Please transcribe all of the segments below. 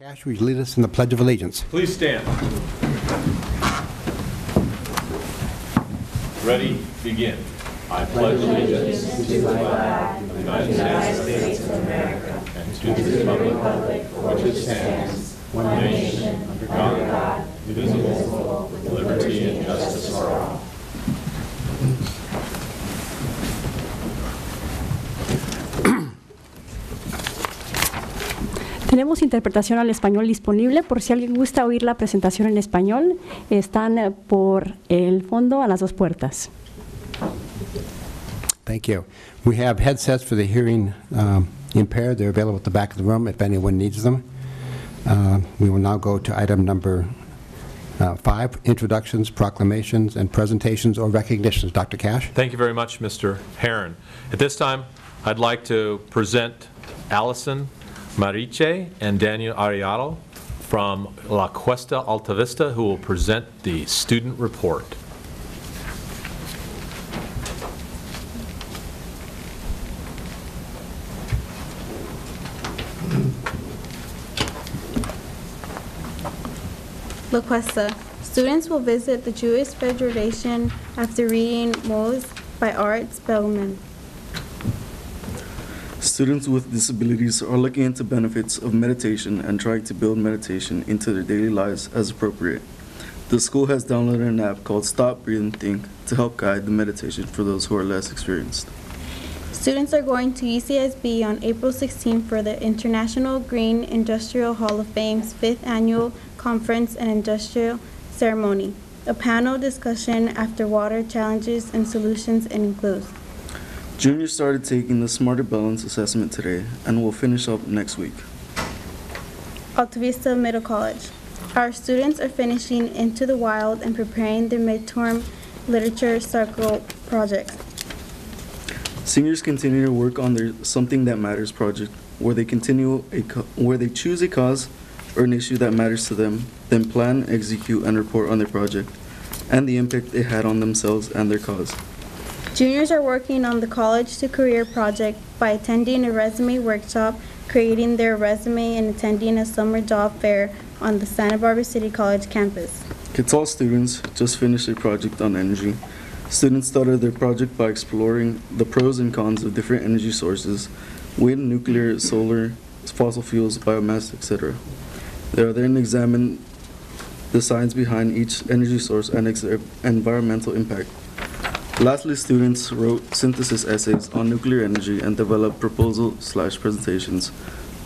Cash, will you lead us in the Pledge of Allegiance? Please stand. Ready, begin. I pledge allegiance to the flag of the United States of America and to the republic for which it stands, one nation, under God, indivisible, with liberty and justice for all. Tenemos interpretación al español disponible. Por si alguien gusta oír la presentación en español, están por el fondo a las dos puertas. Thank you. We have headsets for the hearing impaired. They're available at the back of the room if anyone needs them. We will now go to item number 5, introductions, proclamations, and presentations or recognitions. Dr. Cash. Thank you very much, Mr. Herron. At this time, I'd like to present Allison Mariche and Daniel Ariado from La Cuesta Alta Vista, who will present the student report. La Cuesta. Students will visit the Jewish Federation after reading Mose by Art Spellman. Students with disabilities are looking into benefits of meditation and trying to build meditation into their daily lives as appropriate. The school has downloaded an app called Stop, Breathe, and Think to help guide the meditation for those who are less experienced. Students are going to UCSB on April 16 for the International Green Industrial Hall of Fame's 5th Annual Conference and Industrial Ceremony. A panel discussion after water challenges and solutions includes. Juniors started taking the Smarter Balance assessment today and will finish up next week. Alta Vista Middle College. Our students are finishing Into the Wild and preparing their midterm literature circle projects. Seniors continue to work on their Something That Matters project, where they choose a cause or an issue that matters to them, then plan, execute, and report on their project and the impact it had on themselves and their cause. Juniors are working on the College to Career project by attending a resume workshop, creating their resume, and attending a summer job fair on the Santa Barbara City College campus. All students just finished a project on energy. Students started their project by exploring the pros and cons of different energy sources: wind, nuclear, solar, fossil fuels, biomass, etc. They are then examined the science behind each energy source and its environmental impact. Lastly, students wrote synthesis essays on nuclear energy and developed proposal/presentations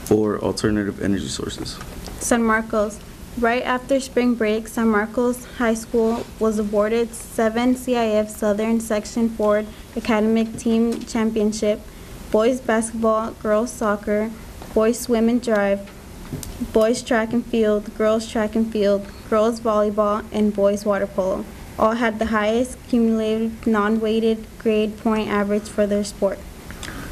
for alternative energy sources. San Marcos. Right after spring break, San Marcos High School was awarded 7 CIF Southern Section 4 Academic Team Championship, boys basketball, girls soccer, boys swim and drive, boys track and field, girls girls volleyball, and boys water polo. All had the highest cumulative non-weighted grade point average for their sport.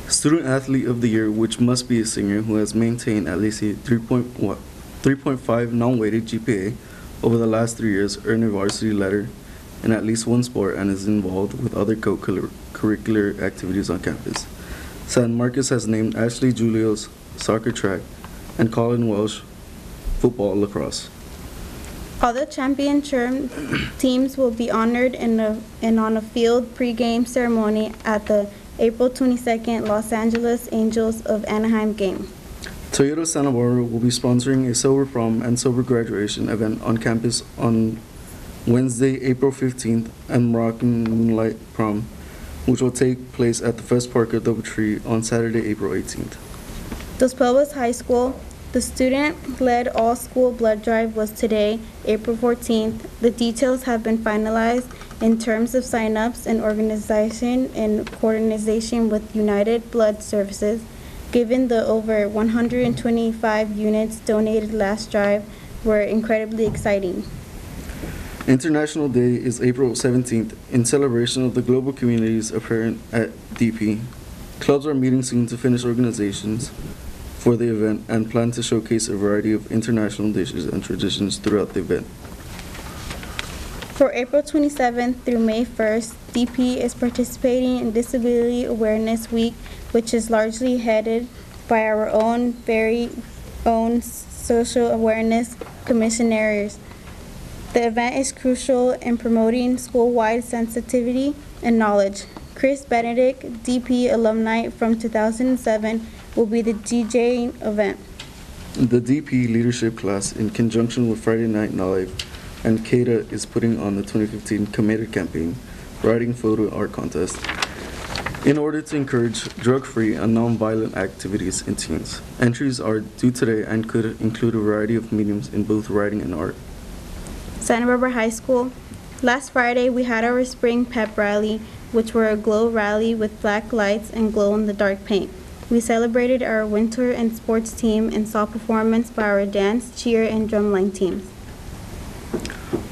Student Athlete of the Year, which must be a senior who has maintained at least a 3.5 non-weighted GPA over the last 3 years, earned a varsity letter in at least one sport, and is involved with other co-curricular activities on campus. San Marcos has named Ashley Julio's soccer track and Colin Welsh football lacrosse. Other champion teams will be honored and on a field pregame ceremony at the April 22nd Los Angeles Angels of Anaheim game. Toyota Santa Barbara will be sponsoring a Silver Prom and Silver Graduation event on campus on Wednesday, April 15th, and Moroccan Moonlight Prom, which will take place at the Fest Park at Doubletree on Saturday, April 18th. Dos Pueblos High School. The student-led all-school blood drive was today, April 14th. The details have been finalized in terms of sign-ups and organization in coordination with United Blood Services. Given the over 125 units donated last drive were incredibly exciting. International Day is April 17th in celebration of the global community's apparent at DP. Clubs are meeting soon to finish organizations for the event and plan to showcase a variety of international dishes and traditions throughout the event. For April 27th through May 1st, DP is participating in Disability Awareness Week, which is largely headed by our very own Social Awareness Commissioners. The event is crucial in promoting school-wide sensitivity and knowledge. Chris Benedict, DP alumni from 2007, will be the DJing event. The DP leadership class, in conjunction with Friday Night Live and CADA, is putting on the 2015 Committed campaign, writing photo art contest, in order to encourage drug-free and non-violent activities in teens. Entries are due today and could include a variety of mediums in both writing and art. Santa Barbara High School. Last Friday, we had our spring pep rally, which were a glow rally with black lights and glow-in-the-dark paint. We celebrated our winter and sports team and saw performance by our dance, cheer, and drumline teams.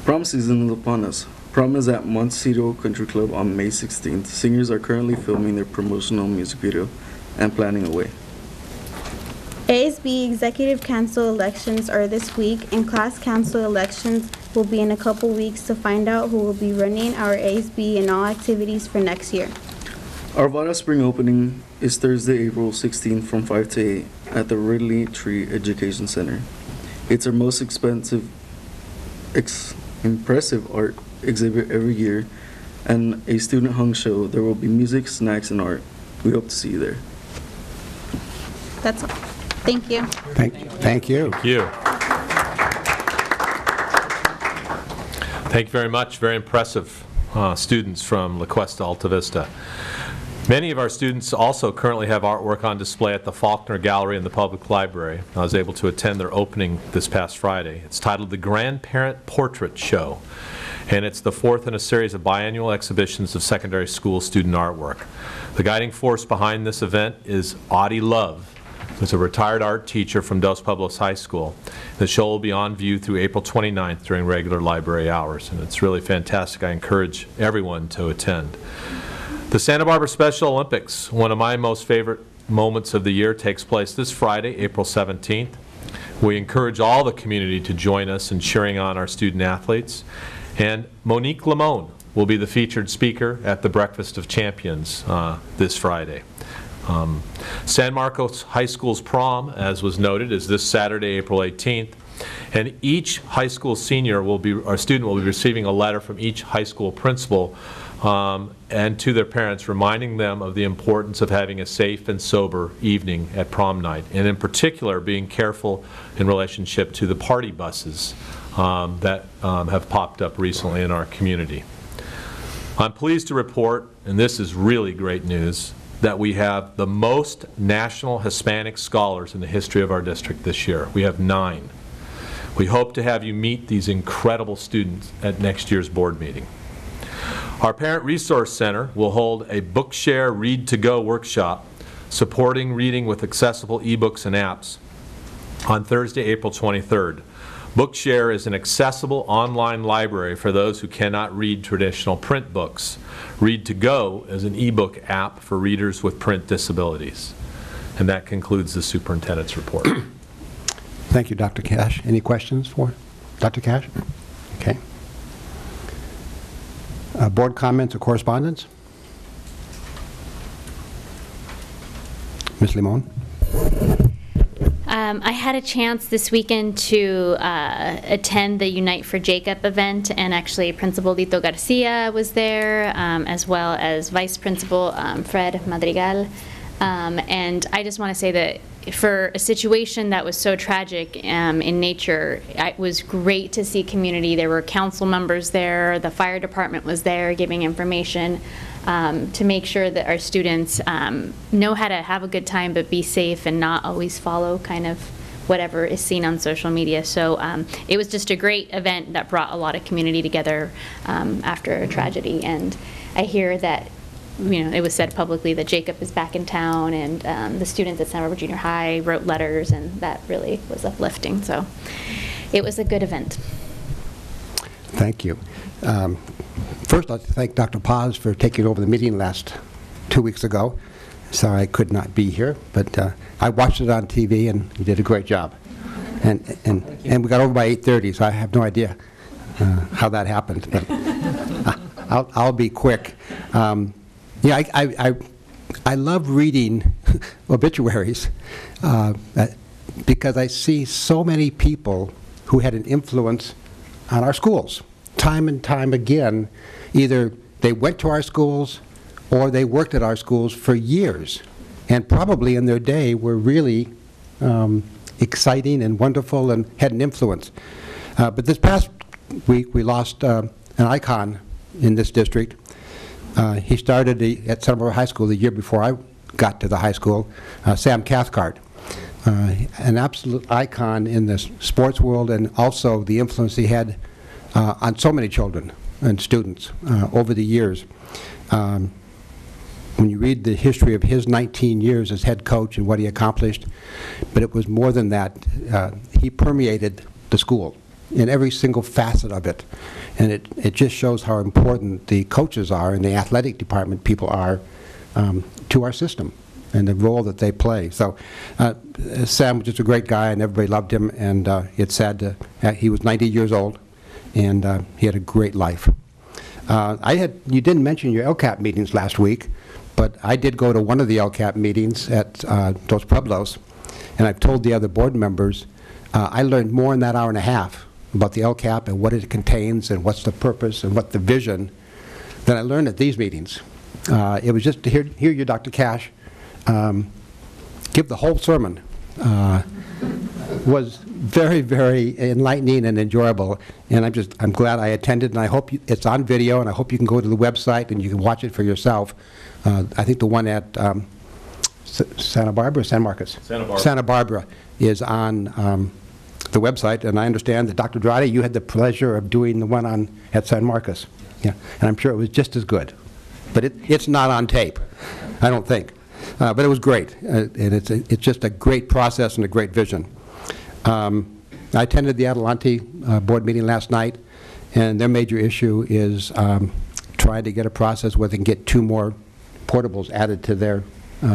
Prom season is upon us. Prom is at Montecito Country Club on May 16th. Singers are currently filming their promotional music video and planning away. ASB Executive Council elections are this week, and Class Council elections will be in a couple weeks to find out who will be running our ASB and all activities for next year. Our Arvada Spring opening is Thursday, April 16th from 5 to 8 at the Ridley Tree Education Center. It's our most impressive art exhibit every year and a student hung show. There will be music, snacks, and art. We hope to see you there. That's all. Thank you. Thank you. Thank you. Thank you very much. Very impressive students from La Cuesta Alta Vista. Many of our students also currently have artwork on display at the Faulkner Gallery in the Public Library. I was able to attend their opening this past Friday. It's titled the Grandparent Portrait Show, and it's the fourth in a series of biannual exhibitions of secondary school student artwork. The guiding force behind this event is Audie Love, who's a retired art teacher from Dos Pueblos High School. The show will be on view through April 29th during regular library hours, and it's really fantastic. I encourage everyone to attend. The Santa Barbara Special Olympics, one of my most favorite moments of the year, takes place this Friday, April 17th. We encourage all the community to join us in cheering on our student athletes. And Monique Limon will be the featured speaker at the Breakfast of Champions this Friday. San Marcos High School's prom, as was noted, is this Saturday, April 18th. And each high school senior will be, or student will be receiving a letter from each high school principal and to their parents, reminding them of the importance of having a safe and sober evening at prom night, and in particular being careful in relationship to the party buses that have popped up recently in our community. I'm pleased to report, and this is really great news, that we have the most national Hispanic scholars in the history of our district this year. We have 9. We hope to have you meet these incredible students at next year's board meeting. Our Parent Resource Center will hold a Bookshare Read-to-Go workshop supporting reading with accessible ebooks and apps on Thursday, April 23rd. Bookshare is an accessible online library for those who cannot read traditional print books. Read-to-Go is an ebook app for readers with print disabilities. And that concludes the superintendent's report. Thank you, Dr. Cash. Any questions for Dr. Cash? Okay. Board comments or correspondence? Ms. Limon? I had a chance this weekend to attend the Unite for Jacob event, and actually Principal Lito Garcia was there, as well as Vice Principal Fred Madrigal. And I just want to say that for a situation that was so tragic in nature, it was great to see community. There were council members there, the fire department was there giving information to make sure that our students know how to have a good time but be safe and not always follow kind of whatever is seen on social media. So it was just a great event that brought a lot of community together after a tragedy. And I hear that, you know, it was said publicly that Jacob is back in town, and the students at Santa Barbara Junior High wrote letters, and that really was uplifting. So it was a good event. Thank you. First, I'd like to thank Dr. Paz for taking over the meeting last 2 weeks ago. Sorry I could not be here, but I watched it on TV, and you did a great job. And we got over by 8:30, so I have no idea how that happened. But I'll be quick. Yeah, I love reading obituaries. because I see so many people who had an influence on our schools. Time and time again, either they went to our schools or they worked at our schools for years, and probably in their day were really exciting and wonderful and had an influence. But this past week, we lost an icon in this district. He started at Santa Barbara High School the year before I got to the high school, Sam Cathcart. An absolute icon in the sports world, and also the influence he had on so many children and students over the years. When you read the history of his 19 years as head coach and what he accomplished, but it was more than that. He permeated the school in every single facet of it, and it just shows how important the coaches are and the athletic department people are to our system and the role that they play. So Sam was just a great guy, and everybody loved him, and it's sad he was 90 years old, and he had a great life. You didn't mention your LCAP meetings last week, but I did go to one of the LCAP meetings at Dos Pueblos, and I've told the other board members, I learned more in that hour and a half about the LCAP and what it contains and what's the purpose and what the vision than I learned at these meetings. It was just to hear you, Dr. Cash, give the whole sermon. Was very, very enlightening and enjoyable, and I'm glad I attended, and I hope it's on video, and I hope you can go to the website and you can watch it for yourself. I think the one at Santa Barbara or San Marcos? Santa Barbara is on the website, and I understand that Dr. Drade, you had the pleasure of doing the one at San Marcos. Yeah, and I'm sure it was just as good. But it's not on tape, I don't think. But it was great, and it's just a great process and a great vision. I attended the Adelante board meeting last night, and their major issue is trying to get a process where they can get 2 more portables added to their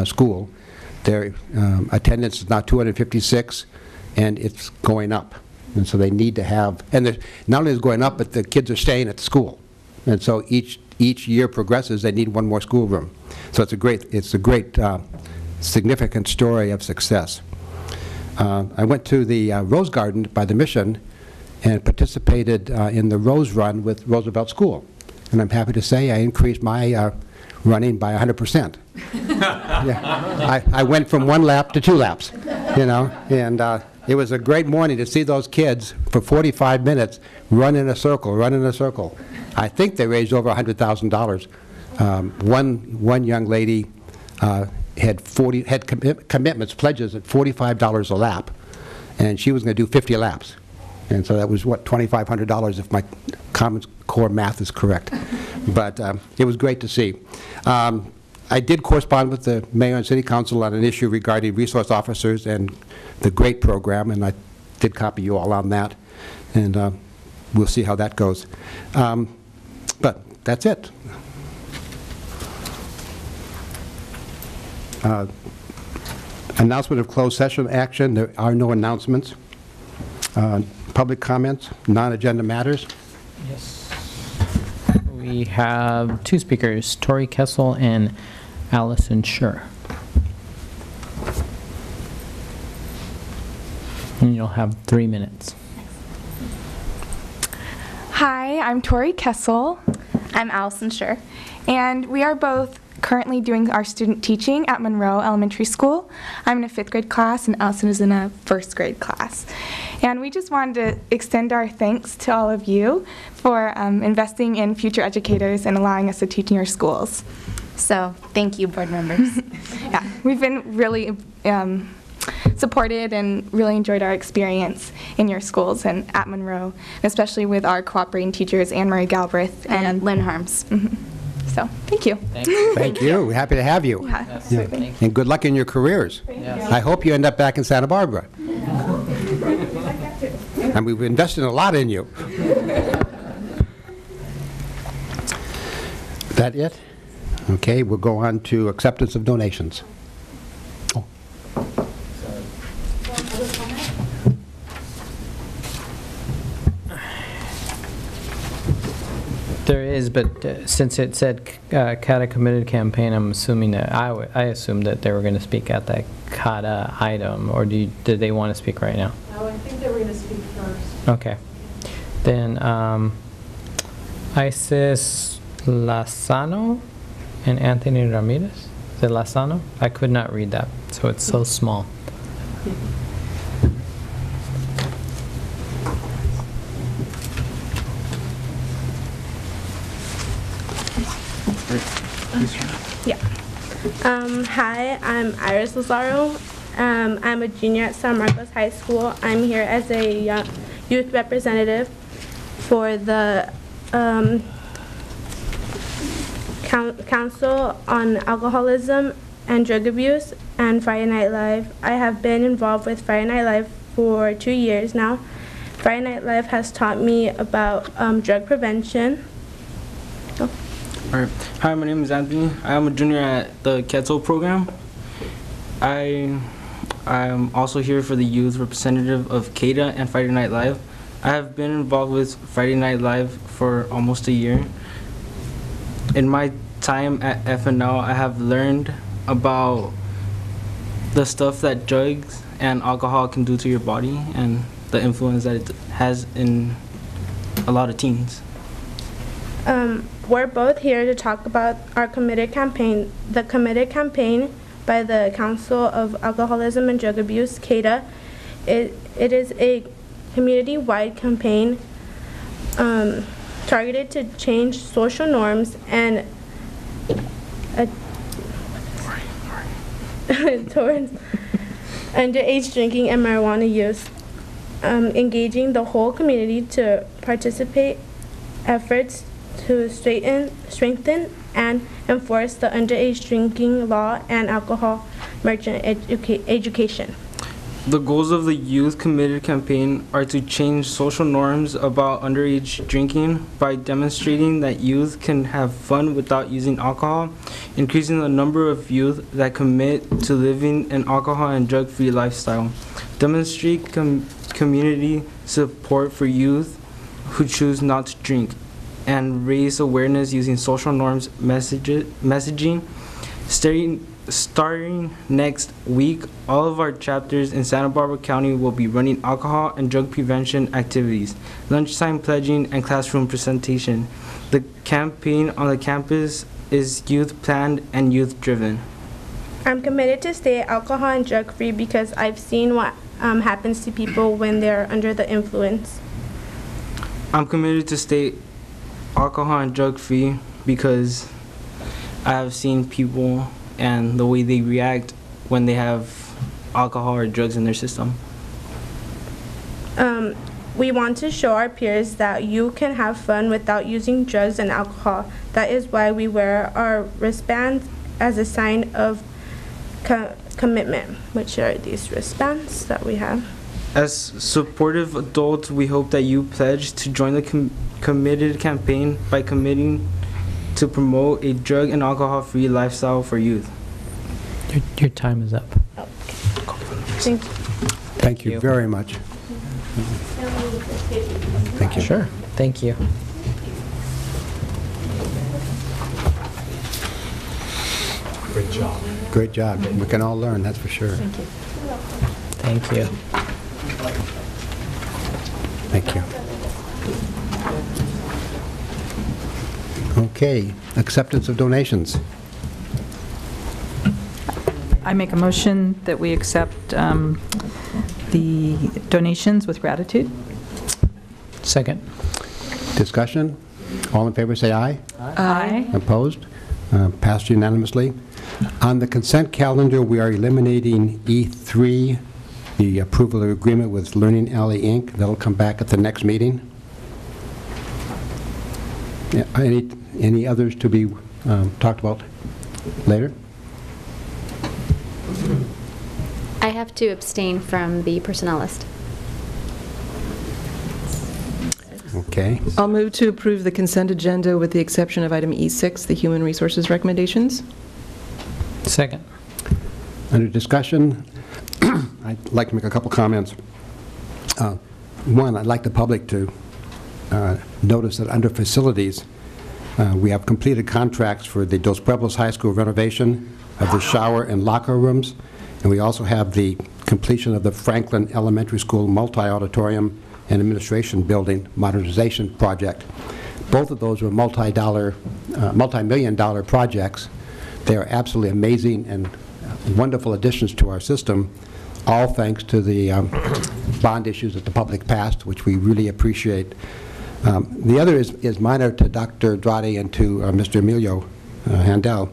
school. Their attendance is now 256, and it's going up. And so they need to have, and not only is it going up, but the kids are staying at the school. And so each year progresses, they need 1 more schoolroom. So it's a great significant story of success. I went to the Rose Garden by the Mission and participated in the Rose Run with Roosevelt School. And I'm happy to say I increased my running by 100%. Yeah. I went from 1 lap to 2 laps, and it was a great morning to see those kids for 45 minutes run in a circle. I think they raised over $100,000. One young lady had commitments, pledges at $45 a lap, and she was going to do 50 laps. And so that was, what, $2,500 if my Common Core math is correct. But it was great to see. I did correspond with the Mayor and City Council on an issue regarding resource officers and the GREAT program, and I did copy you all on that. And we'll see how that goes. But that's it. Announcement of closed session action. There are no announcements. Public comments, non-agenda matters. Yes. We have 2 speakers, Tori Kessel and Allison Schur. And you'll have 3 minutes. Hi, I'm Tori Kessel. I'm Allison Schur. And we are both currently doing our student teaching at Monroe Elementary School. I'm in a 5th grade class, and Allison is in a 1st grade class. And we just wanted to extend our thanks to all of you for investing in future educators and allowing us to teach in your schools. So, thank you, board members. Yeah, we've been really supported and really enjoyed our experience in your schools and at Monroe, especially with our cooperating teachers, Anne-Marie Galbraith and Lynn Harms. Mm-hmm. So, thank you. Thank you. We're happy to have you. Yeah, Yes, absolutely. thank you. And good luck in your careers. Yes. I hope you end up back in Santa Barbara. And we've invested a lot in you. That it? Okay, we'll go on to acceptance of donations. Oh. There is, but since it said CADA committed campaign, I'm assuming that, I assumed that they were going to speak at that CADA item, or did they want to speak right now? No, I think they were going to speak first. Okay. Then Isis Lozano and Anthony Ramirez. Is it Lozano? I could not read that, so it's so small. Yeah. Hi, I'm Iris Lazaro. I'm a junior at San Marcos High School. I'm here as a youth representative for the Council on Alcoholism and Drug Abuse and Friday Night Live. I have been involved with Friday Night Live for 2 years now. Friday Night Live has taught me about drug prevention. Oh. All right. Hi, my name is Anthony. I am a junior at the Quetzal program. I am also here for the youth representative of CADA and Friday Night Live. I have been involved with Friday Night Live for almost a year. In my time at FNL, I have learned about the stuff that drugs and alcohol can do to your body and the influence that it has in a lot of teens. We're both here to talk about our committed campaign. The committed campaign by the Council of Alcoholism and Drug Abuse, CADA. It is a community-wide campaign targeted to change social norms and towards underage drinking and marijuana use, engaging the whole community to participate efforts to strengthen and enforce the underage drinking law and alcohol merchant education. The goals of the Youth Committed campaign are to change social norms about underage drinking by demonstrating that youth can have fun without using alcohol, increasing the number of youth that commit to living an alcohol and drug-free lifestyle, demonstrate community support for youth who choose not to drink, and raise awareness using social norms messaging. Starting next week, all of our chapters in Santa Barbara County will be running alcohol and drug prevention activities, lunchtime pledging, and classroom presentation. The campaign on the campus is youth planned and youth driven. I'm committed to stay alcohol and drug free because I've seen what happens to people when they're under the influence. I'm committed to stay alcohol and drug free because I have seen people and the way they react when they have alcohol or drugs in their system. We want to show our peers that you can have fun without using drugs and alcohol. That is why we wear our wristbands as a sign of commitment, which are these wristbands that we have. As supportive adults, we hope that you pledge to join the committed campaign by committing to promote a drug and alcohol-free lifestyle for youth. Your time is up. Okay. Thank you. Thank you very much. Thank you. Sure. Thank you. Great job. Great job. We can all learn, that's for sure. Thank you. Thank you. Okay, acceptance of donations. I make a motion that we accept the donations with gratitude. Second. Discussion? All in favor say aye. Aye. Opposed? Passed unanimously. On the consent calendar, we are eliminating E3, the approval of agreement with Learning Alley, Inc. That'll come back at the next meeting. Yeah, any others to be talked about later? I have to abstain from the personnel list. Okay. I'll move to approve the consent agenda with the exception of item E6, the human resources recommendations. Second. Under discussion, I'd like to make a couple comments. One, I'd like the public to notice that under facilities, We have completed contracts for the Dos Pueblos High School renovation of the shower and locker rooms, and we also have the completion of the Franklin Elementary School multi-auditorium and administration building modernization project. Both of those were multi-million-dollar projects. They are absolutely amazing and wonderful additions to our system, all thanks to the bond issues that the public passed, which we really appreciate. The other is minor to Dr. Drade and to Mr. Emilio Handel.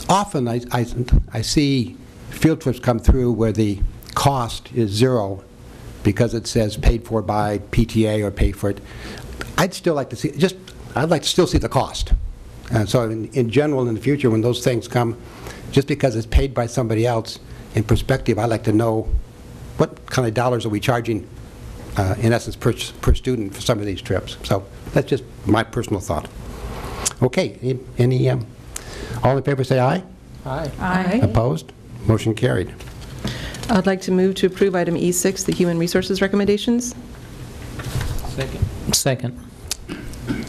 Often I see field trips come through where the cost is zero because it says paid for by PTA or paid for it. I'd still like to see, I'd like to still see the cost. So in general, in the future, when those things come, just because it's paid by somebody else, in perspective, I'd like to know what kind of dollars are we charging, in essence, per student for some of these trips. So that's just my personal thought. Okay, any, all in favor say aye. Aye. Aye. Opposed? Motion carried. I'd like to move to approve item E6, the human resources recommendations. Second.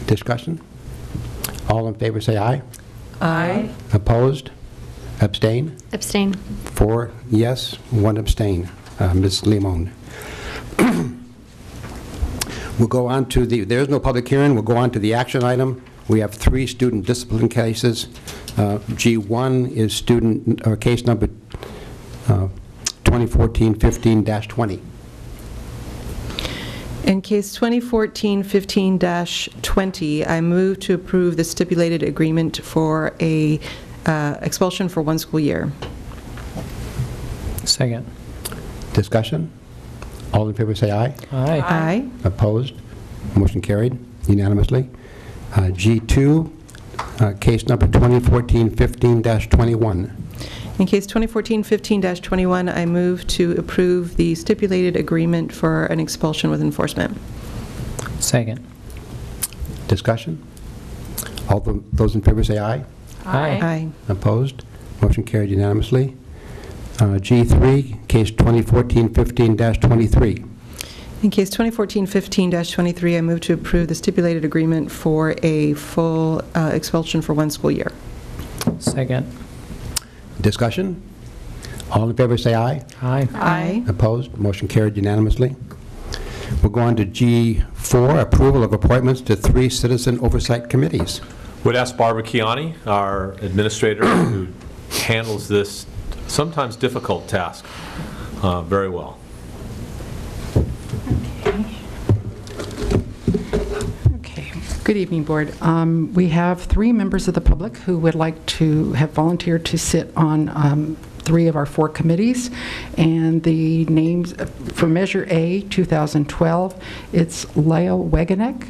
Discussion? All in favor say aye. Aye. Opposed? Abstain? Abstain. 4 yes, 1 abstain. Ms. Limon. We'll go on to there's no public hearing. We'll go on to the action item. We have 3 student discipline cases. G1 is case number 2014-15-20. In case 2014-15-20, I move to approve the stipulated agreement for a expulsion for 1 school year. Second. Discussion? All in favor say aye. Aye. Aye. Opposed? Motion carried unanimously. G2, case number 2014-15-21. In case 2014-15-21, I move to approve the stipulated agreement for an expulsion with enforcement. Second. Discussion? All those in favor say aye. Aye. Aye. Opposed? Motion carried unanimously. G3, case 2014-15-23. In case 2014-15-23, I move to approve the stipulated agreement for a full expulsion for 1 school year. Second. Discussion? All in favor say aye. Aye. Aye. Opposed? Motion carried unanimously. We'll go on to G4, approval of appointments to 3 citizen oversight committees. Would ask Barbara Kiani, our administrator, who handles this sometimes difficult task very well. Okay. Good evening, Board. We have 3 members of the public who would like to have volunteered to sit on 3 of our 4 committees, and the names for Measure A 2012, it's Leo Wegenek.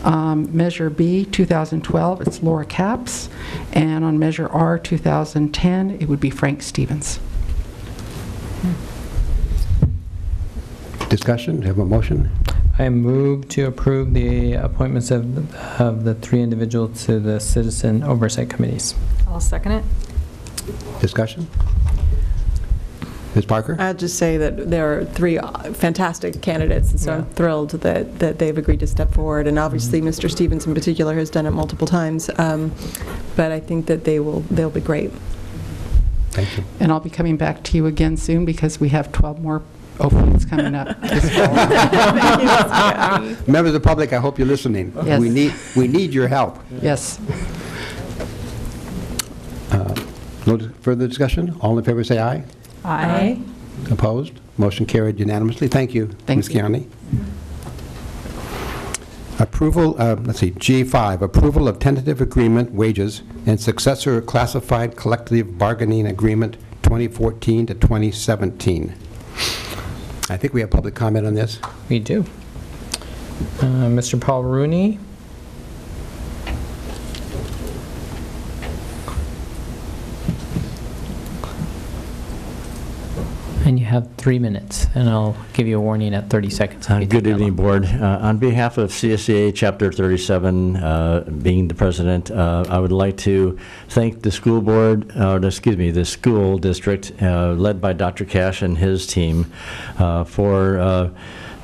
Measure B 2012, it's Laura Capps, and on Measure R 2010, it would be Frank Stevens. Discussion? Do you have a motion? I move to approve the appointments of the 3 individuals to the citizen oversight committees. I'll second it. Discussion? Ms. Parker? I'd just say that there are 3 fantastic candidates, and so I'm thrilled that they've agreed to step forward. And obviously, Mr. Stevens in particular has done it multiple times, but I think that they'll be great. Thank you. And I'll be coming back to you again soon because we have 12 more openings coming up this fall. Members of the public, I hope you're listening. Yes. We need your help. Yes. No further discussion? All in favor say aye. Aye. Opposed? Motion carried unanimously. Thank you, Ms. Kiani. Approval, let's see, G5, approval of tentative agreement wages and successor classified collective bargaining agreement 2014 to 2017. I think we have public comment on this. We do. Mr. Paul Rooney. And you have 3 minutes, and I'll give you a warning at 30 seconds. Good evening, Board. On behalf of CSEA Chapter 37, being the president, I would like to thank the school board, the school district, led by Dr. Cash and his team, for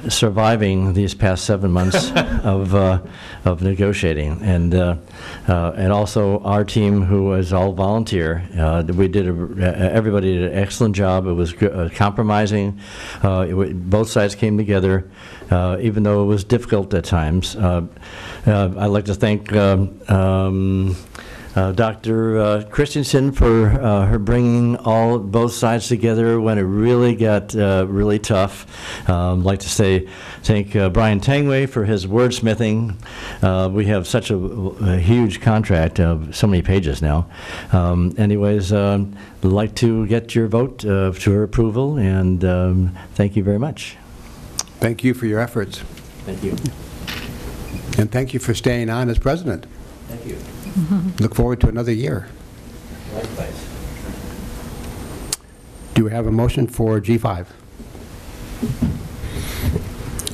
surviving these past 7 months of negotiating, and also our team, who was all volunteer. Everybody did an excellent job. It was compromising. Both sides came together, even though it was difficult at times. I'd like to thank Dr. Christensen for her bringing both sides together when it really got really tough. I'd like to thank Brian Tangway for his wordsmithing. We have such a huge contract of so many pages now. Anyways, I'd like to get your vote to her approval, and thank you very much. Thank you for your efforts. Thank you. And thank you for staying on as president. Thank you. Look forward to another year. Likewise. Do we have a motion for G5?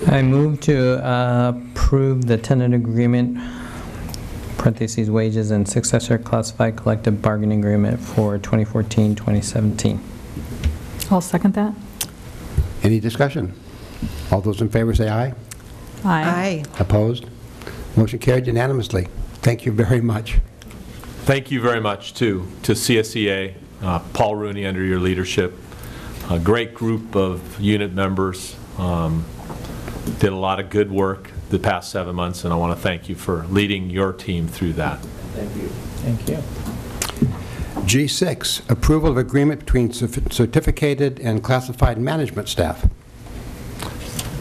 I move to approve the tenant agreement, parentheses, wages and successor classified collective bargaining agreement for 2014-2017. I'll second that. Any discussion? All those in favor say aye. Aye. Opposed? Motion carried unanimously. Thank you very much. Thank you very much, to CSEA, Paul Rooney, under your leadership. A great group of unit members. Did a lot of good work the past 7 months, and I want to thank you for leading your team through that. Thank you. Thank you. G6, approval of agreement between certificated and classified management staff.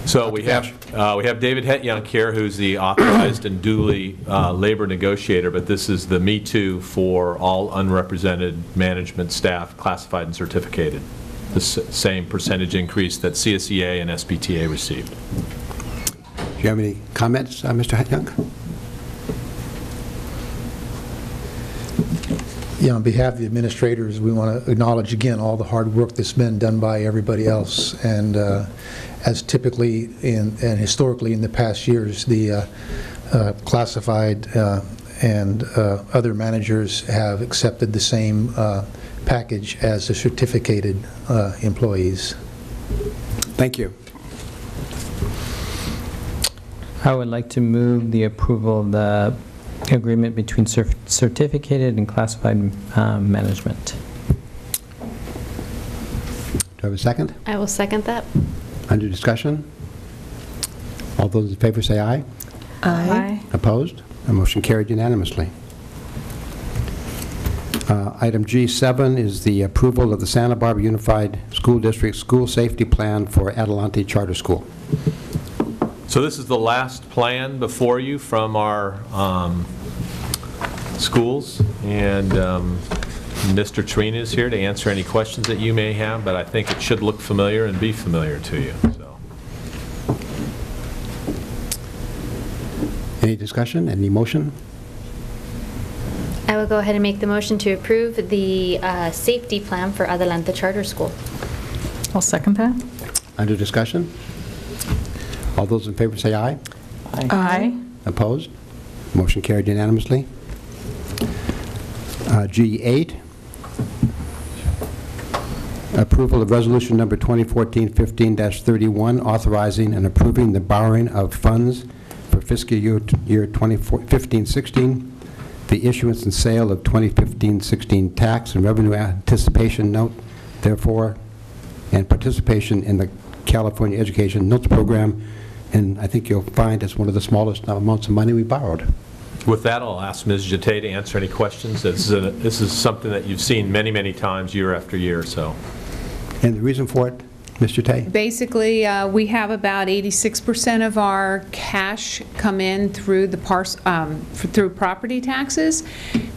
So we have David Hetyunk here, who's the authorized and duly labor negotiator, but this is the Me Too for all unrepresented management staff, classified and certificated. The same percentage increase that CSEA and SBTA received. Do you have any comments, Mr. Hetyunk? Yeah, on behalf of the administrators, we want to acknowledge again all the hard work that's been done by everybody else. And as typically and historically in the past years, the classified and other managers have accepted the same package as the certificated employees. Thank you. I would like to move the approval of the agreement between certificated and classified management. Do I have a second? I will second that. Under discussion? All those in favor say aye. Aye. Opposed? The motion carried unanimously. Item G7 is the approval of the Santa Barbara Unified School District School Safety Plan for Adelante Charter School. So this is the last plan before you from our schools, and Mr. Trina is here to answer any questions that you may have, but I think it should look familiar and be familiar to you. So. Any discussion? Any motion? I will go ahead and make the motion to approve the safety plan for Adelante Charter School. I'll second that. Under discussion? All those in favor say aye. Aye. Opposed? Motion carried unanimously. G8, approval of resolution number 2014-15-31, authorizing and approving the borrowing of funds for fiscal year 2015-16, the issuance and sale of 2015-16 tax and revenue anticipation note, therefore, and participation in the California Education Notes Program. And I think you'll find it's one of the smallest amounts of money we borrowed. With that, I'll ask Ms. Jate to answer any questions. This is something that you've seen many, many times, year after year. So. And the reason for it, Mr. Tay? Basically, we have about 86% of our cash come in through the through property taxes,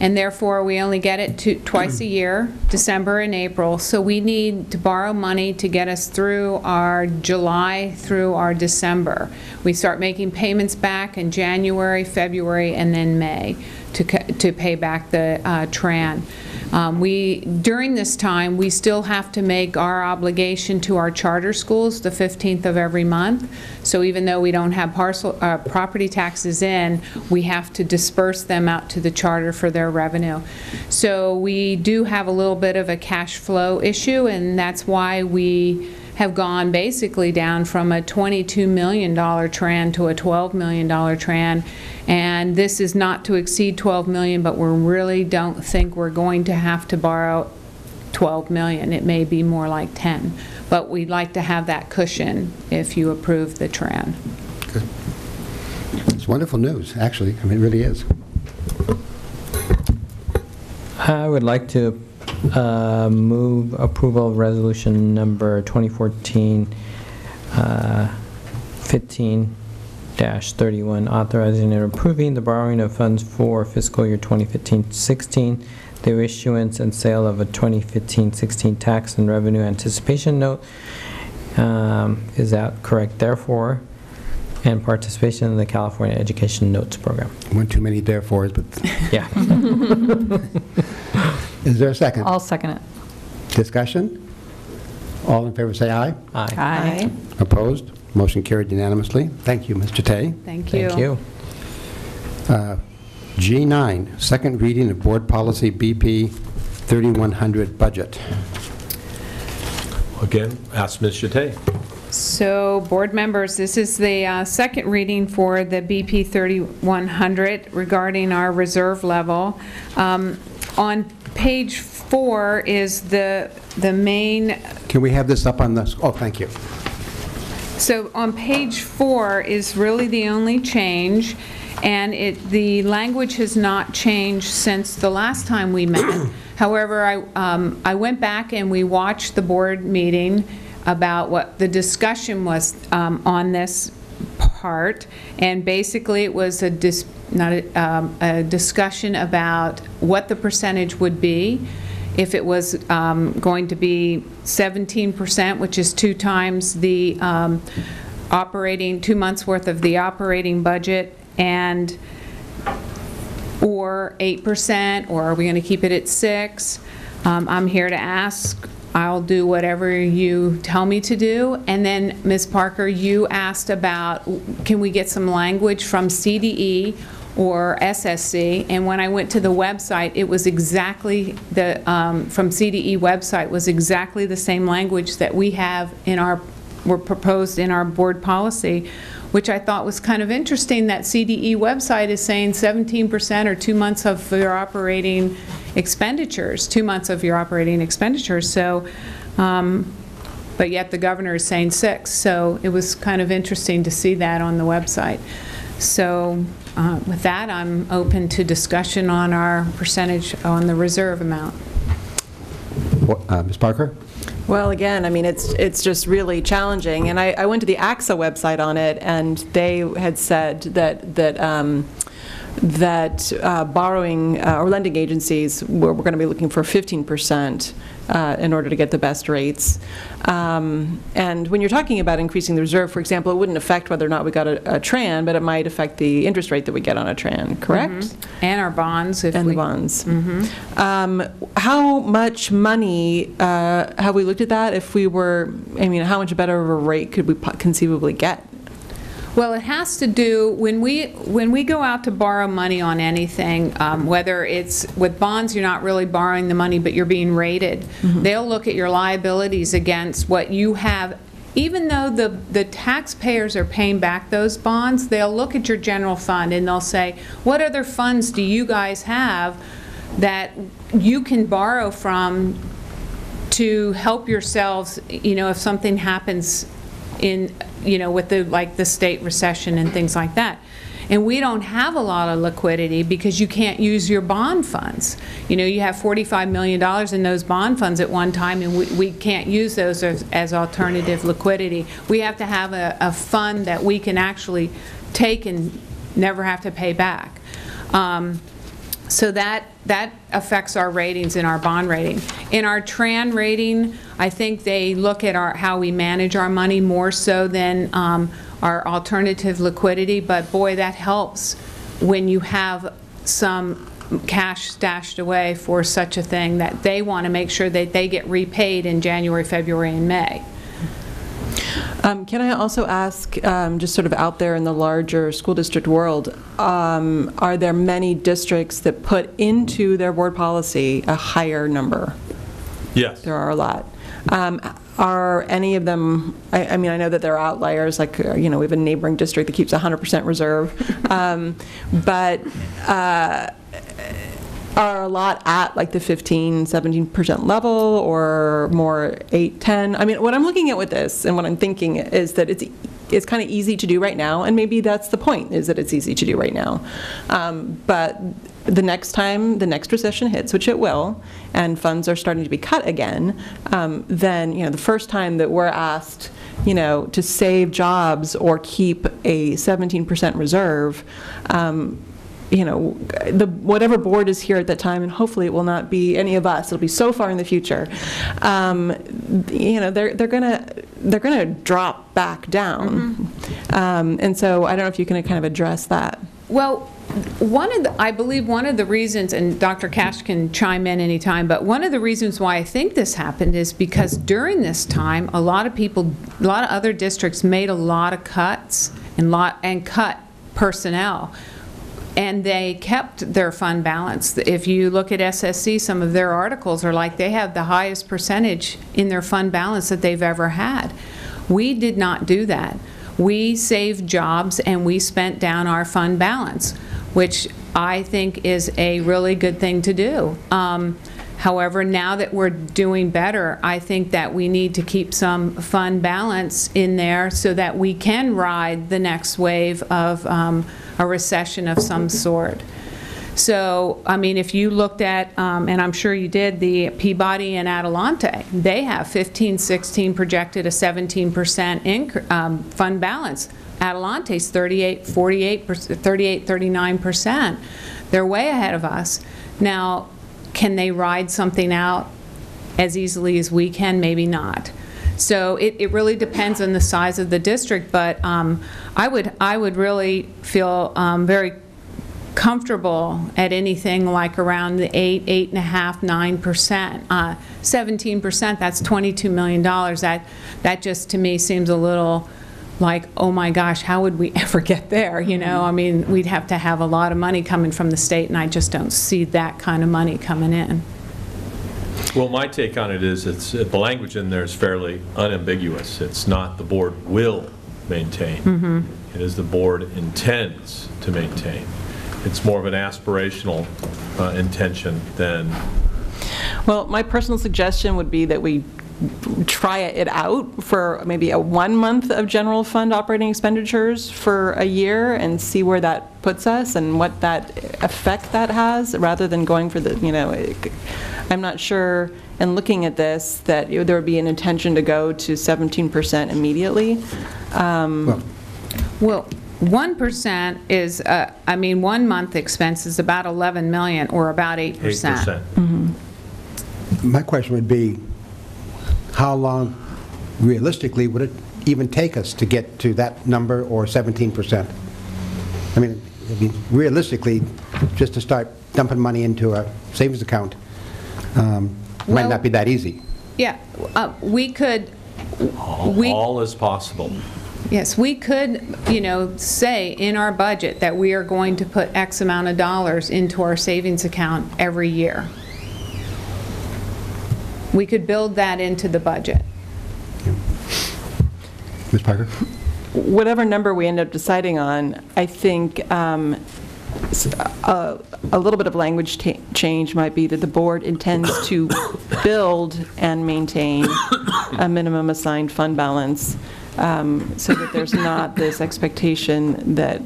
and therefore we only get it twice a year, December and April. So we need to borrow money to get us through our July through our December. We start making payments back in January, February, and then May to pay back the TRAN. During this time, we still have to make our obligation to our charter schools the 15th of every month. So even though we don't have property taxes in, we have to disperse them out to the charter for their revenue. So we do have a little bit of a cash flow issue, and that's why we have gone basically down from a $22 million tran to a $12 million tran. And this is not to exceed $12 million, but we really don't think we're going to have to borrow $12 million. It may be more like 10. But we'd like to have that cushion if you approve the tran. Good. It's wonderful news, actually. I mean, it really is. I would like to move approval of resolution number 2014-15-31, authorizing and approving the borrowing of funds for fiscal year 2015-16, the issuance and sale of a 2015-16 tax and revenue anticipation note. Is that correct? Therefore, and participation in the California Education Notes Program. One too many therefores, but... Yeah. Is there a second? I'll second it. Discussion? All in favor say aye. Aye. Aye. Opposed? Motion carried unanimously. Thank you, Mr. Tay. Thank you. Thank you. G9, second reading of Board Policy BP 3100 budget. Again, ask Ms. Chate. So, board members, this is the second reading for the BP 3100 regarding our reserve level. On page 4 is the main... Can we have this up on the... Oh, thank you. So on page 4 is really the only change, and the language has not changed since the last time we met. However, I went back and we watched the board meeting about what the discussion was on this part, and basically it was a discussion about what the percentage would be if it was going to be 17%, which is 2 times the 2 months worth of the operating budget, and or 8%, or are we going to keep it at 6? I'm here to ask. I'll do whatever you tell me to do. And then, Ms. Parker, you asked about, can we get some language from CDE or SSC? And when I went to the website, it was exactly the, from CDE website, was exactly the same language that we have in our, were proposed in our board policy, which I thought was kind of interesting that CDE website is saying 17% or 2 months of your operating expenditures, 2 months of your operating expenditures. So, but yet the governor is saying 6. So it was kind of interesting to see that on the website. So with that, I'm open to discussion on our percentage on the reserve amount. Ms. Parker? Well, again, I mean, it's just really challenging. And I went to the AXA website on it, and they had said that borrowing or lending agencies were going to be looking for 15% in order to get the best rates. And when you're talking about increasing the reserve, for example, it wouldn't affect whether or not we got a tran, but it might affect the interest rate that we get on a tran, correct? Mm-hmm. And our bonds. And the bonds. Mm-hmm. How much money, have we looked at that? If we were, I mean, how much better of a rate could we conceivably get? Well, it has to do, when we go out to borrow money on anything, whether it's with bonds, you're not really borrowing the money, but you're being rated. Mm-hmm. They'll look at your liabilities against what you have. Even though the taxpayers are paying back those bonds, they'll look at your general fund and they'll say, what other funds do you guys have that you can borrow from to help yourselves, you know, if something happens in, you know, with the state recession and things like that. And we don't have a lot of liquidity because you can't use your bond funds. You know, you have $45 million in those bond funds at one time, and we can't use those as alternative liquidity. We have to have a fund that we can actually take and never have to pay back. So that affects our ratings in our bond rating. In our TRAN rating, I think they look at how we manage our money more so than our alternative liquidity, but boy, that helps when you have some cash stashed away for such a thing that they want to make sure that they get repaid in January, February, and May. Can I also ask, just sort of out there in the larger school district world, are there many districts that put into their board policy a higher number? Yes. There are a lot. Are any of them, I mean, I know that there are outliers, like, we have a neighboring district that keeps 100% reserve, but are a lot at like the 15-17% level, or more 8-10? I mean, what I'm looking at with this and what I'm thinking is that it's kind of easy to do right now, and maybe that's the point, is that it's easy to do right now. But the next time the next recession hits, which it will, and funds are starting to be cut again, then the first time that we're asked to save jobs or keep a 17% reserve, whatever board is here at that time, and hopefully it will not be any of us, it'll be so far in the future, they're gonna drop back down. And so I don't know if you can kind of address that. Well, I believe one of the reasons, and Dr. Cash can chime in anytime, but one of the reasons why I think this happened is because during this time, a lot of other districts made a lot of cuts and cut personnel. And they kept their fund balance. If you look at SSC, some of their articles are like they have the highest percentage in their fund balance that they've ever had. We did not do that. We saved jobs and we spent down our fund balance, which I think is a really good thing to do. However, now that we're doing better, I think that we need to keep some fund balance in there so that we can ride the next wave of a recession of some sort. So, I mean, if you looked at, and I'm sure you did, the Peabody and Adelante, they have 15-16 projected a 17% fund balance. Adelante's 39%. They're way ahead of us. Now, can they ride something out as easily as we can? Maybe not. So it really depends on the size of the district, but I would really feel very comfortable at anything like around the 8.5%, 9%. 17%, that's $22 million. That just to me seems a little like, oh my gosh, how would we ever get there? I mean, we'd have to have a lot of money coming from the state, and I just don't see that kind of money coming in. Well, my take on it is the language in there is fairly unambiguous. It's not the board will maintain. It is the board intends to maintain. It's more of an aspirational intention than... Well, my personal suggestion would be that we try it out for maybe a 1 month of general fund operating expenditures for a year and see where that puts us and what that effect that has, rather than going for the, I'm not sure, in looking at this, that there would be an intention to go to 17% immediately. Well, 1% is, 1 month expense is about 11 million, or about 8%. 8%. My question would be, how long realistically would it even take us to get to that number, or 17%? I mean, realistically, just to start dumping money into a savings account might not be that easy. Yeah, we could... All is possible. Yes, we could, say in our budget that we are going to put X amount of dollars into our savings account every year. We could build that into the budget. Ms. Parker? Whatever number we end up deciding on, I think a little bit of language change might be that the board intends to build and maintain a minimum assigned fund balance, so that there's not this expectation that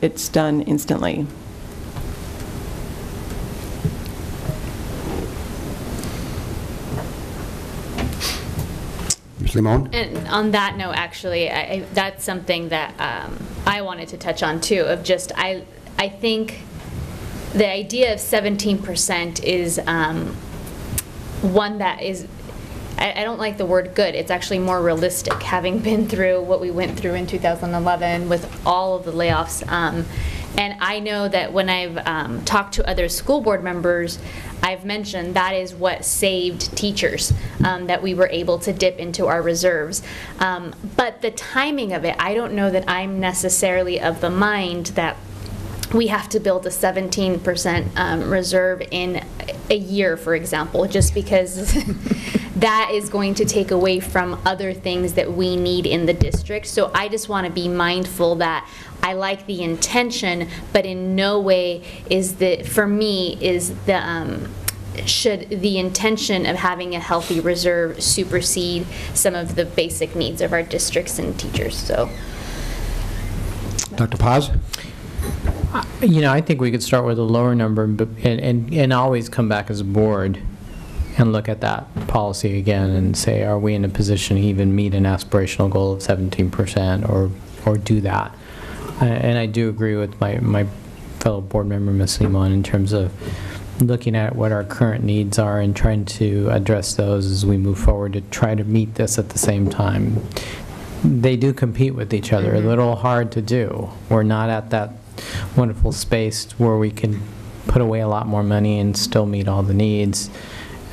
it's done instantly. Limon? And on that note, actually, that's something that I wanted to touch on too, of just, I think the idea of 17% is one that is, I don't like the word good, it's actually more realistic, having been through what we went through in 2011 with all of the layoffs. And I know that when I've talked to other school board members, I've mentioned that is what saved teachers, that we were able to dip into our reserves. But the timing of it, I don't know that I'm necessarily of the mind that we have to build a 17% reserve in a year, for example, just because that is going to take away from other things that we need in the district. So I just want to be mindful that I like the intention, but in no way is for me, is should the intention of having a healthy reserve supersede some of the basic needs of our districts and teachers. So, Dr. Paz? I think we could start with a lower number and always come back as a board and look at that policy again and say, are we in a position to even meet an aspirational goal of 17% or do that? And I do agree with my fellow board member, Ms. Limon, in terms of looking at what our current needs are and trying to address those as we move forward to try to meet this at the same time. They do compete with each other, a little hard to do. We're not at that wonderful space where we can put away a lot more money and still meet all the needs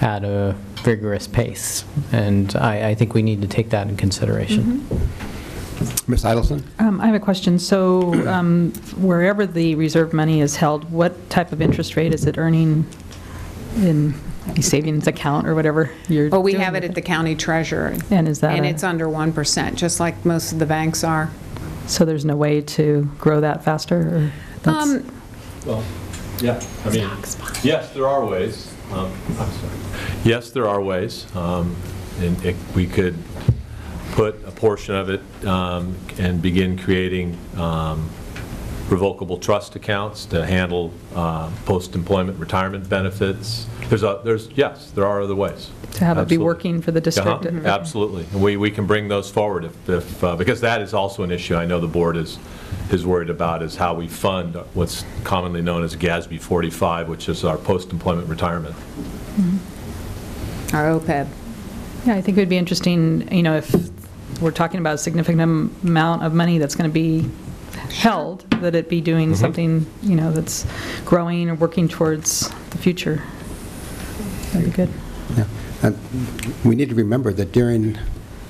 at a vigorous pace. And I think we need to take that in consideration. Ms. Idelson? I have a question. So wherever the reserve money is held, what type of interest rate is it earning in a savings account or whatever you're Well, we doing have it with at the county treasurer. And is that And it's under 1%, just like most of the banks are. So there's no way to grow that faster? Or that's Well, yeah, I mean, yes, there are ways. I'm sorry. Yes, there are ways. And we could put a portion of it and begin creating revocable trust accounts to handle post-employment retirement benefits. Yes, there are other ways. to have it be working for the district? Okay. Absolutely. And we can bring those forward if because that is also an issue I know the board is worried about, is how we fund what's commonly known as GASB 45, which is our post-employment retirement. Our OPEB. Yeah, I think it would be interesting, if we're talking about a significant amount of money that's going to be held, that it be doing something, that's growing or working towards the future. That'd be good. Yeah. And we need to remember that during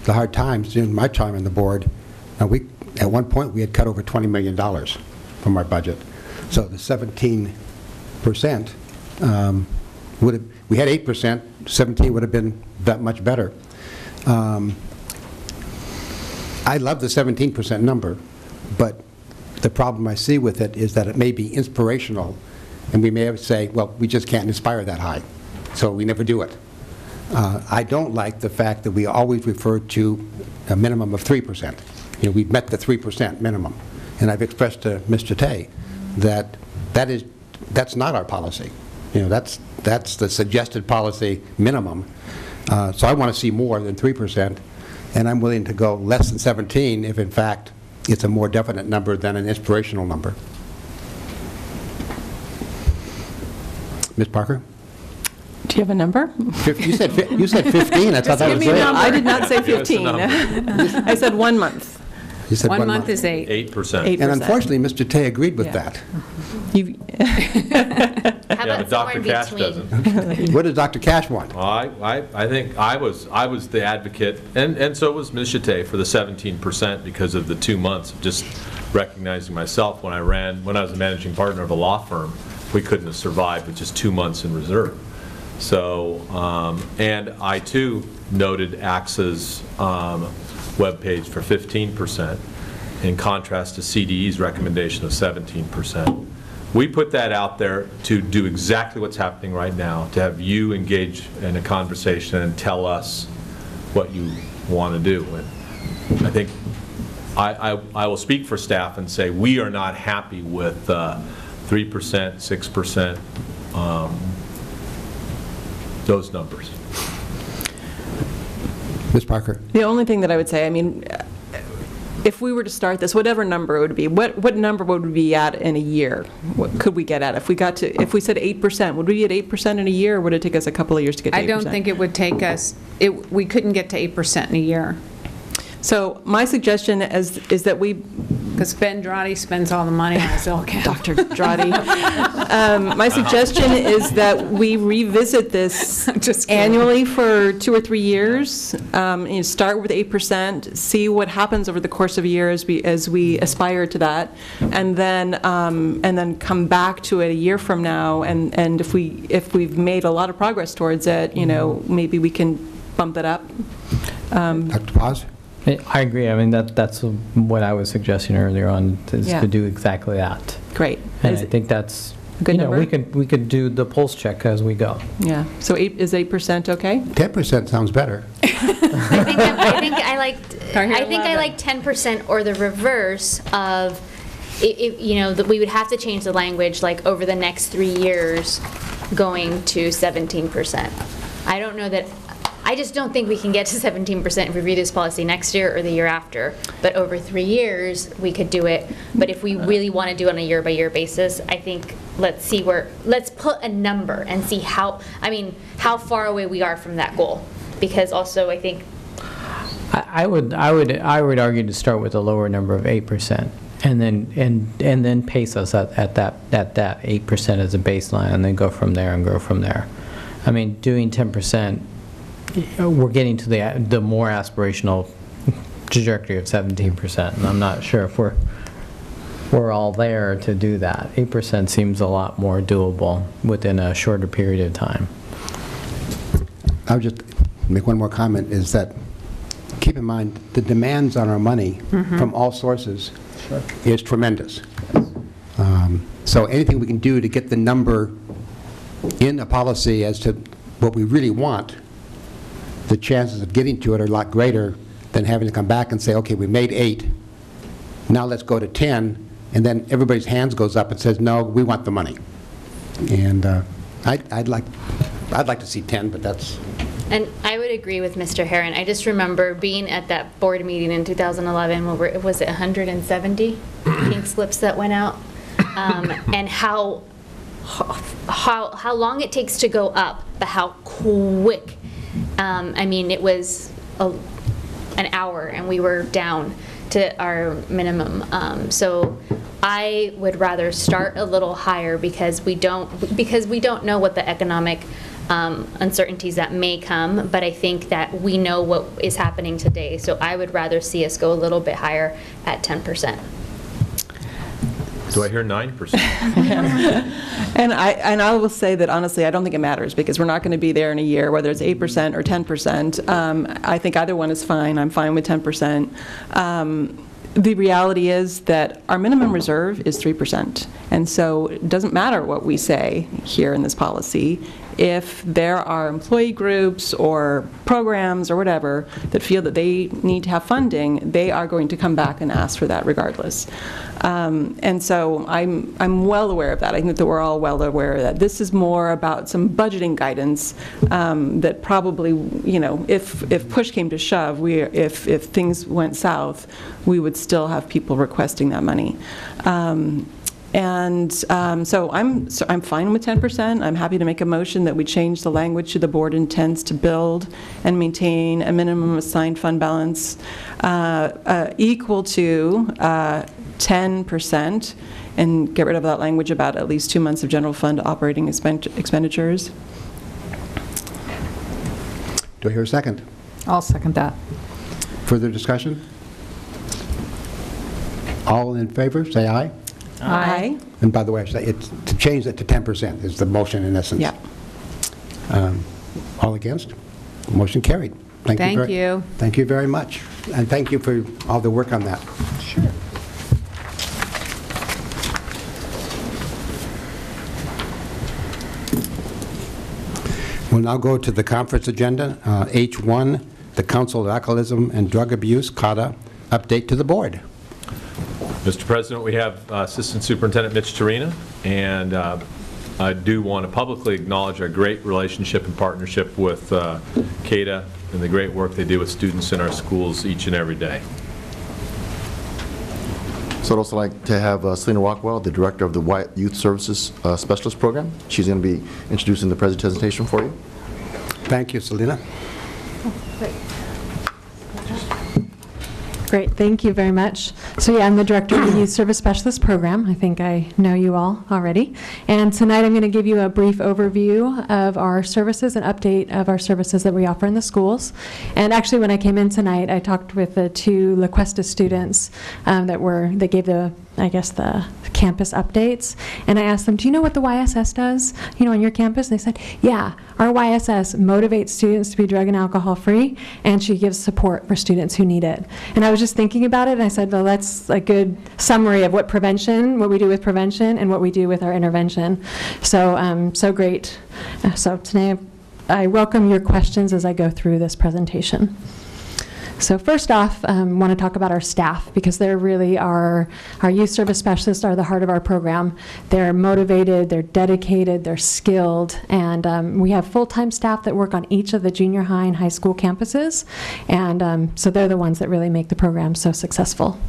the hard times, during my time on the board, at one point we had cut over $20 million from our budget. So the 17% would have, we had 8%, 17 would have been that much better. I love the 17% number, but the problem I see with it is that it may be inspirational, and we may have to say, well, we just can't inspire that high, so we never do it. I don't like the fact that we always refer to a minimum of 3%. We've met the 3% minimum, and I've expressed to Mr. Tay that that's not our policy. That's the suggested policy minimum. So I want to see more than 3%, and I'm willing to go less than 17 if, in fact, it's a more definite number than an inspirational number. Ms. Parker? Do you have a number? You said 15. I thought that was it. I did not say 15. I said 1 month. You said 1 month is 8. 8%. And unfortunately, Mr. Tay agreed with that. Yeah, but Dr. Cash doesn't. What does Dr. Cash want? Well, I think I was the advocate, and so was Ms. Chate, for the 17% because of the 2 months of just recognizing myself when I was a managing partner of a law firm, we couldn't have survived with just 2 months in reserve. So, and I too noted AXA's webpage for 15% in contrast to CDE's recommendation of 17%. We put that out there to do exactly what's happening right now, to have you engage in a conversation and tell us what you want to do. And I think I will speak for staff and say we are not happy with 3%, 6%, those numbers. Ms. Parker? The only thing that I would say, if we were to start this, whatever number it would be, what number would we be at in a year? What could we get at? If we said 8%, would we be at 8% in a year, or would it take us a couple of years to get to 8%? I don't think it would take us, we couldn't get to 8% in a year. So my suggestion is that we... Because Ben Drotti spends all the money on his LCAP. Dr. Drotti. My suggestion is that we revisit this annually for 2 or 3 years. Start with 8%, see what happens over the course of a year as we aspire to that, and then come back to it a year from now. And if we've made a lot of progress towards it, maybe we can bump it up. Dr. Paz? I agree. I mean, that's what I was suggesting earlier on, is Yeah. to do exactly that. Great. And Is I it think that's, a good number? we could do the pulse check as we go. Yeah. So is 8% okay? 10% sounds better. I think I like 10% or the reverse of, that we would have to change the language like over the next 3 years going to 17%. I don't know that, I just don't think we can get to 17% if we read this policy next year or the year after. But over 3 years, we could do it. But if we really want to do it on a year-by-year basis, I think let's put a number and see how far away we are from that goal. Because also, I think I would argue to start with a lower number of 8%, and then pace us at that 8% as a baseline, and then go from there and grow from there. I mean, doing 10%, we're getting to the more aspirational trajectory of 17%, and I'm not sure if we're all there to do that. 8% seems a lot more doable within a shorter period of time. I'll just make one more comment, is that keep in mind the demands on our money from all sources is tremendous. So anything we can do to get the number in a policy as to what we really want, the chances of getting to it are a lot greater than having to come back and say, okay, we made 8, now let's go to 10, and then everybody's hands goes up and says, no, we want the money. And I'd like to see 10, but that's... And I would agree with Mr. Herron. I just remember being at that board meeting in 2011, where was it 170 pink slips that went out, and how long it takes to go up, but how quick. I mean, it was an hour, and we were down to our minimum. So I would rather start a little higher because we don't know what the economic uncertainties that may come, but I think that we know what is happening today. So I would rather see us go a little bit higher at 10%. Do I hear 9%? And I will say that, honestly, I don't think it matters, because we're not going to be there in a year, whether it's 8% or 10%. I think either one is fine. I'm fine with 10%. The reality is that our minimum reserve is 3%. And so it doesn't matter what we say here in this policy. If there are employee groups or programs or whatever that feel that they need to have funding, they are going to come back and ask for that regardless. And so I'm well aware of that. I think that we're all well aware of that. This is more about some budgeting guidance that probably, if push came to shove, if things went south, we would still have people requesting that money. So I'm fine with 10%. I'm happy to make a motion that we change the language to the board intends to build and maintain a minimum assigned fund balance equal to 10%, and get rid of that language about at least 2 months of general fund operating expenditures. Do I hear a second? I'll second that. Further discussion? All in favor, say aye. Aye. And by the way, it's to change that to 10% is the motion in essence. Yeah. All against? Motion carried. Thank you. Thank you very much. And thank you for all the work on that. Sure. We'll now go to the conference agenda. H1, the Council of Alcoholism and Drug Abuse, CADA, update to the board. Mr. President, we have Assistant Superintendent Mitch Tarina, and I do want to publicly acknowledge our great relationship and partnership with CADA and the great work they do with students in our schools each and every day. So I'd also like to have Selena Rockwell, the Director of the Wyatt Youth Services Specialist Program. She's going to be introducing the presentation for you. Thank you, Selena. Great, thank you very much. So yeah, I'm the Director of the Youth Service Specialist Program. I think I know you all already. And tonight I'm going to give you a brief overview of our services, an update of our services that we offer in the schools. And actually when I came in tonight, I talked with the 2 La Cuesta students that gave the I guess, the campus updates. And I asked them, do you know what the YSS does, on your campus? And they said, yeah, our YSS motivates students to be drug and alcohol free, and she gives support for students who need it. And I was just thinking about it, and I said, well, that's a good summary of what we do with prevention and what we do with our intervention. So, so great. So today, I welcome your questions as I go through this presentation. So first off, I want to talk about our staff, because they're really our youth service specialists are the heart of our program. They're motivated, they're dedicated, they're skilled, and we have full-time staff that work on each of the junior high and high school campuses, and so they're the ones that really make the program so successful.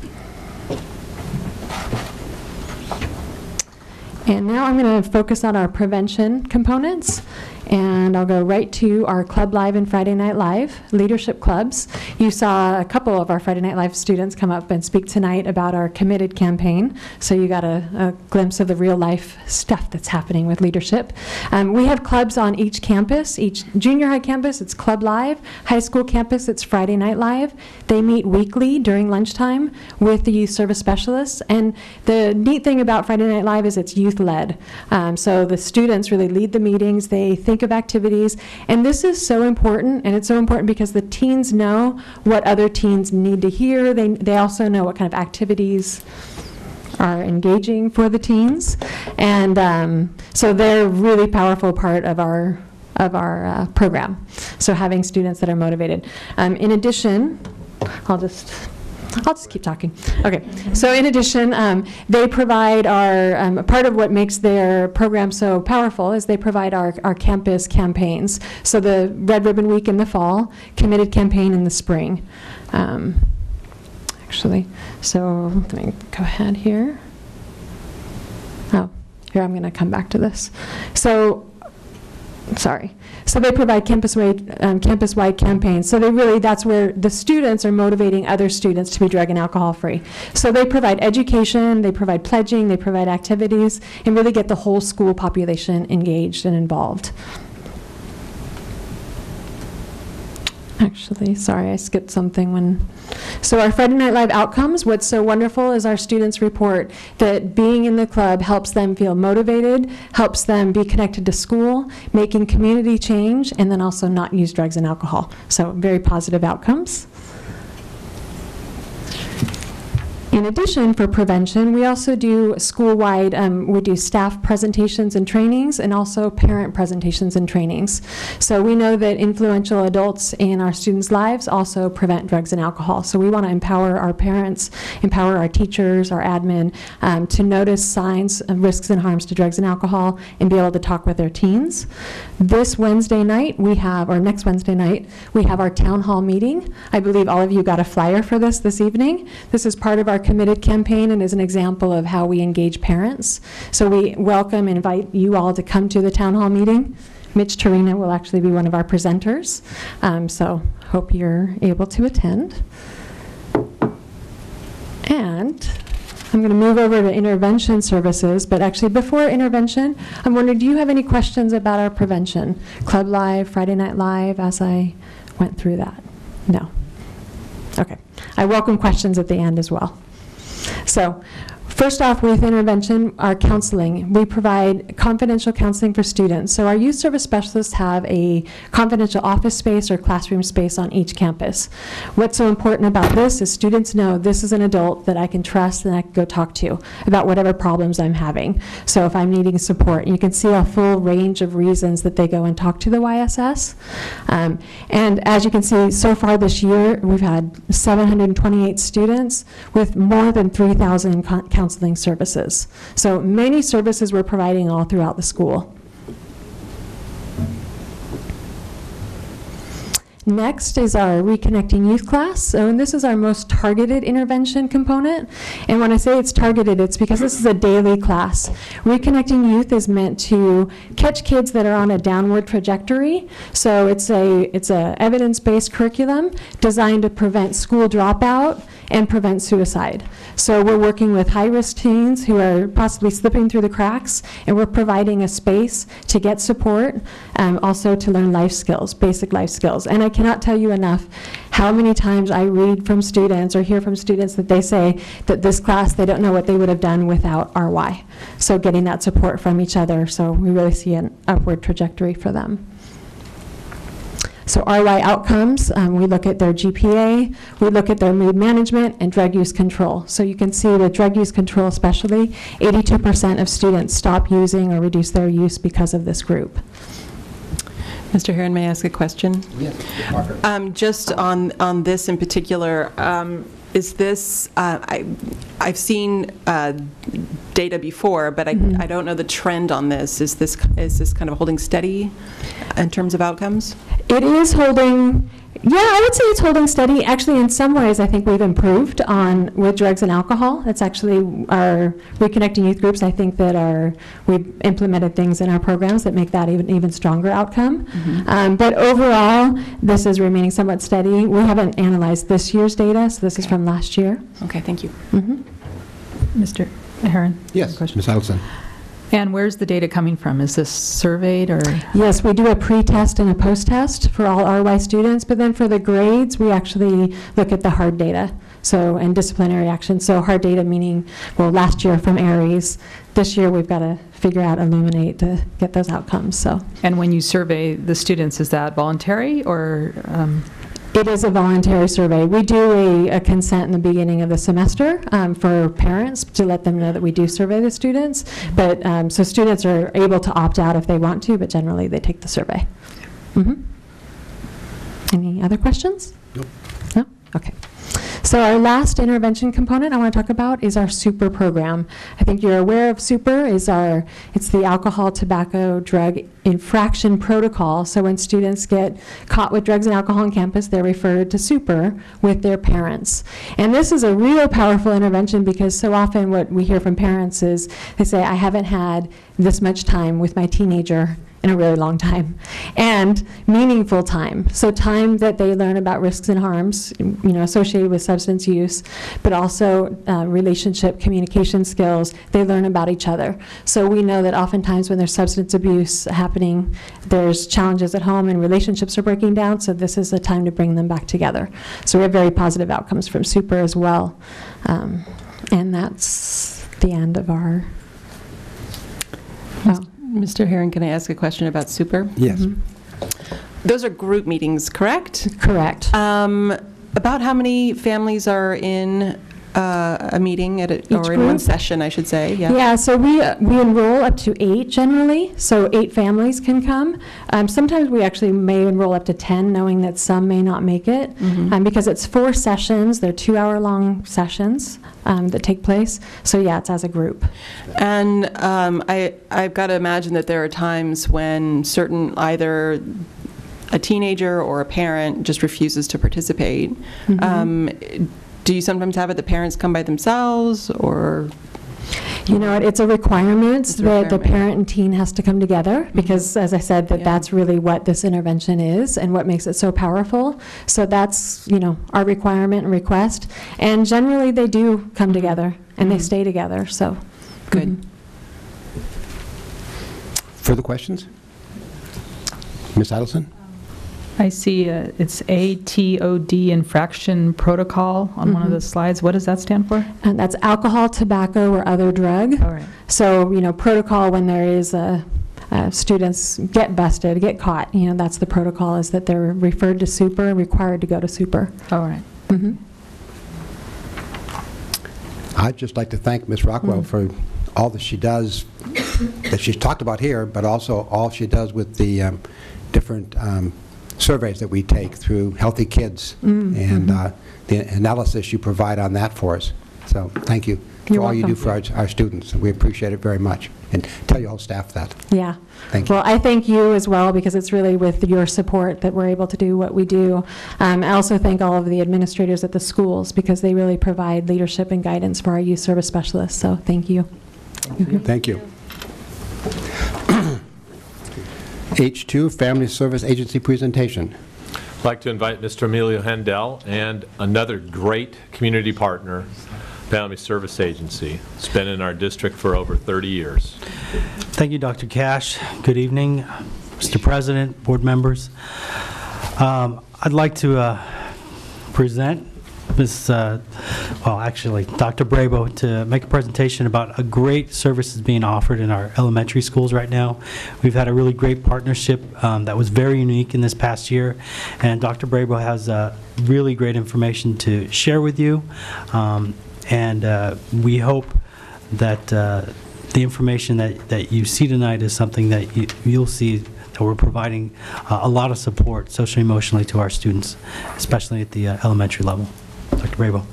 And now I'm going to focus on our prevention components. And I'll go right to our Club Live and Friday Night Live leadership clubs. You saw a couple of our Friday Night Live students come up and speak tonight about our Committed campaign. So you got a glimpse of the real life stuff that's happening with leadership. We have clubs on each campus. Each junior high campus, it's Club Live. High school campus, it's Friday Night Live. They meet weekly during lunchtime with the youth service specialists. And the neat thing about Friday Night Live is it's youth-led. So the students really lead the meetings. They think of activities, and this is so important, and it's so important because the teens know what other teens need to hear. They also know what kind of activities are engaging for the teens, and so they're a really powerful part of our program. So having students that are motivated. In addition, I'll just keep talking. Okay. So in addition, they provide our, part of what makes their program so powerful is they provide our campus campaigns. So the Red Ribbon Week in the fall, Committed campaign in the spring. Actually, so let me go ahead here. Oh, here I'm going to come back to this. So, sorry. So they provide campus-wide campaigns. So that's where the students are motivating other students to be drug and alcohol free. So they provide education, they provide pledging, they provide activities, and really get the whole school population engaged and involved. Actually, sorry, I skipped something so our Friday Night Live outcomes, what's so wonderful is our students report that being in the club helps them feel motivated, helps them be connected to school, making community change, and then also not use drugs and alcohol. So very positive outcomes. In addition, for prevention, we also do school-wide, we do staff presentations and trainings, and also parent presentations and trainings. So we know that influential adults in our students' lives also prevent drugs and alcohol. So we want to empower our parents, empower our teachers, our admin, to notice signs of risks and harms to drugs and alcohol and be able to talk with their teens. This Wednesday night, next Wednesday night, we have our town hall meeting. I believe all of you got a flyer for this evening. This is part of our Committed campaign and is an example of how we engage parents. So we invite you all to come to the town hall meeting. Mitch Tarina will actually be one of our presenters. So hope you're able to attend. And I'm going to move over to intervention services, but actually before intervention, I'm wondering, do you have any questions about our prevention? Club Live, Friday Night Live, as I went through that? No. Okay. I welcome questions at the end as well. So first off, with intervention, our counseling. We provide confidential counseling for students. So our youth service specialists have a confidential office space or classroom space on each campus. What's so important about this is students know this is an adult that I can trust and I can go talk to about whatever problems I'm having. So if I'm needing support, you can see a full range of reasons that they go and talk to the YSS. And as you can see, so far this year, we've had 728 students with more than 3,000 counseling services. So many services we're providing all throughout the school. Next is our Reconnecting Youth class. So and this is our most targeted intervention component. And when I say it's targeted, it's because this is a daily class. Reconnecting Youth is meant to catch kids that are on a downward trajectory. So it's a evidence-based curriculum designed to prevent school dropout and prevent suicide. So we're working with high-risk teens who are possibly slipping through the cracks, and we're providing a space to get support, also to learn life skills, basic life skills. And I cannot tell you enough how many times I read from students or hear from students that they say that this class, they don't know what they would have done without RY. So getting that support from each other, so we really see an upward trajectory for them. So RY outcomes, we look at their GPA, we look at their mood management and drug use control. So you can see with drug use control especially, 82% of students stop using or reduce their use because of this group. Mr. Heron, may I ask a question? Yes, just on this in particular, is this, I've seen data before, but I don't know the trend on this. Is this kind of holding steady in terms of outcomes? It is holding, yeah, I would say it's holding steady. Actually, in some ways, I think we've improved with drugs and alcohol. That's actually our Reconnecting youth groups. I think that we've implemented things in our programs that make that even stronger outcome. But overall, this is remaining somewhat steady. We haven't analyzed this year's data, so this is from last year. Okay, thank you. Mr. Heron? Yes, Ms. Allison. And where's the data coming from? Is this surveyed or? Yes, we do a pre-test and a post-test for all RY students, but then for the grades, we actually look at the hard data, so, and disciplinary action. So hard data meaning, well, last year from ARIES, this year we've got to figure out Illuminate to get those outcomes, so. And when you survey the students, is that voluntary or? It is a voluntary survey. We do a consent in the beginning of the semester for parents to let them know that we do survey the students. But so students are able to opt out if they want to, but generally they take the survey. Any other questions? Nope. No? Okay. So our last intervention component I want to talk about is our SUPER program. I think you're aware of SUPER. It's the alcohol, tobacco, drug infraction protocol. So when students get caught with drugs and alcohol on campus, they're referred to SUPER with their parents. And this is a real powerful intervention because so often what we hear from parents is they say, I haven't had this much time with my teenager in a really long time, and meaningful time. So time that they learn about risks and harms, associated with substance use, but also relationship communication skills. They learn about each other. So we know that oftentimes when there's substance abuse happening, there's challenges at home and relationships are breaking down. So this is a time to bring them back together. So we have very positive outcomes from SUPER as well, and that's the end of our. Mr. Heron, can I ask a question about SUPER? Yes. Those are group meetings, correct? Correct. About how many families are in a meeting or in one session, I should say? Yeah, so we enroll up to 8 generally, so 8 families can come. Sometimes we actually may enroll up to 10, knowing that some may not make it, because it's 4 sessions. They're 2-hour-long sessions that take place. So yeah, it's as a group. And I've got to imagine that there are times when either a teenager or a parent just refuses to participate. Do you sometimes have it the parents come by themselves, or? It's a requirement that the parent and teen has to come together because, as I said, that's really what this intervention is and what makes it so powerful. So that's, our requirement and request. And generally they do come together and they stay together, so. Good. Further questions? Ms. Adelson? I see it's ATOD infraction protocol on one of the slides. What does that stand for? And that's alcohol, tobacco, or other drug. All right. So, protocol when there is students get busted, get caught, that's the protocol, is that they're referred to SUPER, required to go to SUPER. All right. I'd just like to thank Ms. Rockwell for all that she does, that she's talked about here, but also all she does with the different surveys that we take through Healthy Kids and the analysis you provide on that for us. So thank you for all you do for our students. We appreciate it very much. And tell your whole staff that. Yeah. Thank you. Well, I thank you as well because it's really with your support that we're able to do what we do. I also thank all of the administrators at the schools because they really provide leadership and guidance for our youth service specialists. So thank you. Thank you. H2, Family Service Agency presentation. like to invite Mr. Emilio Handel and another great community partner, Family Service Agency. It's been in our district for over 30 years. Thank you, Dr. Cash. Good evening, Mr. President, board members. I'd like to present Dr. Brabo to make a presentation about a great services being offered in our elementary schools right now. We've had a really great partnership that was very unique in this past year, and Dr. Brabo has really great information to share with you, and we hope that the information that you see tonight is something that you'll see that we're providing a lot of support socially and emotionally to our students, especially at the elementary level. Dr. Brabo.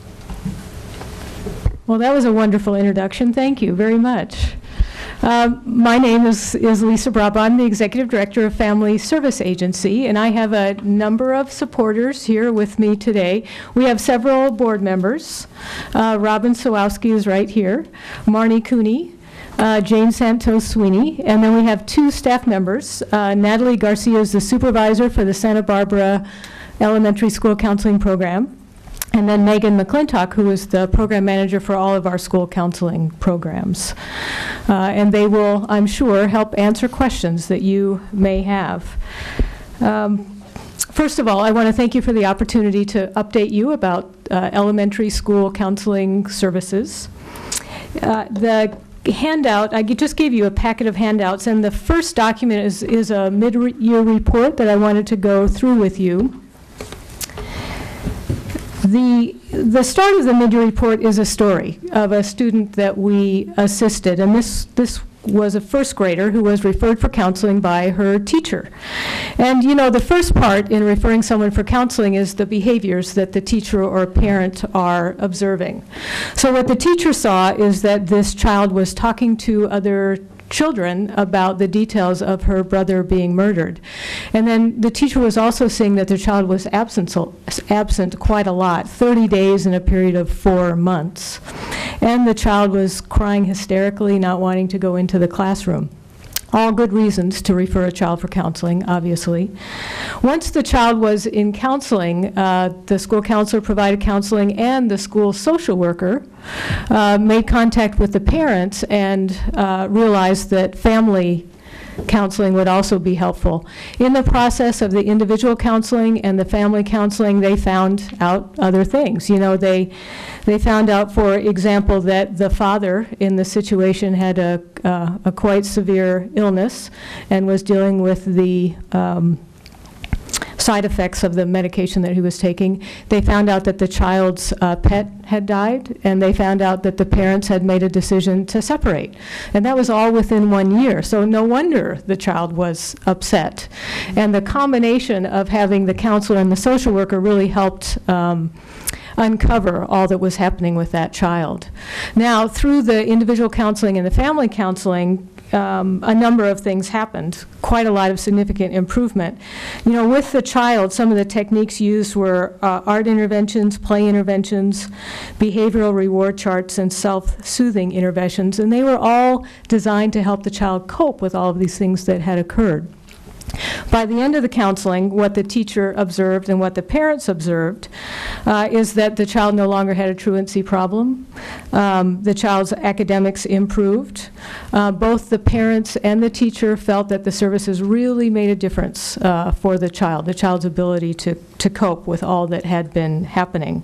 Well, that was a wonderful introduction. Thank you very much. My name is Lisa Brabo. I'm the Executive Director of Family Service Agency, and I have a number of supporters here with me today. We have several board members. Robin Sawowski is right here, Marnie Cooney, Jane Santos Sweeney, and then we have two staff members. Natalie Garcia is the supervisor for the Santa Barbara Elementary School Counseling Program, and then Megan McClintock, who is the program manager for all of our school counseling programs. And they will, I'm sure, help answer questions that you may have. First of all, I want to thank you for the opportunity to update you about elementary school counseling services. The handout, I just gave you a packet of handouts, and the first document is a mid-year report that I wanted to go through with you. The start of the mid-year report is a story of a student that we assisted, and this was a first grader who was referred for counseling by her teacher. And you know, the first part in referring someone for counseling is the behaviors that the teacher or parent are observing. So what the teacher saw is that this child was talking to other children about the details of her brother being murdered. And then the teacher was also seeing that the child was absent quite a lot, 30 days in a period of 4 months. And the child was crying hysterically, not wanting to go into the classroom. All good reasons to refer a child for counseling, obviously. Once the child was in counseling, the school counselor provided counseling, and the school social worker made contact with the parents and realized that family counseling would also be helpful. In the process of the individual counseling and the family counseling, they found out other things. You know, they found out, for example, that the father in the situation had a quite severe illness and was dealing with the side effects of the medication that he was taking. They found out that the child's pet had died, and they found out that the parents had made a decision to separate. And that was all within 1 year, so no wonder the child was upset. And the combination of having the counselor and the social worker really helped uncover all that was happening with that child. Now, through the individual counseling and the family counseling, a number of things happened, quite a lot of significant improvement. You know, with the child, some of the techniques used were art interventions, play interventions, behavioral reward charts, and self-soothing interventions, and they were all designed to help the child cope with all of these things that had occurred. By the end of the counseling, what the teacher observed and what the parents observed is that the child no longer had a truancy problem. The child's academics improved. Both the parents and the teacher felt that the services really made a difference for the child's ability to cope with all that had been happening.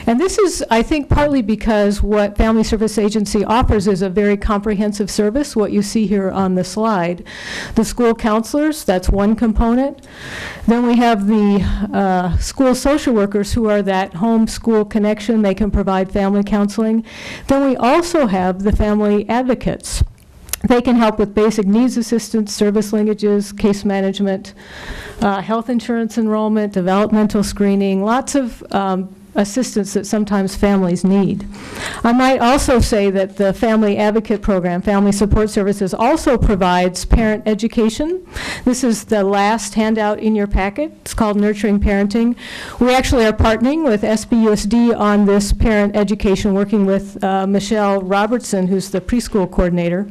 And this is, I think, partly because what Family Service Agency offers is a very comprehensive service, what you see here on the slide. The school counselors, that's one component. Then we have the school social workers, who are that home school connection. They can provide family counseling. Then we also have the family advocates. They can help with basic needs assistance, service linkages, case management, health insurance enrollment, developmental screening, lots of assistance that sometimes families need. I might also say that the Family Advocate Program, Family Support Services, also provides parent education. This is the last handout in your packet. It's called Nurturing Parenting. We actually are partnering with SBUSD on this parent education, working with Michelle Robertson, who's the preschool coordinator.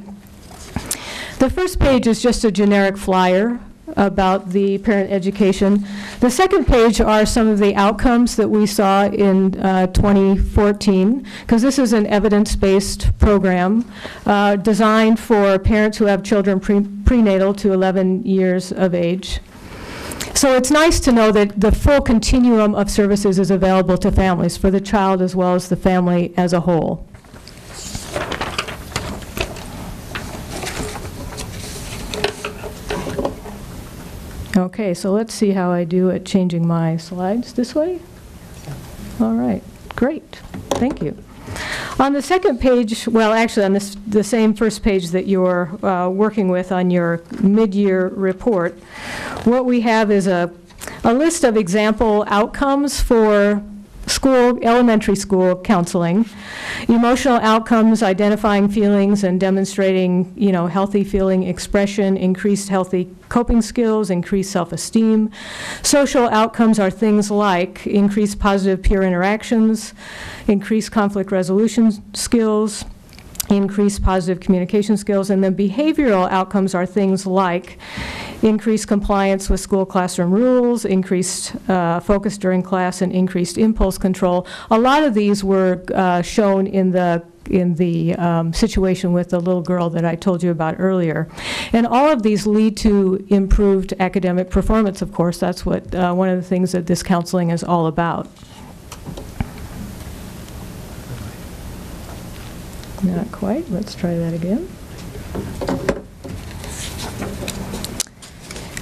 The first page is just a generic flyer. about the parent education. The second page are some of the outcomes that we saw in 2014, because this is an evidence-based program designed for parents who have children prenatal to 11 years of age. So it's nice to know that the full continuum of services is available to families, for the child as well as the family as a whole. Okay, so let's see how I do at changing my slides this way. All right, great, thank you. On the second page, well, actually on the same first page that you're working with on your mid-year report, what we have is a list of example outcomes for elementary school counseling. Emotional outcomes, identifying feelings and demonstrating, healthy feeling expression, increased healthy coping skills, increased self-esteem. Social outcomes are things like increased positive peer interactions, increased conflict resolution skills, increased positive communication skills, and then behavioral outcomes are things like increased compliance with school classroom rules, increased focus during class, and increased impulse control. A lot of these were shown in the situation with the little girl that I told you about earlier. And all of these lead to improved academic performance, of course. That's what one of the things that this counseling is all about. Not quite. Let's try that again.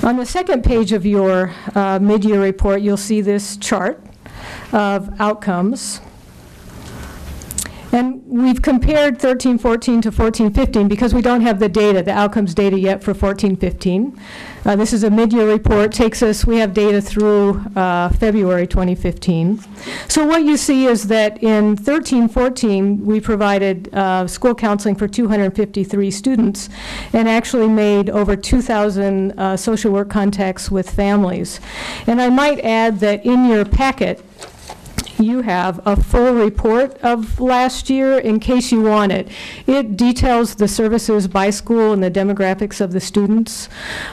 On the second page of your mid-year report, you'll see this chart of outcomes. And we've compared 13-14 to 14-15 because we don't have the outcomes data yet for 14-15. This is a mid-year report. We have data through February 2015. So what you see is that in 13-14, we provided school counseling for 253 students and actually made over 2,000 social work contacts with families. And I might add that in your packet, you have a full report of last year in case you want it. It details the services by school and the demographics of the students.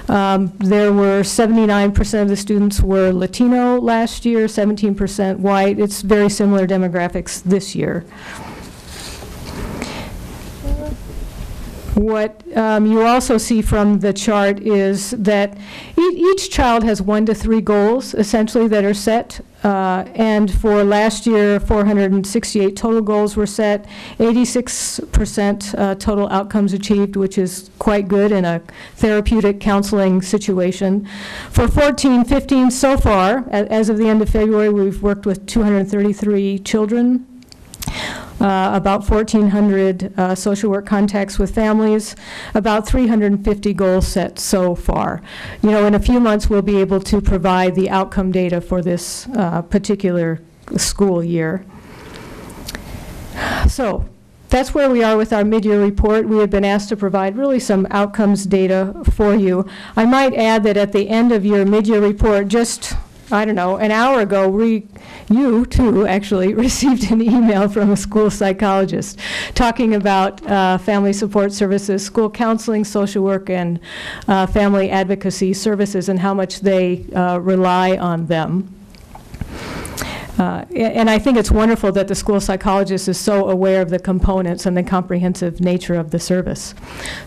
There were 79% of the students were Latino last year, 17% white. It's very similar demographics this year. What you also see from the chart is that each child has 1 to 3 goals, essentially, that are set. And for last year, 468 total goals were set, 86% total outcomes achieved, which is quite good in a therapeutic counseling situation. For 14-15 so far, as of the end of February, we've worked with 233 children. About 1,400 social work contacts with families, about 350 goals set so far. In a few months we'll be able to provide the outcome data for this particular school year. So that's where we are with our mid-year report. We had been asked to provide really some outcomes data for you. I might add that at the end of your mid-year report, just an hour ago, you too actually received an email from a school psychologist talking about family support services, school counseling, social work, and family advocacy services and how much they rely on them. And I think it's wonderful that the school psychologist is so aware of the components and the comprehensive nature of the service.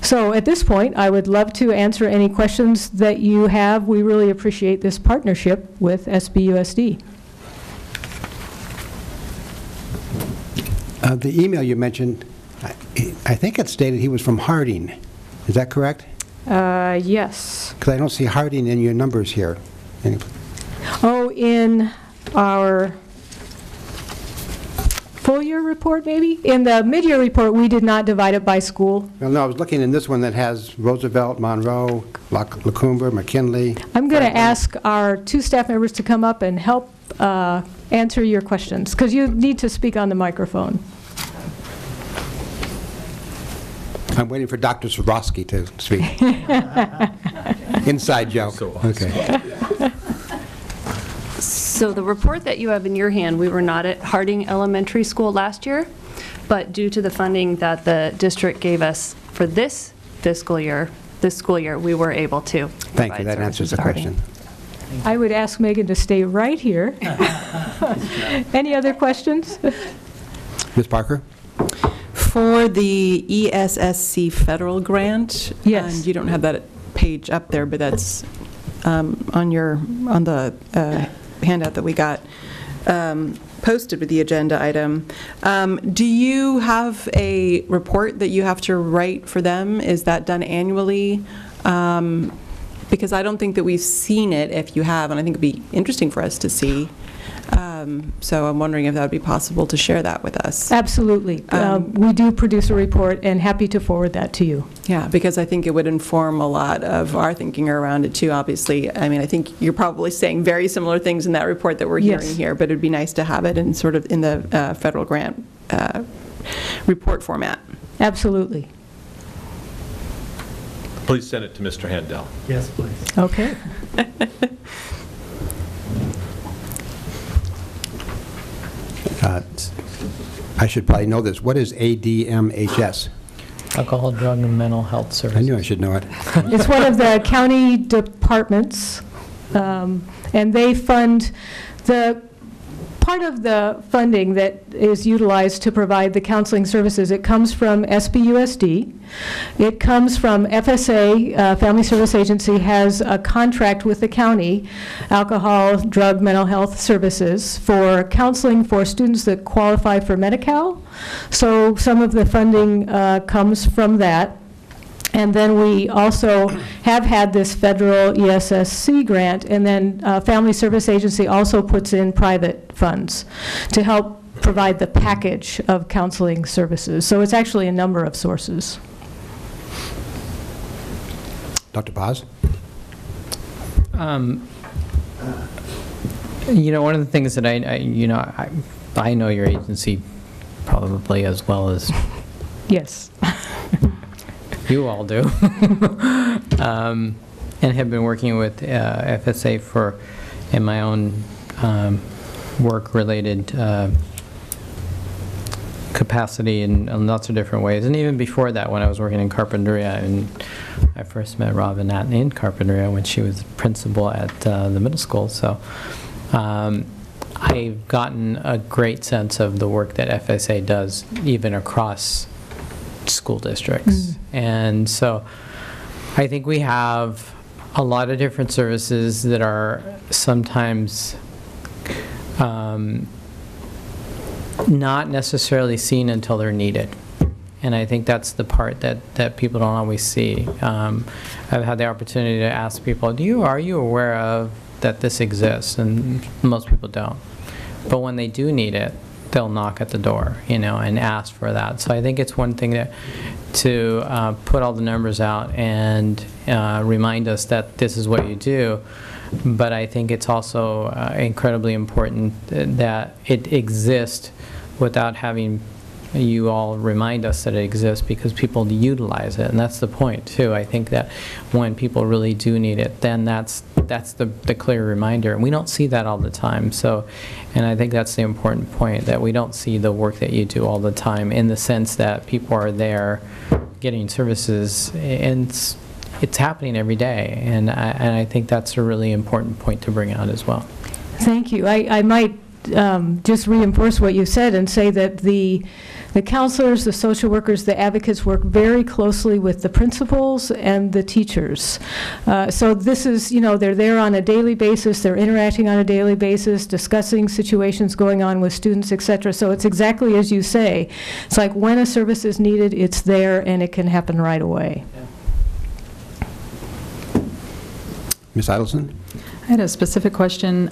So at this point, I would love to answer any questions that you have. We really appreciate this partnership with SBUSD. The email you mentioned, I think it stated he was from Harding. Is that correct? Yes. Because I don't see Harding in your numbers here. Oh, in our full year report, maybe? In the mid-year report, we did not divide it by school. Well, no, I was looking in this one that has Roosevelt, Monroe, Lacumber, McKinley. I'm going to ask our 2 staff members to come up and help answer your questions, because you need to speak on the microphone. I'm waiting for Dr. Swarovski to speak. Inside joke. So awesome. Okay. So the report that you have in your hand, we were not at Harding Elementary School last year, but due to the funding that the district gave us for this fiscal year, this school year, we were able to. Thank you. That answers the question. I would ask Megan to stay right here. Any other questions? Ms. Parker? For the ESSC federal grant, yes. And you don't have that page up there, but that's on the handout that we got posted with the agenda item. Do you have a report that you have to write for them? Is that done annually? Because I don't think that we've seen it. If you have, and I think it'd be interesting for us to see. So I'm wondering if that would be possible to share that with us. Absolutely. We do produce a report, and happy to forward that to you. Yeah, because I think it would inform a lot of our thinking around it too, obviously. I mean, I think you're probably saying very similar things in that report that we're hearing here, but it'd be nice to have it in sort of in the federal grant report format. Absolutely. Please send it to Mr. Handel. Yes, please. Okay. I should probably know this. What is ADMHS? Alcohol, drug, and mental health services. I knew I should know it. It's one of the county departments, and they fund the part of the funding that is utilized to provide the counseling services. It comes from SBUSD. It comes from FSA, Family Service Agency, has a contract with the county, alcohol, drug, mental health services, for counseling for students that qualify for Medi-Cal. So some of the funding comes from that. And then we also have had this federal ESSC grant, and then Family Service Agency also puts in private funds to help provide the package of counseling services. So it's actually a number of sources. Dr. Paz? You know, one of the things that I know your agency probably as well as yes. You all do, and have been working with FSA in my own work-related capacity in lots of different ways. And even before that, when I was working in Carpinteria, and I first met Robin in Carpinteria when she was principal at the middle school. So I've gotten a great sense of the work that FSA does, even across school districts. And so I think we have a lot of different services that are sometimes not necessarily seen until they're needed. And I think that's the part that people don't always see. I've had the opportunity to ask people, are you aware of that this exists? And most people don't. But when they do need it, they'll knock at the door, and ask for that. So I think it's one thing to put all the numbers out and remind us that this is what you do. But I think it's also incredibly important that it exists without having you all remind us that it exists, because people utilize it, and that's the point too. I think that when people really do need it, then that's the clear reminder, and we don't see that all the time. So, and I think that's the important point, that we don't see the work that you do all the time, in the sense that people are there getting services, and it's happening every day, and I think that's a really important point to bring out as well. Thank you. I might just reinforce what you said and say that the counselors, the social workers, the advocates work very closely with the principals and the teachers. So this is, they're there on a daily basis, they're interacting on a daily basis, discussing situations going on with students, etc. So it's exactly as you say. It's like when a service is needed, it's there, and it can happen right away. Ms. Idelson? I had a specific question.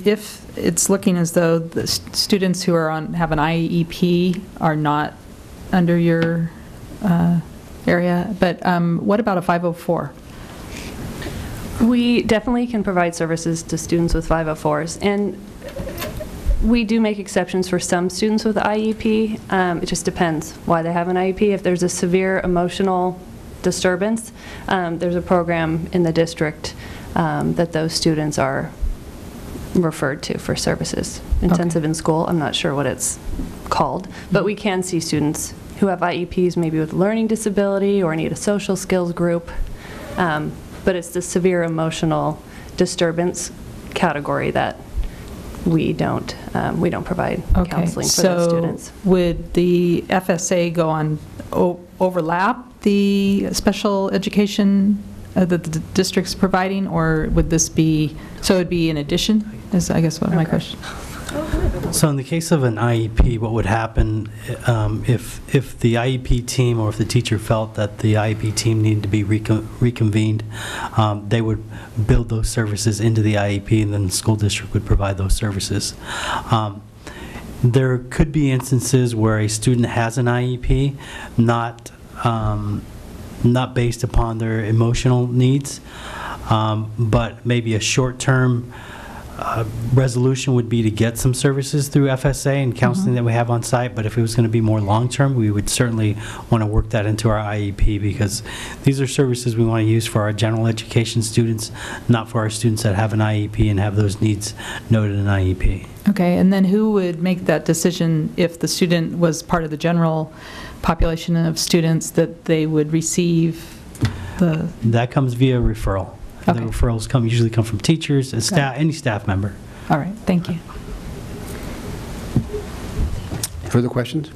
If it's looking as though the students who have an IEP are not under your area, but what about a 504? We definitely can provide services to students with 504s, and we do make exceptions for some students with IEP. It just depends why they have an IEP. If there's a severe emotional disturbance, there's a program in the district that those students are referred to for services. Intensive in school, I'm not sure what it's called, but we can see students who have IEPs, maybe with a learning disability or need a social skills group, But it's the severe emotional disturbance category that we don't provide counseling for those students. So would the FSA go on, overlap the special education that the district's providing, or would this be, so it would be in addition, is I guess what my question. So in the case of an IEP, what would happen if the IEP team or if the teacher felt that the IEP team needed to be reconvened, they would build those services into the IEP, and then the school district would provide those services. There could be instances where a student has an IEP, not based upon their emotional needs, but maybe a short-term resolution would be to get some services through FSA and counseling that we have on site, but if it was going to be more long-term, we would certainly want to work that into our IEP, because these are services we want to use for our general education students, not for our students that have an IEP and have those needs noted in IEP. Okay, and then who would make that decision if the student was part of the general population of students that they would receive the... That comes via referral. Okay. The referrals usually come from teachers and staff, any staff member. All right, thank you. Further questions?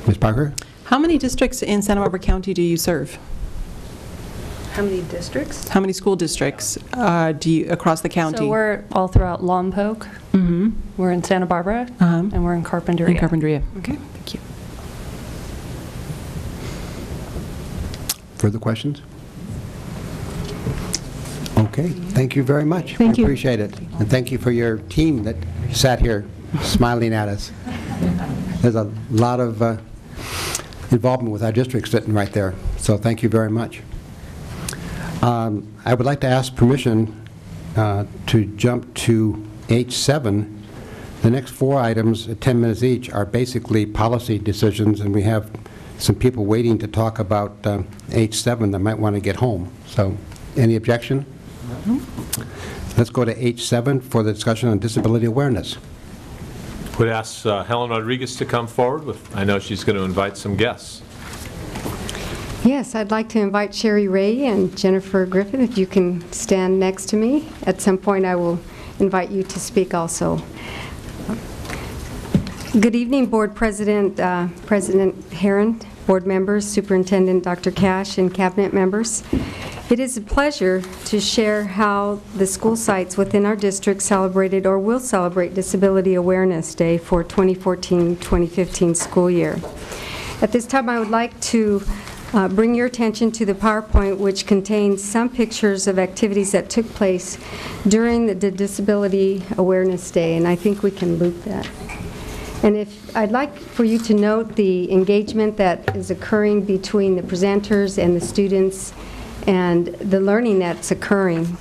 Ms. Parker? How many districts in Santa Barbara County do you serve? How many districts? How many school districts do you across the county? So we're all throughout Lompoc. We're in Santa Barbara, and we're in Carpinteria. In Carpinteria. Okay, thank you. Further questions? Okay, thank you very much. Thank you. Appreciate it. And thank you for your team that sat here smiling at us. There's a lot of involvement with our district sitting right there, so thank you very much. I would like to ask permission to jump to H7. The next 4 items, 10 minutes each, are basically policy decisions, and we have some people waiting to talk about H7 that might want to get home. So, any objection? No. Let's go to H7 for the discussion on disability awareness. Would ask Helen Rodriguez to come forward. I know she's going to invite some guests. Yes, I'd like to invite Sherry Ray and Jennifer Griffin, if you can stand next to me. At some point, I will invite you to speak also. Good evening, Board President, President Herron, Board members, Superintendent Dr. Cash, and Cabinet members. It is a pleasure to share how the school sites within our district celebrated or will celebrate Disability Awareness Day for 2014-2015 school year. At this time, I would like to bring your attention to the PowerPoint, which contains some pictures of activities that took place during the Disability Awareness Day, and I think we can loop that. And I'd like for you to note the engagement that is occurring between the presenters and the students and the learning that's occurring.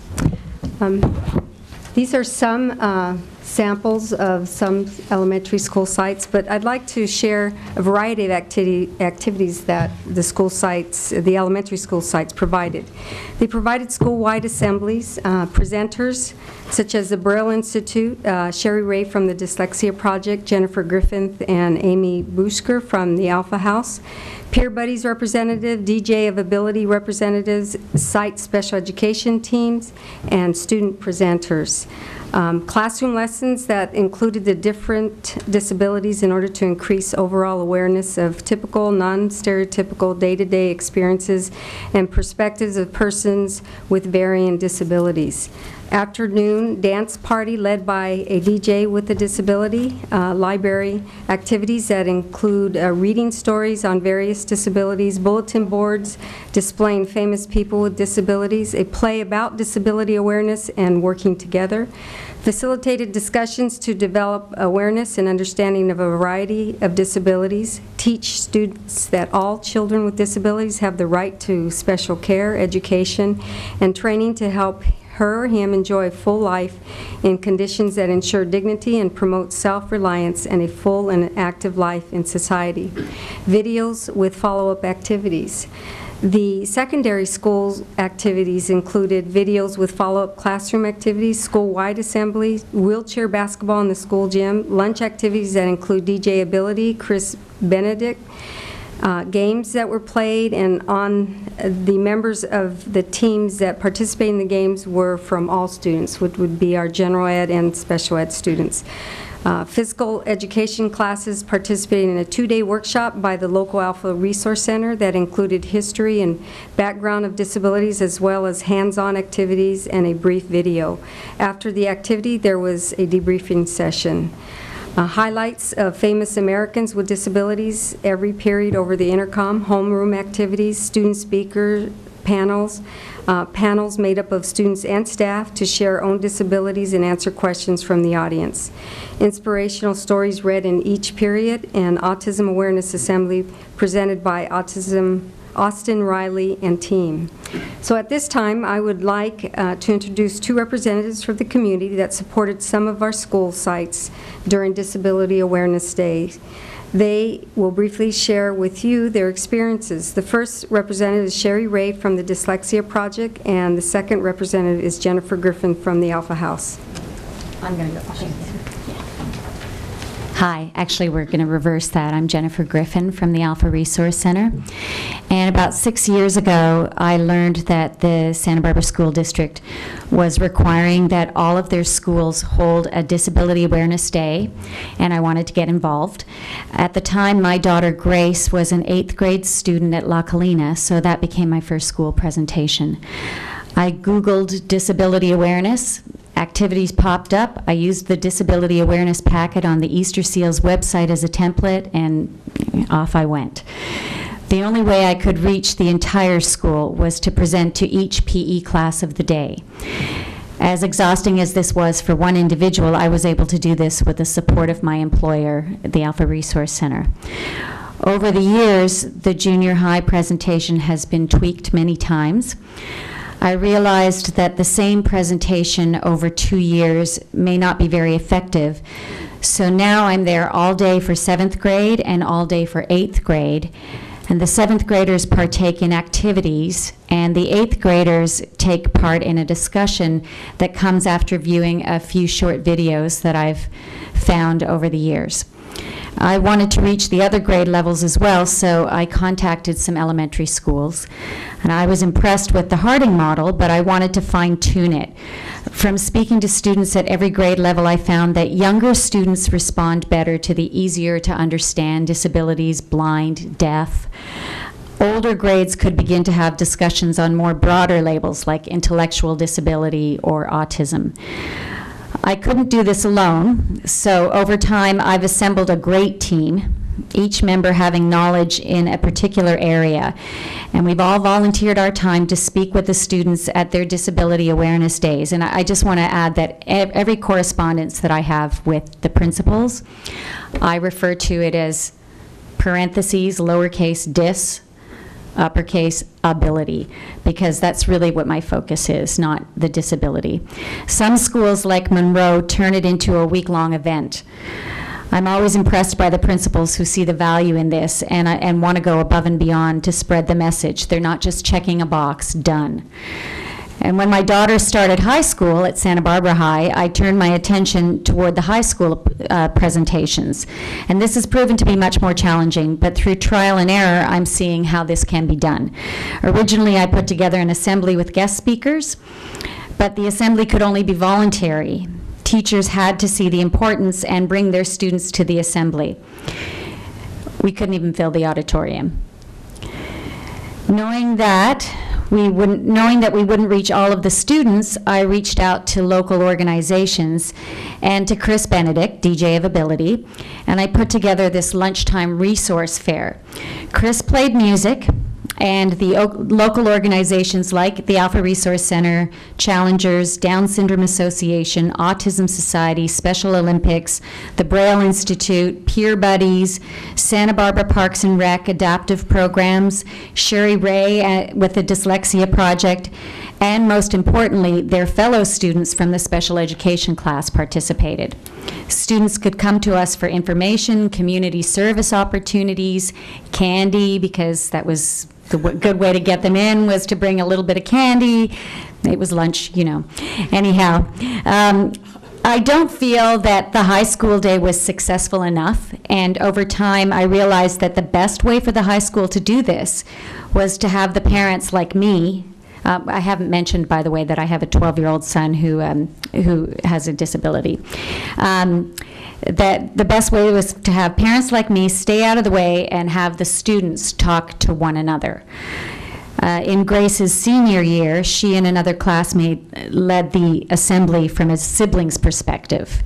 These are some samples of some elementary school sites, but I'd like to share a variety of activities that the school sites, the elementary school sites provided. They provided school-wide assemblies, presenters such as the Braille Institute, Sherry Ray from the Dyslexia Project, Jennifer Griffin and Amy Bushker from the Alpha House, Peer Buddies representative, DJ of Ability representatives, site special education teams, and student presenters. Classroom lessons that included the different disabilities in order to increase overall awareness of typical, non-stereotypical day-to-day experiences and perspectives of persons with varying disabilities. Afternoon dance party led by a DJ with a disability, library activities that include reading stories on various disabilities, bulletin boards displaying famous people with disabilities, a play about disability awareness and working together, facilitated discussions to develop awareness and understanding of a variety of disabilities, teach students that all children with disabilities have the right to special care, education, and training to help her or him enjoy a full life in conditions that ensure dignity and promote self-reliance and a full and active life in society. Videos with follow-up activities. The secondary school activities included videos with follow-up classroom activities, school-wide assemblies, wheelchair basketball in the school gym, lunch activities that include DJ Ability, Chris Benedict, games that were played, and on the members of the teams that participate in the games were from all students, which would be our general ed and special ed students. Physical education classes participated in a 2-day workshop by the local Alpha Resource Center that included history and background of disabilities, as well as hands-on activities and a brief video. After the activity, there was a debriefing session. Highlights of famous Americans with disabilities every period over the intercom, homeroom activities, student speaker panels, panels made up of students and staff to share own disabilities and answer questions from the audience. Inspirational stories read in each period, and Autism Awareness Assembly presented by Austin Riley and team. So at this time, I would like to introduce 2 representatives from the community that supported some of our school sites during Disability Awareness Day. They will briefly share with you their experiences. The first representative is Sherry Ray from the Dyslexia Project, and the second representative is Jennifer Griffin from the Alpha House. I'm going to go. Okay. Hi, actually we're going to reverse that. I'm Jennifer Griffin from the Alpha Resource Center. And about 6 years ago, I learned that the Santa Barbara School District was requiring that all of their schools hold a Disability Awareness Day, and I wanted to get involved. At the time, my daughter Grace was an 8th grade student at La Colina, so that became my first school presentation. I Googled disability awareness. Activities popped up. I used the disability awareness packet on the Easter Seals website as a template, and off I went. The only way I could reach the entire school was to present to each PE class of the day. As exhausting as this was for one individual, I was able to do this with the support of my employer, the Alpha Resource Center. Over the years, the junior high presentation has been tweaked many times. I realized that the same presentation over 2 years may not be very effective. So now I'm there all day for 7th grade and all day for 8th grade. And the 7th graders partake in activities, and the 8th graders take part in a discussion that comes after viewing a few short videos that I've found over the years. I wanted to reach the other grade levels as well, so I contacted some elementary schools. And I was impressed with the Harding model, but I wanted to fine-tune it. From speaking to students at every grade level, I found that younger students respond better to the easier-to-understand disabilities, blind, deaf. Older grades could begin to have discussions on more broader labels like intellectual disability or autism. I couldn't do this alone, so over time I've assembled a great team, each member having knowledge in a particular area. And we've all volunteered our time to speak with the students at their disability awareness days. And I just want to add that every correspondence that I have with the principals, I refer to it as parentheses, lowercase dis, uppercase ability, because that's really what my focus is, not the disability. Some schools like Monroe turn it into a week-long event. I'm always impressed by the principals who see the value in this and want to go above and beyond to spread the message. They're not just checking a box, done. And when my daughter started high school at Santa Barbara High, I turned my attention toward the high school presentations. And this has proven to be much more challenging, but through trial and error, I'm seeing how this can be done. Originally, I put together an assembly with guest speakers, but the assembly could only be voluntary. Teachers had to see the importance and bring their students to the assembly. We couldn't even fill the auditorium. Knowing that we wouldn't reach all of the students, I reached out to local organizations and to Chris Benedict, DJ of Ability, and I put together this lunchtime resource fair. Chris played music, and the local organizations like the Alpha Resource Center, Challengers, Down Syndrome Association, Autism Society, Special Olympics, the Braille Institute, Peer Buddies, Santa Barbara Parks and Rec, Adaptive Programs, Sherry Ray with the Dyslexia Project, and most importantly, their fellow students from the special education class participated. Students could come to us for information, community service opportunities, candy, because that was the good way to get them in, was to bring a little bit of candy. It was lunch, you know. Anyhow, I don't feel that the high school day was successful enough, and over time I realized that the best way for the high school to do this was to have the parents like me. I haven't mentioned, by the way, that I have a 12-year-old son who has a disability. That the best way was to have parents like me stay out of the way and have the students talk to one another. In Grace's senior year, she and another classmate led the assembly from a sibling's perspective.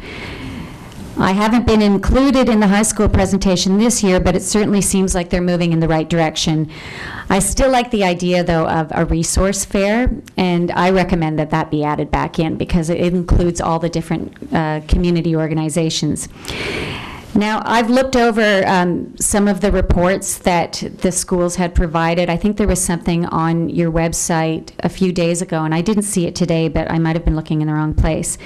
I haven't been included in the high school presentation this year, but it certainly seems like they're moving in the right direction. I still like the idea, though, of a resource fair, and I recommend that that be added back in because it includes all the different community organizations. Now, I've looked over some of the reports that the schools had provided. I think there was something on your website a few days ago, and I didn't see it today, but I might have been looking in the wrong place.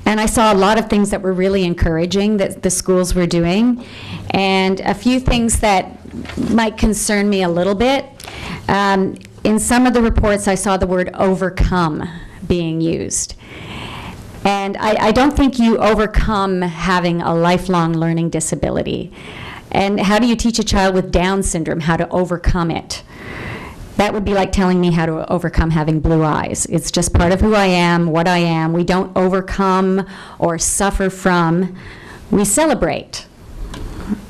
And I saw a lot of things that were really encouraging that the schools were doing, and a few things that might concern me a little bit. In some of the reports, I saw the word overcome being used. And I don't think you overcome having a lifelong learning disability. And how do you teach a child with Down syndrome how to overcome it? That would be like telling me how to overcome having blue eyes. It's just part of who I am, what I am. We don't overcome or suffer from. We celebrate.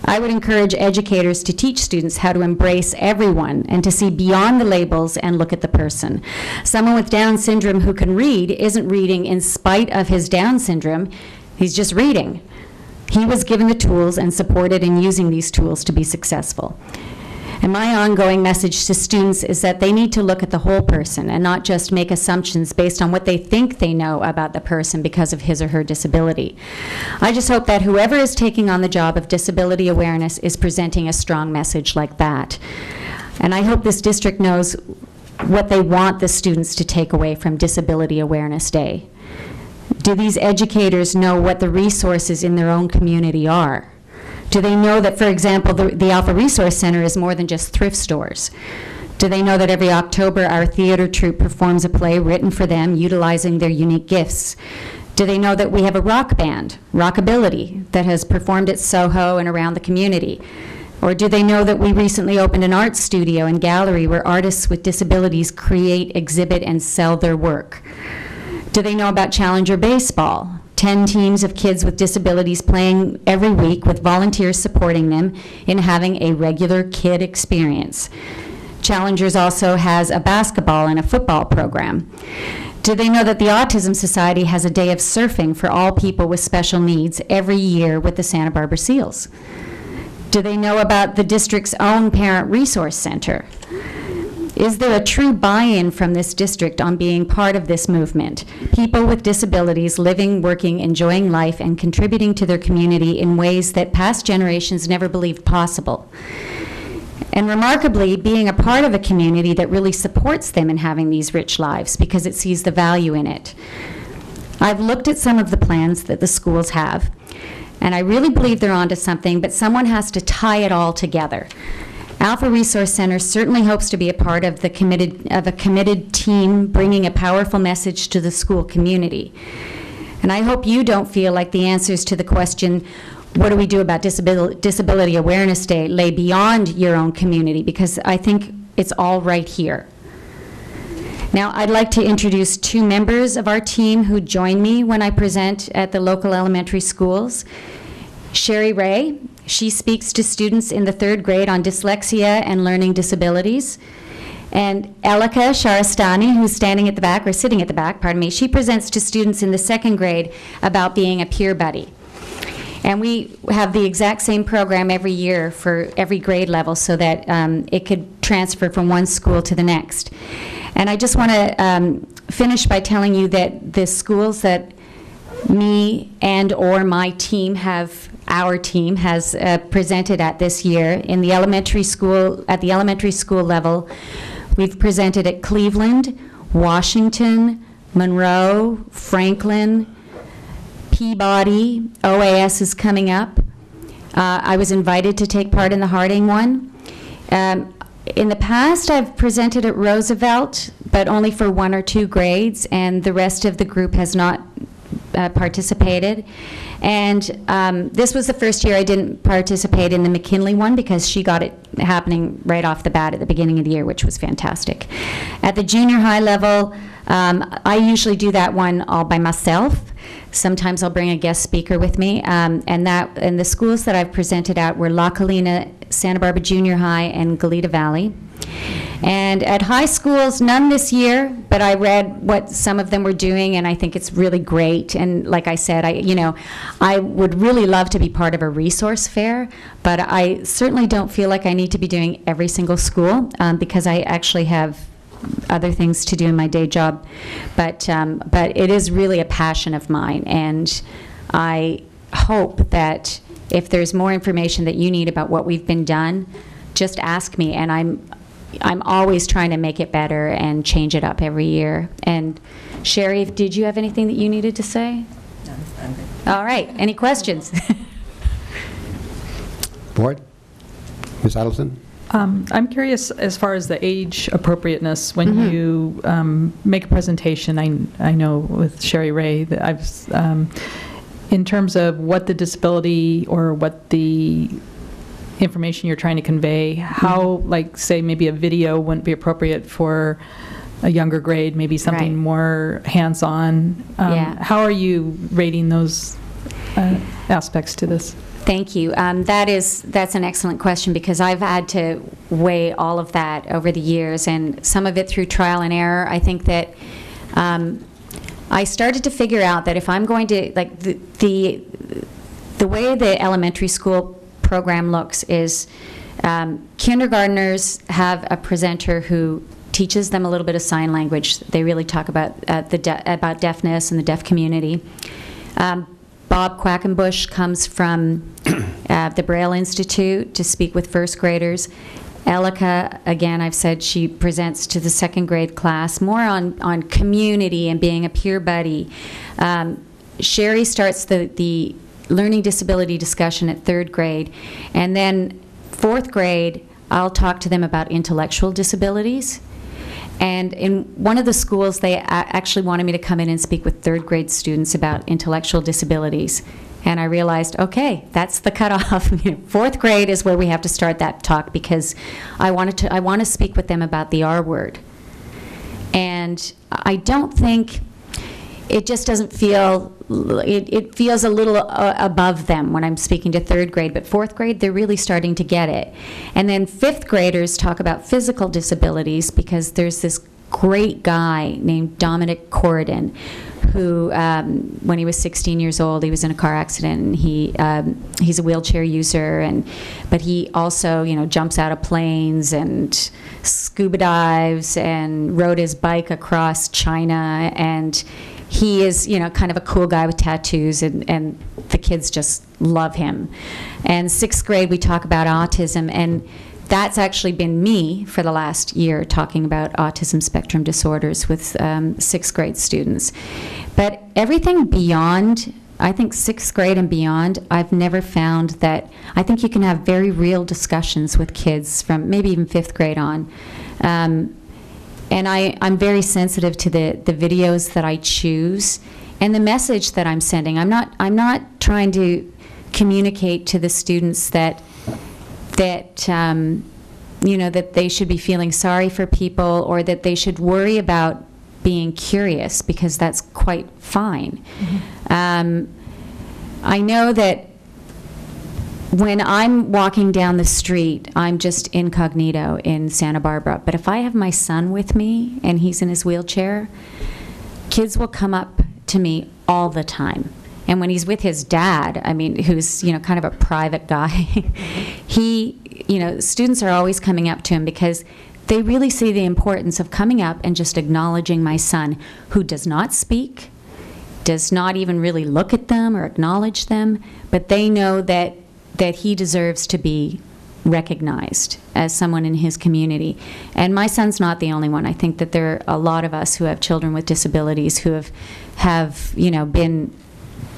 I would encourage educators to teach students how to embrace everyone and to see beyond the labels and look at the person. Someone with Down syndrome who can read isn't reading in spite of his Down syndrome. He's just reading. He was given the tools and supported in using these tools to be successful. And my ongoing message to students is that they need to look at the whole person and not just make assumptions based on what they think they know about the person because of his or her disability. I just hope that whoever is taking on the job of disability awareness is presenting a strong message like that. And I hope this district knows what they want the students to take away from Disability Awareness Day. Do these educators know what the resources in their own community are? Do they know that, for example, the Alpha Resource Center is more than just thrift stores? Do they know that every October our theater troupe performs a play written for them utilizing their unique gifts? Do they know that we have a rock band, Rockability, that has performed at Soho and around the community? Or do they know that we recently opened an art studio and gallery where artists with disabilities create, exhibit, and sell their work? Do they know about Challenger Baseball? 10 teams of kids with disabilities playing every week with volunteers supporting them in having a regular kid experience. Challengers also has a basketball and a football program. Do they know that the Autism Society has a day of surfing for all people with special needs every year with the Santa Barbara Seals? Do they know about the district's own Parent Resource Center? Is there a true buy-in from this district on being part of this movement? People with disabilities living, working, enjoying life, and contributing to their community in ways that past generations never believed possible. And remarkably, being a part of a community that really supports them in having these rich lives because it sees the value in it. I've looked at some of the plans that the schools have, and I really believe they're onto something, but someone has to tie it all together. Alpha Resource Center certainly hopes to be a part of a committed team bringing a powerful message to the school community. And I hope you don't feel like the answers to the question, what do we do about Disability Awareness Day, lay beyond your own community, because I think it's all right here. Now, I'd like to introduce two members of our team who join me when I present at the local elementary schools. Sherry Ray. She speaks to students in the 3rd grade on dyslexia and learning disabilities. And Elika Sharastani, who's standing at the back, or sitting at the back, pardon me, she presents to students in the 2nd grade about being a peer buddy. And we have the exact same program every year for every grade level so that it could transfer from one school to the next. And I just want to finish by telling you that the schools that me and or my team have, our team has presented at this year in the elementary school, at the elementary school level, we've presented at Cleveland, Washington, Monroe, Franklin, Peabody. OAS is coming up. I was invited to take part in the Harding one. In the past, I've presented at Roosevelt, but only for 1 or 2 grades, and the rest of the group has not participated. And this was the first year I didn't participate in the McKinley one because she got it happening right off the bat at the beginning of the year, which was fantastic. At the junior high level, I usually do that one all by myself. Sometimes I'll bring a guest speaker with me, and the schools that I've presented at were La Colina, Santa Barbara Junior High, and Goleta Valley. And at high schools, none this year, but I read what some of them were doing, and I think it's really great. And like I said, I would really love to be part of a resource fair, but I certainly don't feel like I need to be doing every single school because I actually have other things to do in my day job. But it is really a passion of mine, and I hope that if there's more information that you need about what we've been done, just ask me, and I'm always trying to make it better and change it up every year. And Sherry, did you have anything that you needed to say? No, I'm good. All right, any questions? Board? Ms. Adelson? I'm curious as far as the age appropriateness when you make a presentation. I know with Sherry Ray that I've, in terms of what the disability or what the information you're trying to convey, how, like, say, maybe a video wouldn't be appropriate for a younger grade, maybe something more hands-on. How are you rating those aspects to this? Thank you. That's an excellent question because I've had to weigh all of that over the years, and some of it through trial and error. I think that I started to figure out that if I'm going to, like, the way the elementary school program looks is kindergartners have a presenter who teaches them a little bit of sign language. They really talk about about deafness and the deaf community. Bob Quackenbush comes from the Braille Institute to speak with first graders. Elika, again, I've said she presents to the second grade class, more on community and being a peer buddy. Sherry starts the learning disability discussion at third grade. And then fourth grade, I'll talk to them about intellectual disabilities. And in one of the schools, they actually wanted me to come in and speak with third grade students about intellectual disabilities. And I realized, okay, that's the cutoff. Fourth grade is where we have to start that talk because I want to speak with them about the R word. And I don't think, it just doesn't feel, it feels a little above them when I'm speaking to third grade, but fourth grade, they're really starting to get it. And then fifth graders talk about physical disabilities because there's this great guy named Dominic Corridon who, when he was 16 years old, he was in a car accident, and he's a wheelchair user, but he also, jumps out of planes and scuba dives and rode his bike across China, and he is, kind of a cool guy with tattoos, and the kids just love him. And sixth grade, we talk about autism, and that's actually been me for the last year, talking about autism spectrum disorders with sixth grade students. But everything beyond, I think sixth grade and beyond, I've never found that, I think you can have very real discussions with kids from maybe even fifth grade on. And I'm very sensitive to the videos that I choose and the message that I'm sending. I'm not trying to communicate to the students that that they should be feeling sorry for people or that they should worry about being curious, because that's quite fine. I know that when I'm walking down the street, I'm just incognito in Santa Barbara. But if I have my son with me and he's in his wheelchair, kids will come up to me all the time. And when he's with his dad, I mean, who's, kind of a private guy, students are always coming up to him because they really see the importance of coming up and just acknowledging my son, who does not speak, does not even really look at them or acknowledge them, but they know that he deserves to be recognized as someone in his community. And my son's not the only one. I think that there are a lot of us who have children with disabilities who have been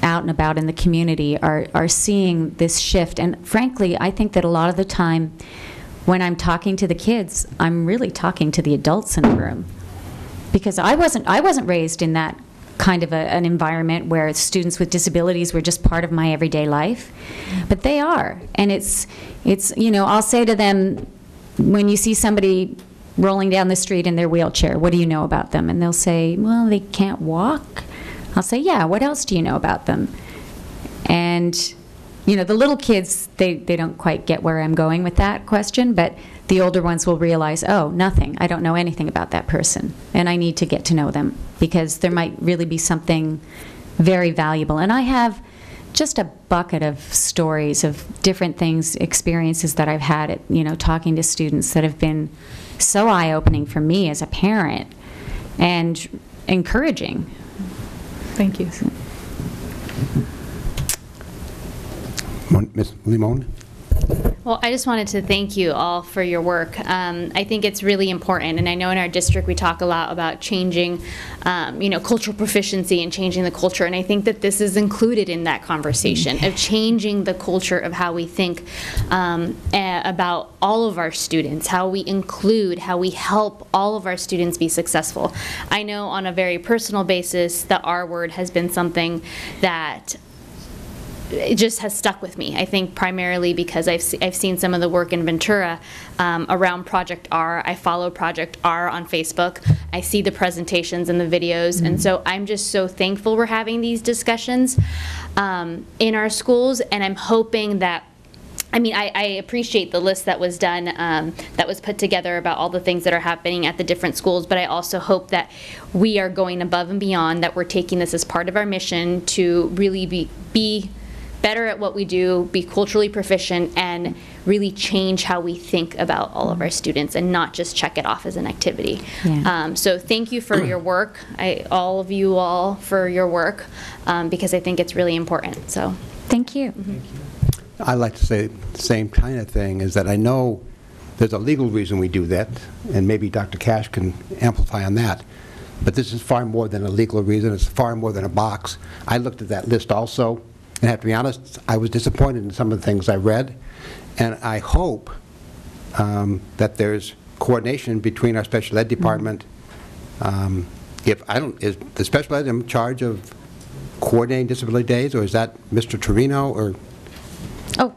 out and about in the community are seeing this shift. And frankly, I think that a lot of the time when I'm talking to the kids, I'm really talking to the adults in the room. Because I wasn't raised in that kind of an environment where students with disabilities were just part of my everyday life, but they are. And it's you know, I'll say to them, when you see somebody rolling down the street in their wheelchair, what do you know about them? And they'll say, well, they can't walk. I'll say, yeah, what else do you know about them? And, you know, the little kids, they don't quite get where I'm going with that question, but the older ones will realize, oh, nothing. I don't know anything about that person, and I need to get to know them because there might really be something very valuable. And I have just a bucket of stories of different things, experiences that I've had at, you know, talking to students that have been so eye-opening for me as a parent and encouraging. Thank you. Ms. Limon? Well, I just wanted to thank you all for your work. I think it's really important, and I know in our district we talk a lot about changing, you know, cultural proficiency and changing the culture, and I think that this is included in that conversation of changing the culture of how we think about all of our students, how we include, how we help all of our students be successful. I know on a very personal basis, the R word has been something that it just has stuck with me. I think primarily because I've seen some of the work in Ventura around Project R. I follow Project R on Facebook. I see the presentations and the videos, and so I'm just so thankful we're having these discussions in our schools, and I'm hoping that, I mean, I appreciate the list that was done, that was put together about all the things that are happening at the different schools, but I also hope that we are going above and beyond, that we're taking this as part of our mission to really be better at what we do, be culturally proficient, and really change how we think about all of our students and not just check it off as an activity. Yeah. So thank you for your work, all of you all for your work, because I think it's really important. So thank you. I'd like to say the same kind of thing, is that I know there's a legal reason we do that, and maybe Dr. Cash can amplify on that. But this is far more than a legal reason. It's far more than a box. I looked at that list also, and I have to be honest, I was disappointed in some of the things I read, and I hope that there's coordination between our special ed department. Is the special ed in charge of coordinating disability days, or is that Mr. Torino, or? Oh,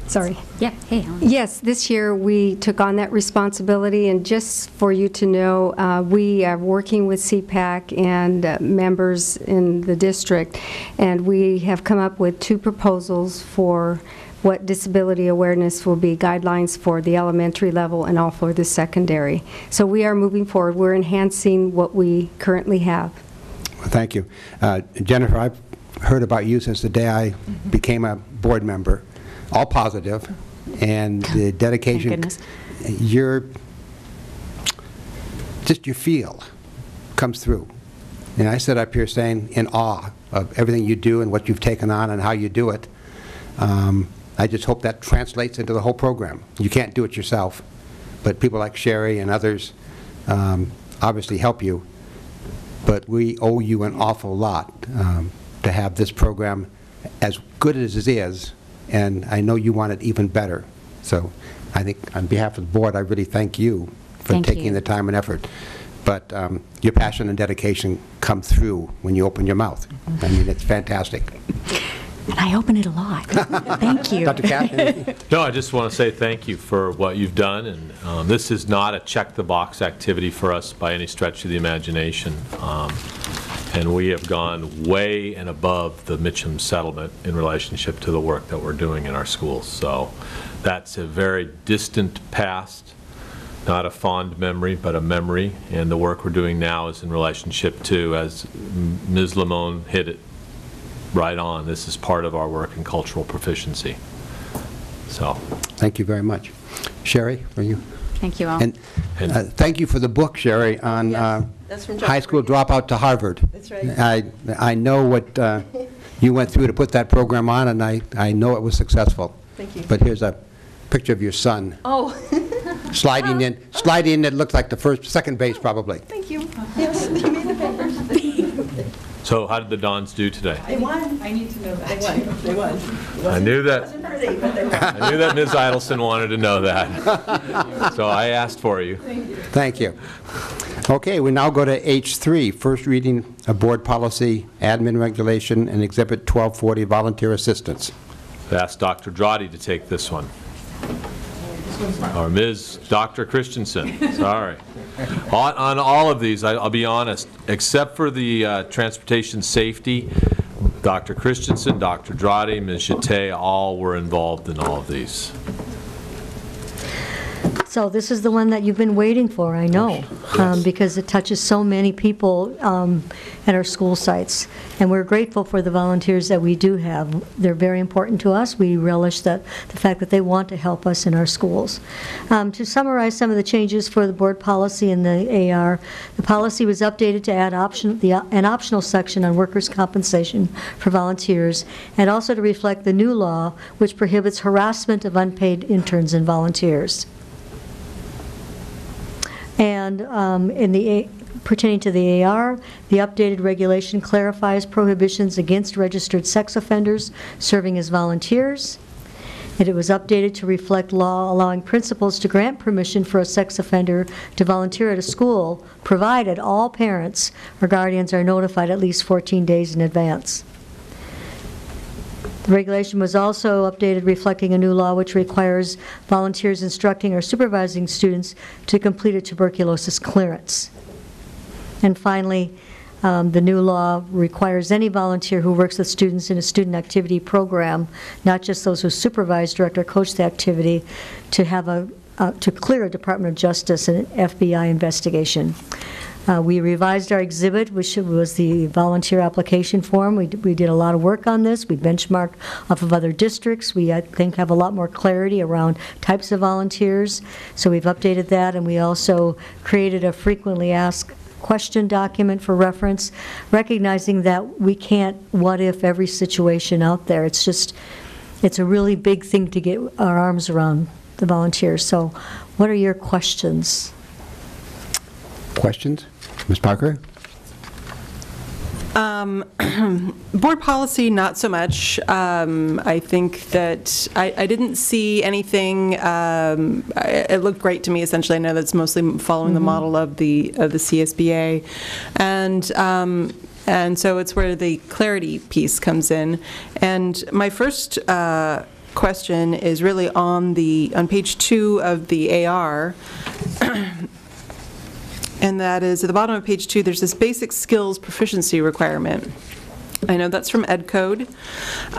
sorry. Yeah, hey, Helen. Yes, this year we took on that responsibility, and just for you to know, we are working with CPAC and members in the district, and we have come up with 2 proposals for what disability awareness will be, guidelines for the elementary level and all for the secondary. So we are moving forward. We're enhancing what we currently have. Well, thank you. Jennifer, I've heard about you since the day I became a board member. All positive, and the dedication, your feel comes through. And I sit up here saying in awe of everything you do and what you've taken on and how you do it. I just hope that translates into the whole program. You can't do it yourself, but people like Sherry and others obviously help you. But we owe you an awful lot to have this program as good as it is. And I know you want it even better. So I think on behalf of the board, I really thank you for taking the time and effort. But your passion and dedication come through when you open your mouth. I mean, it's fantastic. And I open it a lot. Thank you. Dr. Cash? No, I just want to say thank you for what you've done. And this is not a check-the-box activity for us by any stretch of the imagination. And we have gone way and above the Mitchum settlement in relationship to the work that we're doing in our schools. So that's a very distant past, not a fond memory, but a memory. And the work we're doing now is in relationship to, as Ms. Limon hit it right on, this is part of our work in cultural proficiency. So thank you very much. Sherry, for you. Thank you all. And thank you for the book, Sherry, on high school dropout to Harvard. That's right. I know what you went through to put that program on, and I know it was successful. Thank you. But here's a picture of your son. Oh. sliding in, it looked like the second base probably. Thank you. Yes, you made the papers. So how did the Dons do today? They won. I need to know that. They won. I knew that. I knew that Ms. Idelson wanted to know that. So I asked for you. Thank you. Okay, we now go to H3, first reading of board policy, admin regulation, and Exhibit 1240, volunteer assistance. I asked Dr. Drotti to take this one. Or Ms. Dr. Christensen, sorry. On all of these, I'll be honest, except for the transportation safety, Dr. Christensen, Dr. Drotti, Ms. Jete, all were involved in all of these. So this is the one that you've been waiting for, I know, because it touches so many people at our school sites. And we're grateful for the volunteers that we do have. They're very important to us. We relish the fact that they want to help us in our schools. To summarize some of the changes for the board policy and the AR, the policy was updated to add an optional section on workers' compensation for volunteers, and also to reflect the new law which prohibits harassment of unpaid interns and volunteers. And pertaining to the AR, the updated regulation clarifies prohibitions against registered sex offenders serving as volunteers. And it was updated to reflect law allowing principals to grant permission for a sex offender to volunteer at a school, provided all parents or guardians are notified at least 14 days in advance. The regulation was also updated reflecting a new law which requires volunteers instructing or supervising students to complete a tuberculosis clearance. And finally, the new law requires any volunteer who works with students in a student activity program, not just those who supervise, direct, or coach the activity, to have to clear a Department of Justice and FBI investigation. We revised our exhibit, which was the volunteer application form. We did a lot of work on this. We benchmarked off of other districts. We, I think, have a lot more clarity around types of volunteers. So we've updated that, and we also created a frequently asked question document for reference, recognizing that we can't what-if every situation out there. It's a really big thing to get our arms around, the volunteers. So what are your questions? Questions? Ms. Parker? Board policy, not so much. I think that I didn't see anything. It looked great to me. Essentially, I know that's mostly following the model of the CSBA, and so it's where the clarity piece comes in. And my first question is really on page 2 of the AR. And that is, at the bottom of page 2, there's this basic skills proficiency requirement. I know that's from Ed Code.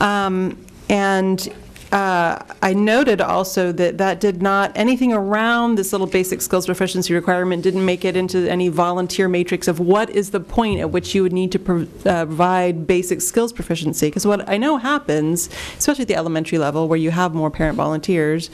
And I noted also that did not, anything around this little basic skills proficiency requirement didn't make it into any volunteer matrix of what is the point at which you would need to provide basic skills proficiency. Because what I know happens, especially at the elementary level where you have more parent volunteers,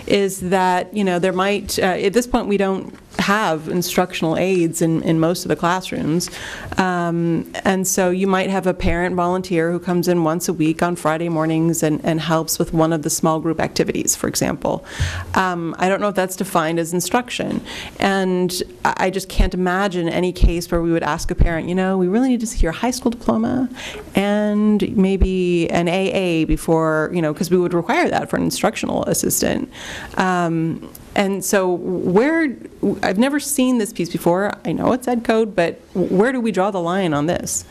is that, there might, at this point we don't have instructional aides in most of the classrooms. And so you might have a parent volunteer who comes in once a week on Friday mornings and helps with one of the small group activities, for example. I don't know if that's defined as instruction. And I just can't imagine any case where we would ask a parent, we really need to see your high school diploma and maybe an AA before, because we would require that for an instructional assistant. And so I've never seen this piece before. I know it's Ed Code, but where do we draw the line on this?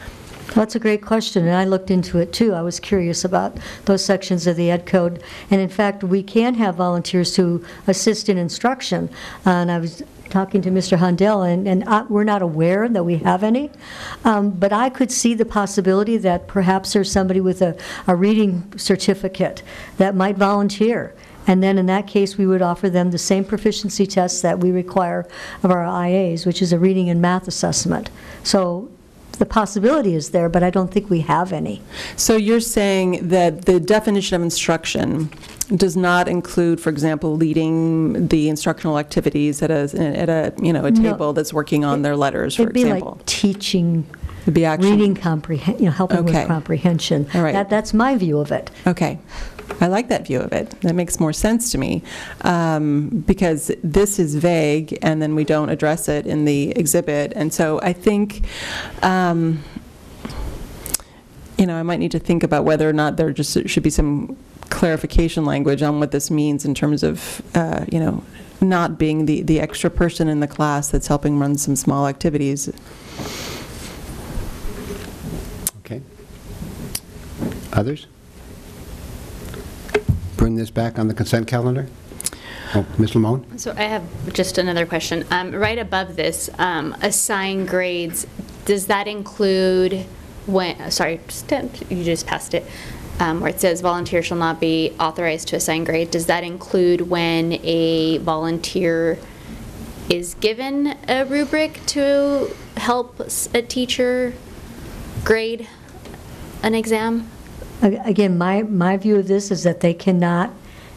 That's a great question, and I looked into it too. I was curious about those sections of the Ed Code. And in fact, we can have volunteers who assist in instruction. And I was talking to Mr. Handel, and we're not aware that we have any. But I could see the possibility that perhaps there's somebody with a reading certificate that might volunteer. And then in that case, we would offer them the same proficiency tests that we require of our IAs, which is a reading and math assessment. So the possibility is there, but I don't think we have any. So you're saying that the definition of instruction does not include, for example, leading the instructional activities at a table that's working on their letters, for example. It'd be like teaching, reading helping with comprehension. All right. That's my view of it. Okay. I like that view of it. That makes more sense to me, because this is vague and then we don't address it in the exhibit. And so I think I might need to think about whether or not there just should be some clarification language on what this means in terms of, not being the extra person in the class that's helping run some small activities. Okay. Others? Bring this back on the consent calendar? Oh, Ms. Lamone? So I have just another question. Right above this, assign grades, does that include when, sorry, you just passed it, where it says volunteer shall not be authorized to assign grade. Does that include when a volunteer is given a rubric to help a teacher grade an exam? Again, my view of this is that they cannot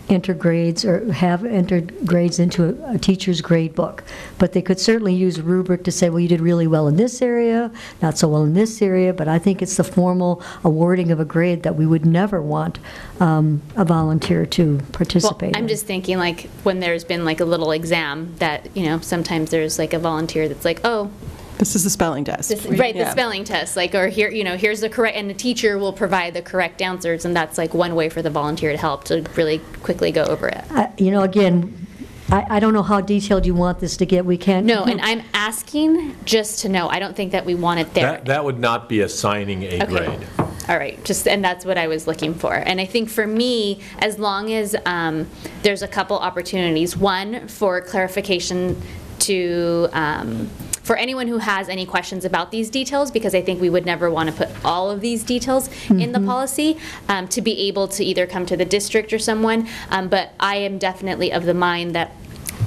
enter grades or have entered grades into a teacher's grade book. But they could certainly use a rubric to say, well, you did really well in this area, not so well in this area, but I think it's the formal awarding of a grade that we would never want a volunteer to participate I'm in. just thinking, like, when there's been like a little exam that, sometimes there's like a volunteer that's like, oh, this is the spelling test. Right, the spelling test, like, or here, here's the correct, and the teacher will provide the correct answers, and that's like one way for the volunteer to help to really quickly go over it. Again, I don't know how detailed you want this to get. We can't. No, and I'm asking just to know. I don't think that we want it there. That would not be assigning a grade. All right, and that's what I was looking for. And I think for me, as long as there's a couple opportunities, one for clarification to, for anyone who has any questions about these details, because I think we would never want to put all of these details in the policy, to be able to either come to the district or someone. But I am definitely of the mind that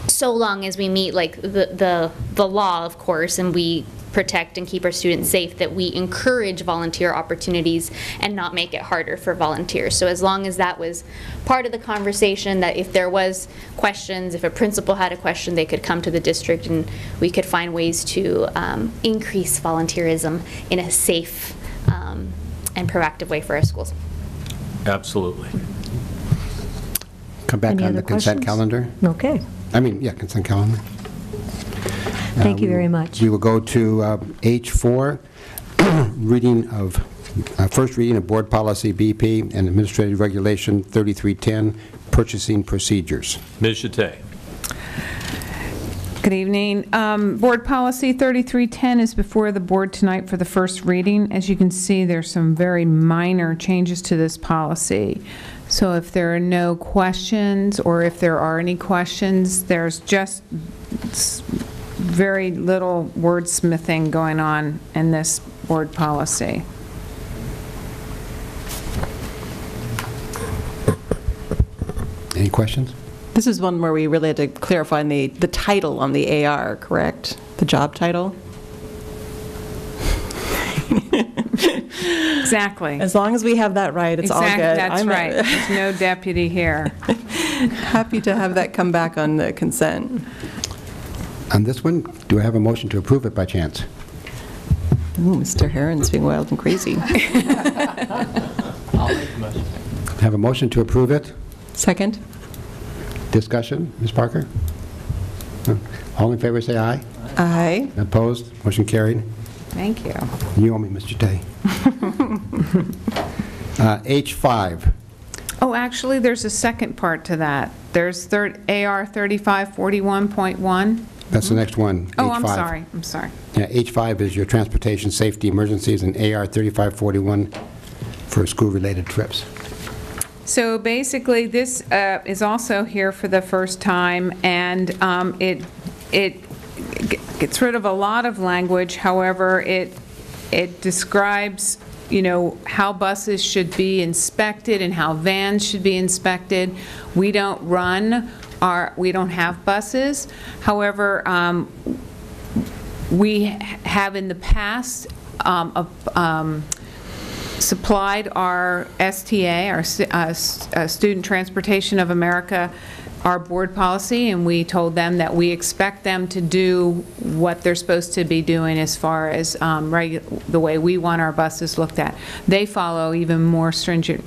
so long as we meet like the law, of course, and we protect and keep our students safe, that we encourage volunteer opportunities and not make it harder for volunteers. So as long as that was part of the conversation, that if there was questions, if a principal had a question, they could come to the district and we could find ways to increase volunteerism in a safe and proactive way for our schools. Absolutely. Come back Any on other the consent questions? calendar. Okay. Consent calendar. Thank you very much. We will go to H4, first reading of Board Policy BP and Administrative Regulation 3310, Purchasing Procedures. Ms. Chate. Good evening. Board Policy 3310 is before the board tonight for the first reading. As you can see, there's some very minor changes to this policy. So if there are no questions, or if there are any questions, there's just very little wordsmithing going on in this board policy. Any questions? This is one where we really had to clarify the title on the AR, correct? The job title? Exactly. As long as we have that right, it's all good. That's right. There's no deputy here. Happy to have that come back on the consent. On this one, do I have a motion to approve it by chance? Ooh, Mr. Herron's being wild and crazy. I'll make the motion. Have a motion to approve it? Second. Discussion, Ms. Parker? No. All in favor, say aye. Aye. Opposed? Motion carried. Thank you. You owe me, Mr. Day. H5. Oh, actually, there's a second part to that. There's AR 3541.1. That's the next one, Oh, H5. I'm sorry. Yeah, H5 is your transportation safety emergencies, and AR 3541 for school-related trips. So basically, this is also here for the first time, and it gets rid of a lot of language. However, it describes, how buses should be inspected and how vans should be inspected. We don't have buses. However, we have in the past supplied our STA, our Student Transportation of America, our board policy, and we told them that we expect them to do what they're supposed to be doing as far as the way we want our buses looked at. They follow even more stringent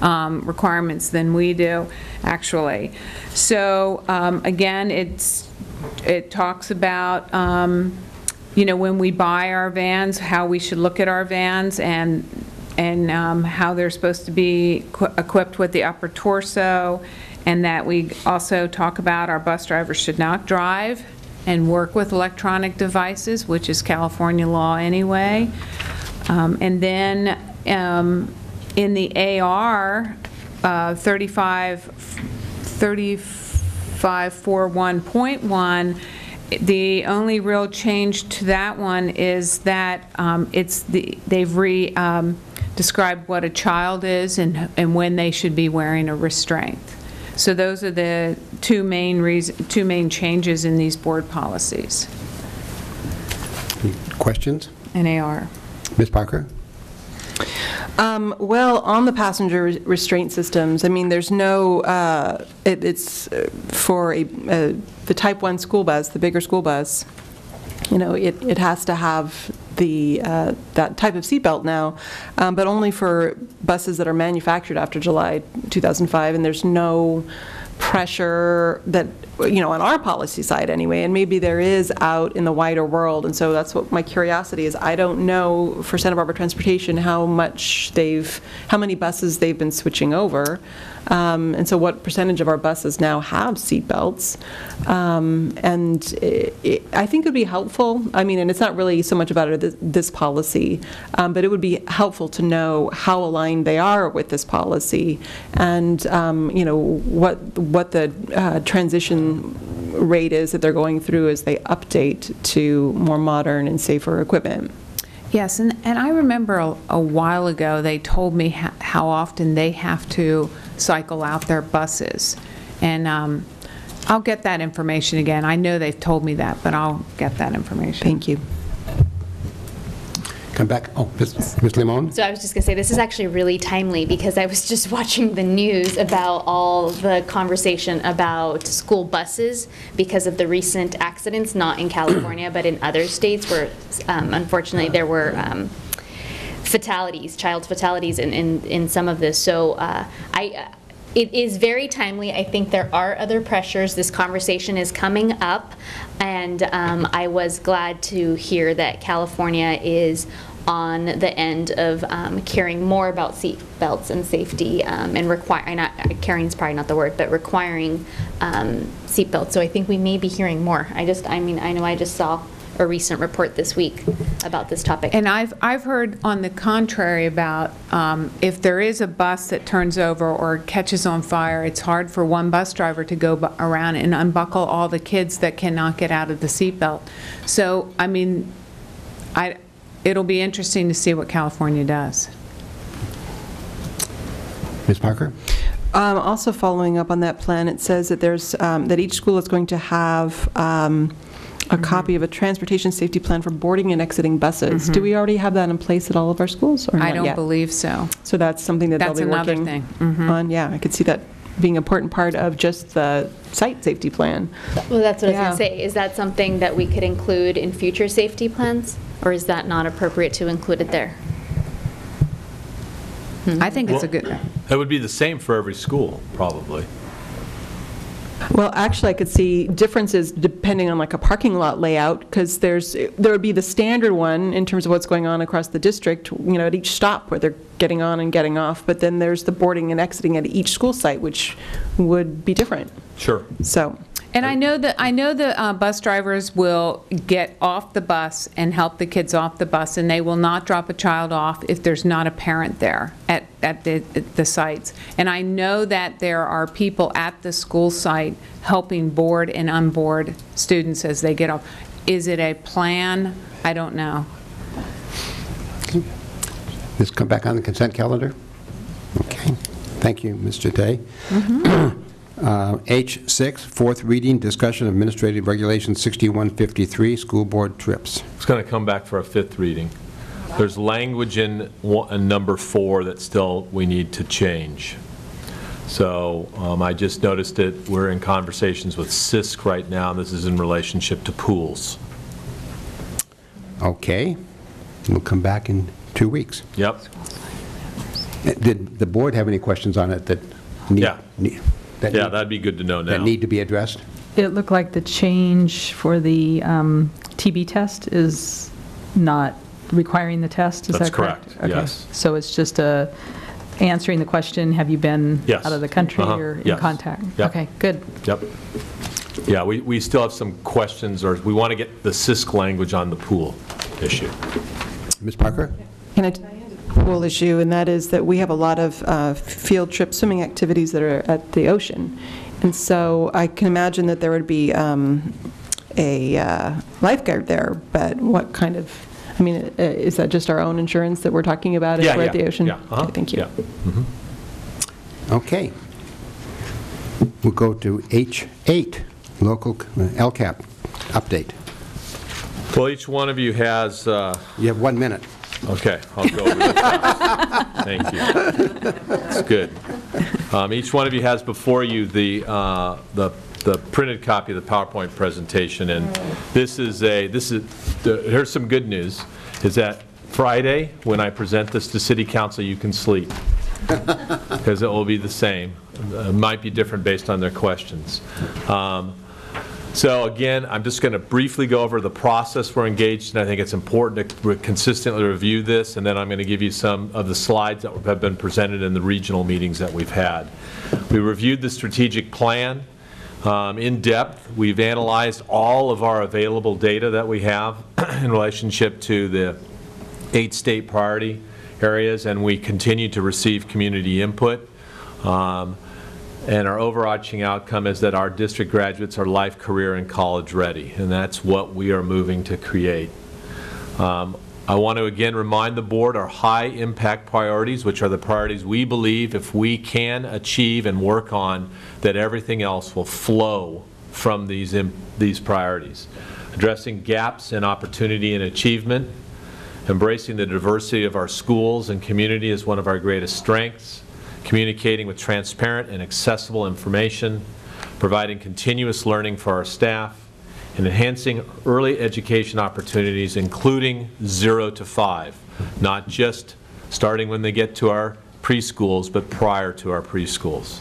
requirements than we do, actually. So again, it talks about when we buy our vans, how we should look at our vans, and how they're supposed to be equipped with the upper torso, and that we also talk about our bus drivers should not drive and work with electronic devices, which is California law anyway. And then in the AR 3541.1, the only real change to that one is that they've described what a child is and when they should be wearing a restraint. So those are the two main changes in these board policies. Questions? And AR. Ms. Parker? Well, on the passenger restraint systems, I mean, there's no, it's for the type 1 school bus, the bigger school bus, you know, it has to have that type of seatbelt now, but only for buses that are manufactured after July 2005, and there's no pressure that, you know, on our policy side anyway, and maybe there is out in the wider world, and so that's what my curiosity is. I don't know for Santa Barbara Transportation how many buses they've been switching over, and so what percentage of our buses now have seat belts, and I think it would be helpful, I mean, and it's not really so much about this policy, but it would be helpful to know how aligned they are with this policy, and you know, what the transition rate is that they're going through as they update to more modern and safer equipment. Yes, and I remember a while ago they told me how often they have to cycle out their buses, and I'll get that information again. I know they've told me that, but I'll get that information. Thank you. Come back. Oh, Ms. Limon? So I was just going to say, this is actually really timely because I was just watching the news about all the conversation about school buses because of the recent accidents, not in California, but in other states where, unfortunately, there were fatalities, child fatalities in some of this. So it is very timely. I think there are other pressures. This conversation is coming up, and I was glad to hear that California is on the end of caring more about seat belts and safety and caring is probably not the word, but requiring seat belts. So I think we may be hearing more. I know I just saw a recent report this week about this topic. And I've heard on the contrary about if there is a bus that turns over or catches on fire, it's hard for one bus driver to go around and unbuckle all the kids that cannot get out of the seatbelt. So, I mean, it'll be interesting to see what California does. Ms. Parker? Also following up on that plan, it says that there's that each school is going to have a copy of a transportation safety plan for boarding and exiting buses. Do we already have that in place at all of our schools, or I not don't yet? believe so. So that's something that they'll be working on. Yeah, I could see that being an important part of just the site safety plan. Well, that's what I was going to say. Is that something that we could include in future safety plans, or is that not appropriate to include it there? I think it's a good... It would be the same for every school, probably. Well, actually, I could see differences depending on like a parking lot layout, because there would be the standard one in terms of what's going on across the district, you know, at each stop where they're getting on and getting off, but then there's the boarding and exiting at each school site, which would be different. Sure. So. And I know the bus drivers will get off the bus and help the kids off the bus, and they will not drop a child off if there's not a parent there at the sites. And I know that there are people at the school site helping board and unboard students as they get off. Is it a plan? I don't know. This come back on the consent calendar? Okay. Thank you, Mr. Day. H6, fourth reading, discussion of Administrative Regulation 6153, school board trips. It's going to come back for a fifth reading. There's language in number 4 that still we need to change. So I just noticed that we're in conversations with CISC right now. This is in relationship to pools. Okay. We'll come back in 2 weeks. Yep. Did the board have any questions on it that that'd be good to know now. That need to be addressed? It looked like the change for the TB test is not requiring the test, is That's that correct? correct, yes. So it's just answering the question, have you been Yes. out of the country or in Yes. contact? Yep. Okay, good. Yep. Yeah, we still have some questions, or we want to get the CISC language on the pool issue. Ms. Parker? Can I pool issue, and that is that we have a lot of field trip swimming activities that are at the ocean. And so I can imagine that there would be a lifeguard there, but what kind of, I mean, is that just our own insurance that we're talking about if we're at the ocean? Yeah. Okay, thank you. Yeah. Mhm. Okay. We'll go to H8, local LCAP update. Well, each one of you has... You have 1 minute. Okay, I'll go really fast. Thank you. That's good. Each one of you has before you the printed copy of the PowerPoint presentation, and here's some good news, is that Friday, when I present this to City Council, you can sleep, because it will be the same. It might be different based on their questions. So again, I'm just going to briefly go over the process we're engaged in. I think it's important to consistently review this, and then I'm going to give you some of the slides that have been presented in the regional meetings that we've had. We reviewed the strategic plan in depth. We've analyzed all of our available data that we have in relationship to the 8 state priority areas, and we continue to receive community input. And our overarching outcome is that our district graduates are life, career, and college ready, and that's what we are moving to create. I want to again remind the board our high impact priorities, which are the priorities we believe if we can achieve and work on, that everything else will flow from these priorities. Addressing gaps in opportunity and achievement, embracing the diversity of our schools and community is one of our greatest strengths. Communicating with transparent and accessible information, providing continuous learning for our staff, and enhancing early education opportunities, including 0 to 5, not just starting when they get to our preschools, but prior to our preschools.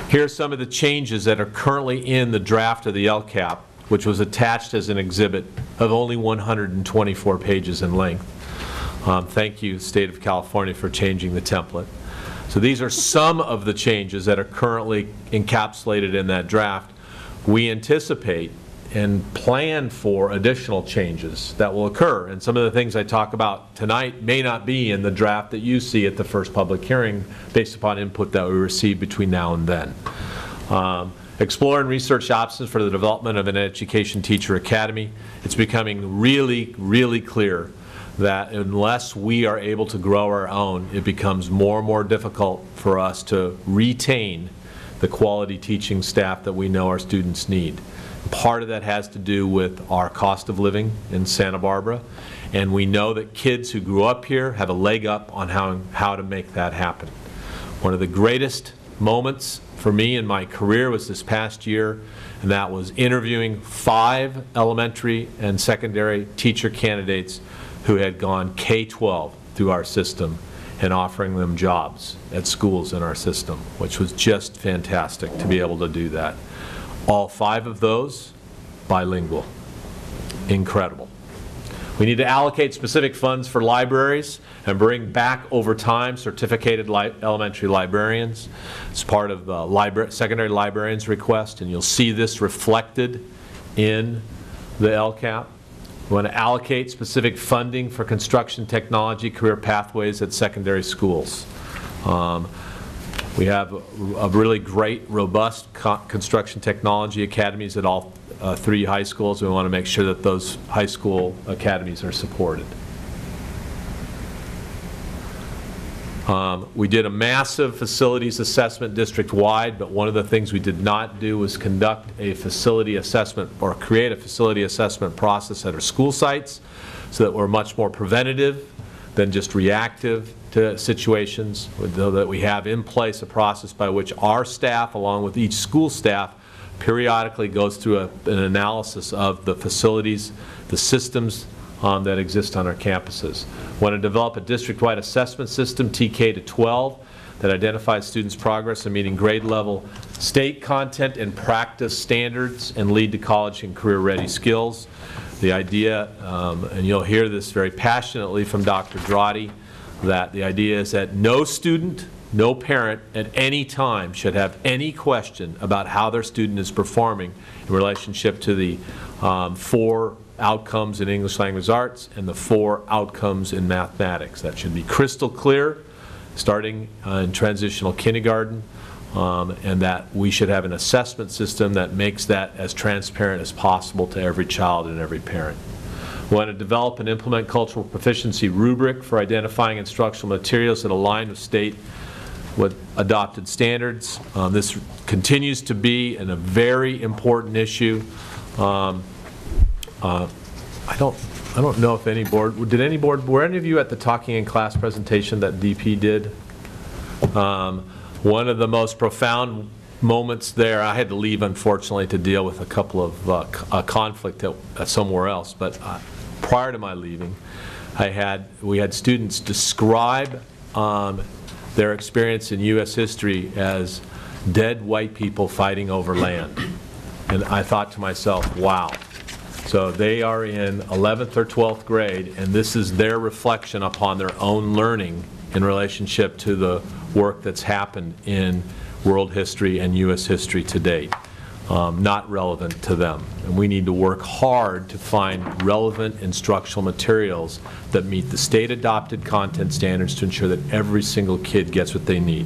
Here are some of the changes that are currently in the draft of the LCAP, which was attached as an exhibit of only 124 pages in length. Thank you, State of California, for changing the template. So these are some of the changes that are currently encapsulated in that draft. We anticipate and plan for additional changes that will occur. And some of the things I talk about tonight may not be in the draft that you see at the first public hearing based upon input that we receive between now and then. Explore and research options for the development of an education teacher academy. It's becoming really, really clear that unless we are able to grow our own, it becomes more and more difficult for us to retain the quality teaching staff that we know our students need. Part of that has to do with our cost of living in Santa Barbara, and we know that kids who grew up here have a leg up on how to make that happen. One of the greatest moments for me in my career was this past year, and that was interviewing 5 elementary and secondary teacher candidates who had gone K-12 through our system and offering them jobs at schools in our system, which was just fantastic to be able to do that. All 5 of those bilingual. Incredible. We need to allocate specific funds for libraries and bring back over time certificated elementary librarians. It's part of the secondary librarians request, and you'll see this reflected in the LCAP. We want to allocate specific funding for construction technology career pathways at secondary schools. We have a really great, robust construction technology academies at all 3 high schools. We want to make sure that those high school academies are supported. We did a massive facilities assessment district-wide, but one of the things we did not do was conduct a facility assessment or create a facility assessment process at our school sites so that we're much more preventative than just reactive to situations, so that we have in place a process by which our staff, along with each school staff, periodically goes through an analysis of the facilities, the systems that exist on our campuses. We want to develop a district-wide assessment system, TK to 12, that identifies students' progress in meeting grade level state content and practice standards and lead to college and career-ready skills. The idea, and you'll hear this very passionately from Dr. Drotti, that the idea is that no student, no parent at any time should have any question about how their student is performing in relationship to the 4 outcomes in English Language Arts and the 4 outcomes in mathematics. That should be crystal clear, starting in transitional kindergarten, and that we should have an assessment system that makes that as transparent as possible to every child and every parent. We want to develop and implement cultural proficiency rubric for identifying instructional materials that align with state with adopted standards. This continues to be a very important issue. I don't know if any board, were any of you at the Talking in Class presentation that DP did? One of the most profound moments there, I had to leave unfortunately to deal with a couple of a conflict somewhere else, but prior to my leaving, we had students describe their experience in U.S. history as dead white people fighting over land. And I thought to myself, wow. So they are in 11th or 12th grade, and this is their reflection upon their own learning in relationship to the work that's happened in world history and U.S. history to date. Not relevant to them. And we need to work hard to find relevant instructional materials that meet the state-adopted content standards to ensure that every single kid gets what they need.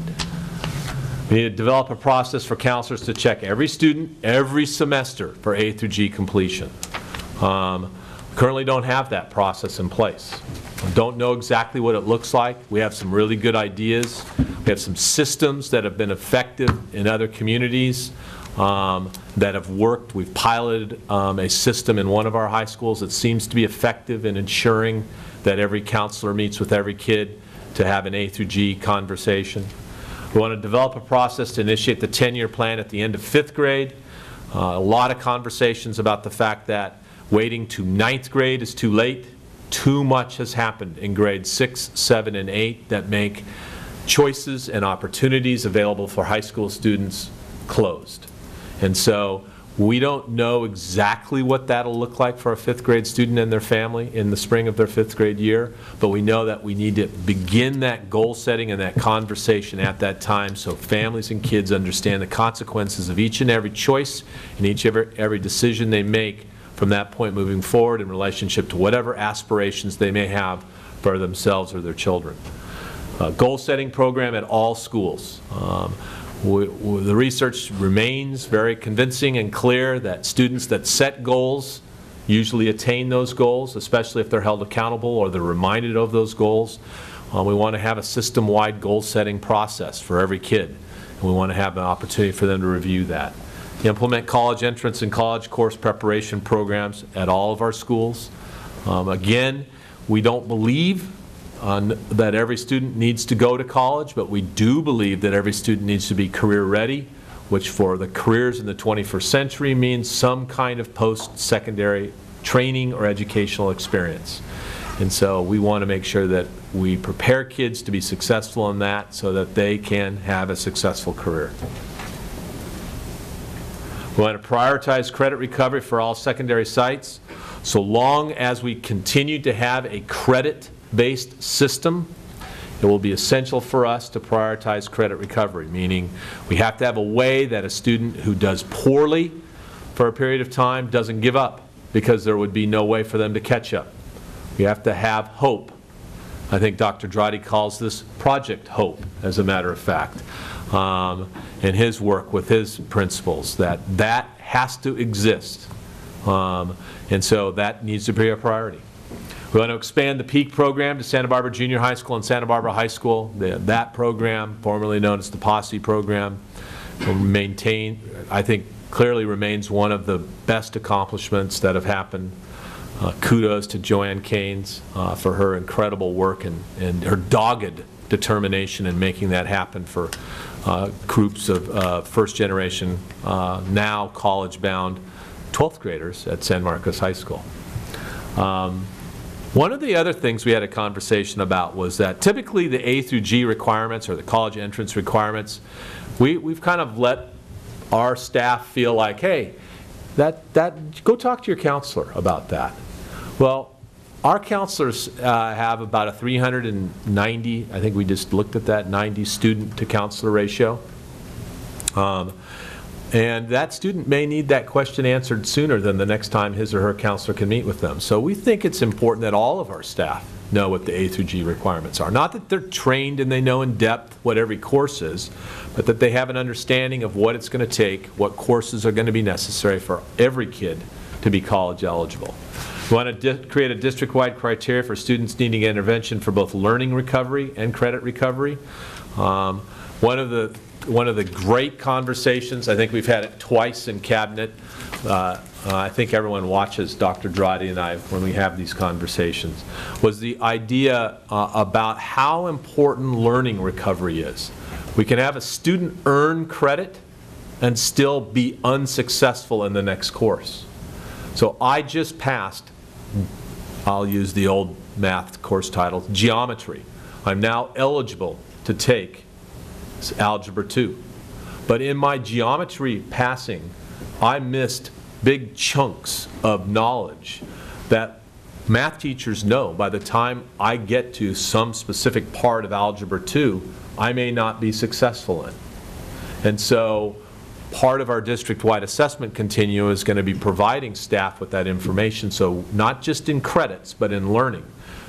We need to develop a process for counselors to check every student every semester for A through G completion. We currently don't have that process in place. We don't know exactly what it looks like. We have some really good ideas. We have some systems that have been effective in other communities that have worked. We've piloted a system in one of our high schools that seems to be effective in ensuring that every counselor meets with every kid to have an A through G conversation. We want to develop a process to initiate the 10-year plan at the end of 5th grade. A lot of conversations about the fact that waiting to 9th grade is too late. Too much has happened in grades 6, 7, and 8 that make choices and opportunities available for high school students closed. And so we don't know exactly what that'll look like for a 5th grade student and their family in the spring of their 5th grade year, but we know that we need to begin that goal setting and that conversation at that time so families and kids understand the consequences of each and every choice and every decision they make from that point moving forward in relationship to whatever aspirations they may have for themselves or their children. Goal setting program at all schools. The research remains very convincing and clear that students that set goals usually attain those goals, especially if they're held accountable or they're reminded of those goals. We want to have a system-wide goal-setting process for every kid, and we want to have an opportunity for them to review that. Implement college entrance and college course preparation programs at all of our schools. Again, we don't believe that every student needs to go to college, but we do believe that every student needs to be career ready, which for the careers in the 21st century means some kind of post-secondary training or educational experience. And so we want to make sure that we prepare kids to be successful in that so that they can have a successful career. We want to prioritize credit recovery for all secondary sites. So long as we continue to have a credit-based system, it will be essential for us to prioritize credit recovery, meaning we have to have a way that a student who does poorly for a period of time doesn't give up because there would be no way for them to catch up. We have to have hope. I think Dr. Drotti calls this Project Hope, as a matter of fact, in his work with his principals, that has to exist. And so that needs to be a priority. We want to expand the PEAK program to Santa Barbara Junior High School and Santa Barbara High School. That program, formerly known as the POSSE program, will maintain, I think, clearly remains one of the best accomplishments that have happened. Kudos to Joanne Keynes for her incredible work and her dogged determination in making that happen for groups of first-generation, now college-bound 12th graders at San Marcos High School. One of the other things we had a conversation about was that typically the A through G requirements or the college entrance requirements, we've kind of let our staff feel like, hey, go talk to your counselor about that. Well, our counselors have about a 390, I think we just looked at that, 90 student to counselor ratio. And that student may need that question answered sooner than the next time his or her counselor can meet with them. So we think it's important that all of our staff know what the A through G requirements are. Not that they're trained and they know in depth what every course is, but that they have an understanding of what it's going to take, what courses are going to be necessary for every kid to be college eligible. We want to create a district-wide criteria for students needing intervention for both learning recovery and credit recovery. One of the great conversations, I think we've had it twice in cabinet. I think everyone watches Dr. Dradi and I when we have these conversations, was the idea about how important learning recovery is. We can have a student earn credit and still be unsuccessful in the next course. So I just passed, I'll use the old math course title, geometry. I'm now eligible to take Algebra 2. But in my geometry passing, I missed big chunks of knowledge that math teachers know by the time I get to some specific part of Algebra 2, I may not be successful in. And so part of our district-wide assessment continuum is going to be providing staff with that information, so not just in credits, but in learning.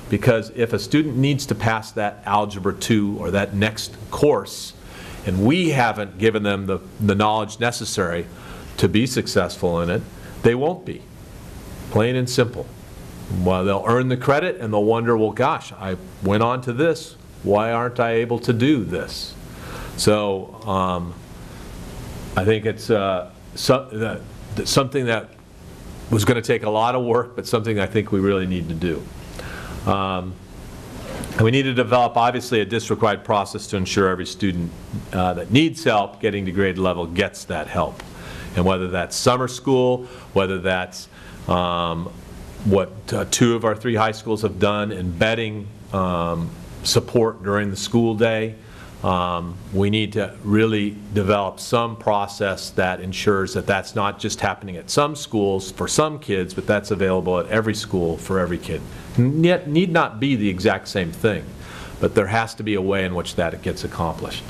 Because if a student needs to pass that Algebra 2 or that next course, and we haven't given them the knowledge necessary to be successful in it, they won't be. Plain and simple. Well, they'll earn the credit and they'll wonder, well, gosh, I went on to this. Why aren't I able to do this? So I think it's something that was going to take a lot of work, but something I think we really need to do. And we need to develop, obviously, a district-wide process to ensure every student that needs help getting to grade level gets that help. And whether that's summer school, whether that's what 2 of our 3 high schools have done, embedding support during the school day, we need to really develop some process that ensures that that's not just happening at some schools for some kids, but that's available at every school for every kid. Yet need not be the exact same thing, but there has to be a way in which that gets accomplished.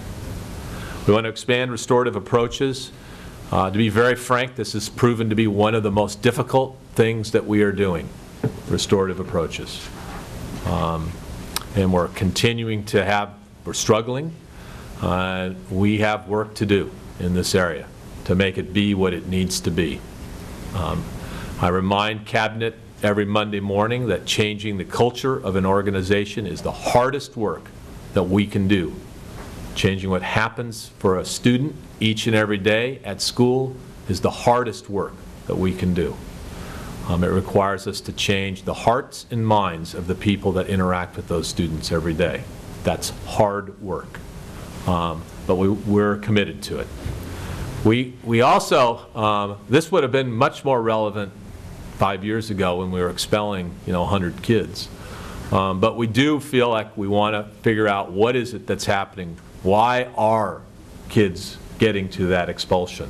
We want to expand restorative approaches. To be very frank, this has proven to be one of the most difficult things that we are doing, restorative approaches. And we're continuing to have, we're struggling. We have work to do in this area to make it be what it needs to be. I remind Cabinet every Monday morning that changing the culture of an organization is the hardest work that we can do. Changing what happens for a student each and every day at school is the hardest work that we can do. It requires us to change the hearts and minds of the people that interact with those students every day. That's hard work, but we're committed to it. We also, this would have been much more relevant 5 years ago when we were expelling 100 kids. But we do feel like we want to figure out what is it that's happening. Why are kids getting to that expulsion?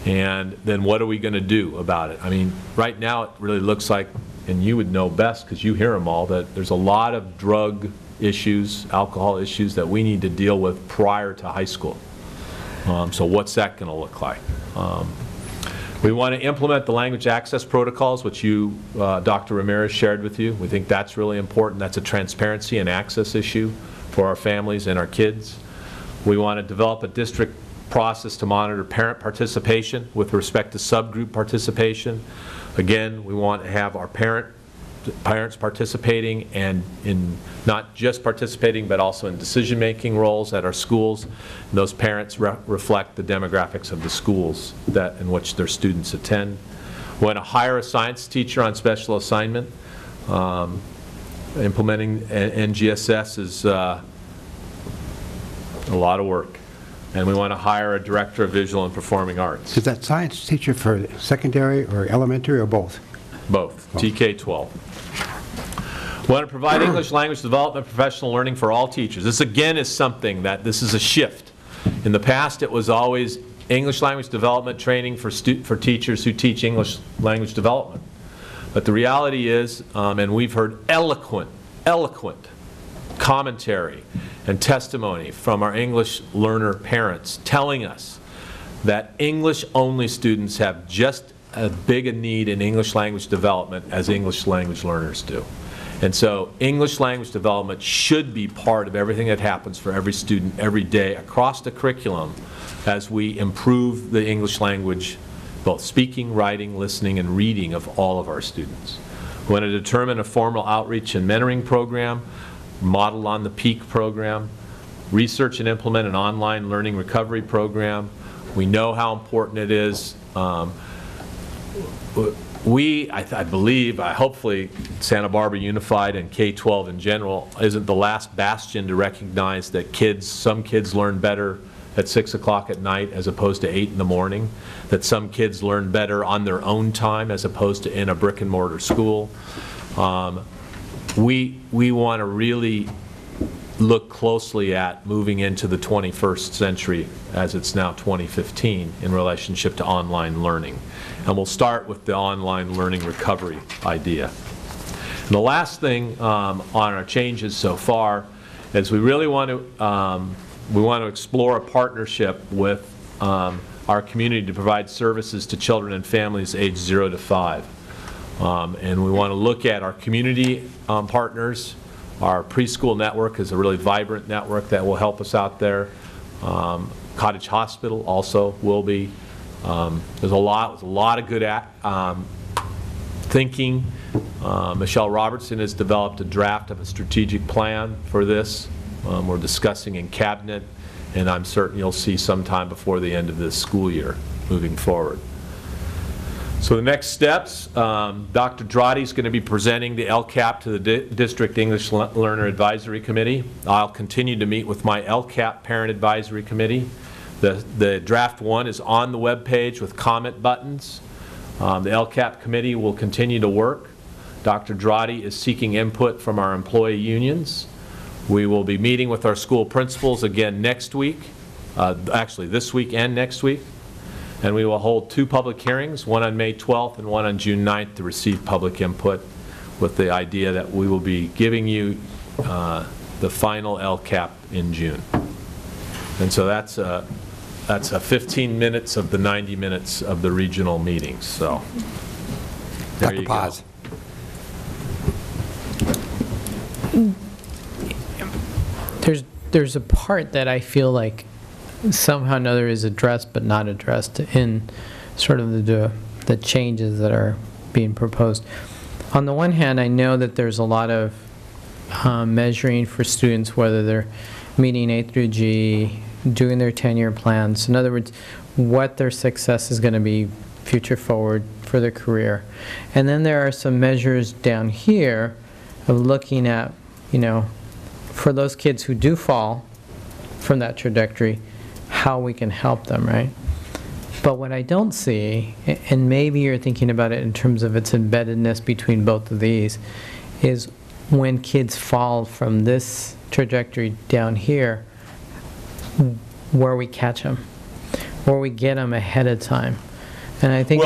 And then what are we going to do about it? I mean, right now it really looks like, and you would know best because you hear them all, that there's a lot of drug issues, alcohol issues that we need to deal with prior to high school. So what's that going to look like? We want to implement the language access protocols, which you, Dr. Ramirez, shared with you. We think that's really important. That's a transparency and access issue for our families and our kids. We want to develop a district process to monitor parent participation with respect to subgroup participation. Again, we want to have our parents participating, and in not just participating but also in decision-making roles at our schools. And those parents reflect the demographics of the schools in which their students attend. We want to hire a science teacher on special assignment. Implementing NGSS is a lot of work. And we want to hire a director of visual and performing arts. Is that science teacher for secondary or elementary or both? Both. TK-12. We want to provide English language development professional learning for all teachers. This again is something that, this is a shift. In the past it was always English language development training for teachers who teach English language development. But the reality is, and we've heard eloquent commentary and testimony from our English learner parents telling us that English-only students have just as big a need in English language development as English language learners do. And so English language development should be part of everything that happens for every student every day across the curriculum as we improve the English language, both speaking, writing, listening, and reading of all of our students. We want to determine a formal outreach and mentoring program modeled on the PEAK program, research and implement an online learning recovery program. We know how important it is. I believe, hopefully, Santa Barbara Unified and K-12 in general isn't the last bastion to recognize that some kids learn better at 6 o'clock at night as opposed to 8 in the morning, that some kids learn better on their own time as opposed to in a brick and mortar school. We want to really look closely at moving into the 21st century, as it's now 2015, in relationship to online learning. And we'll start with the online learning recovery idea. And the last thing on our changes so far is we really want to explore a partnership with our community to provide services to children and families aged 0 to 5. And we want to look at our community partners. Our preschool network is a really vibrant network that will help us out there. Cottage Hospital also will be. There's a lot of good thinking. Michelle Robertson has developed a draft of a strategic plan for this. We're discussing in cabinet, and I'm certain you'll see sometime before the end of this school year moving forward. So the next steps, Dr. Drotti is going to be presenting the LCAP to the District English Learner Advisory Committee. I'll continue to meet with my LCAP Parent Advisory Committee. The draft 1 is on the web page with comment buttons. The LCAP committee will continue to work. Dr. Drotti is seeking input from our employee unions. We will be meeting with our school principals again next week, actually this week and next week. And we will hold 2 public hearings, one on May 12th and one on June 9th, to receive public input, with the idea that we will be giving you the final LCAP in June. And so that's 15 minutes of the 90 minutes of the regional meetings. So there you go. There's a part that I feel like somehow or another is addressed but not addressed in sort of the changes that are being proposed. On the one hand, I know that there's a lot of measuring for students, whether they're meeting A through G, doing their 10-year plans. In other words, what their success is going to be future forward for their career. And then there are some measures down here of looking at, for those kids who do fall from that trajectory, how we can help them, right? But what I don't see, and maybe you're thinking about it in terms of its embeddedness between both of these, is when kids fall from this trajectory down here, where we catch them, where we get them ahead of time. And I think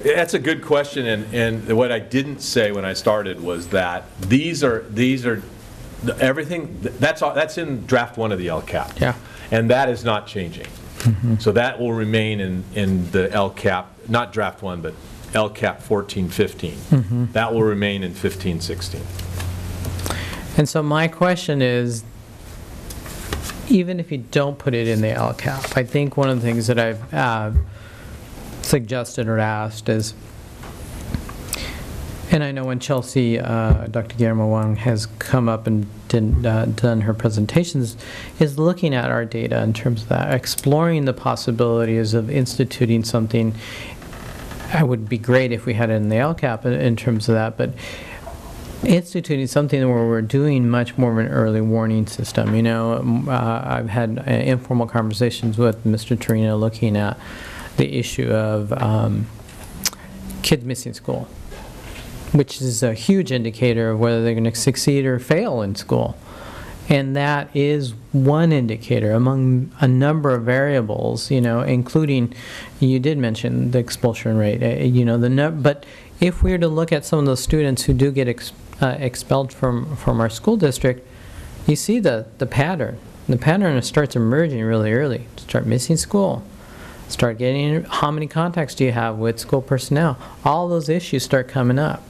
that's a good question, and what I didn't say when I started was that these are everything that's in draft 1 of the LCAP. Yeah. And that is not changing. Mm-hmm. So that will remain in the LCAP, not draft 1, but LCAP 14-15. Mm-hmm. That will remain in 15-16. And so my question is, even if you don't put it in the LCAP, I think one of the things that I've suggested or asked is, and I know when Chelsea, Dr. Guillermo Wang has come up and done her presentations, is looking at our data in terms of that, exploring the possibilities of instituting something. It would be great if we had it in the LCAP in terms of that, but instituting something where we're doing much more of an early warning system. I've had informal conversations with Mr. Torino looking at the issue of kids missing school, which is a huge indicator of whether they're going to succeed or fail in school. And that is one indicator among a number of variables, including, you did mention the expulsion rate, but if we were to look at some of those students who do get expelled from our school district, you see the pattern. The pattern starts emerging really early. Start missing school. Start getting, how many contacts do you have with school personnel? All those issues start coming up.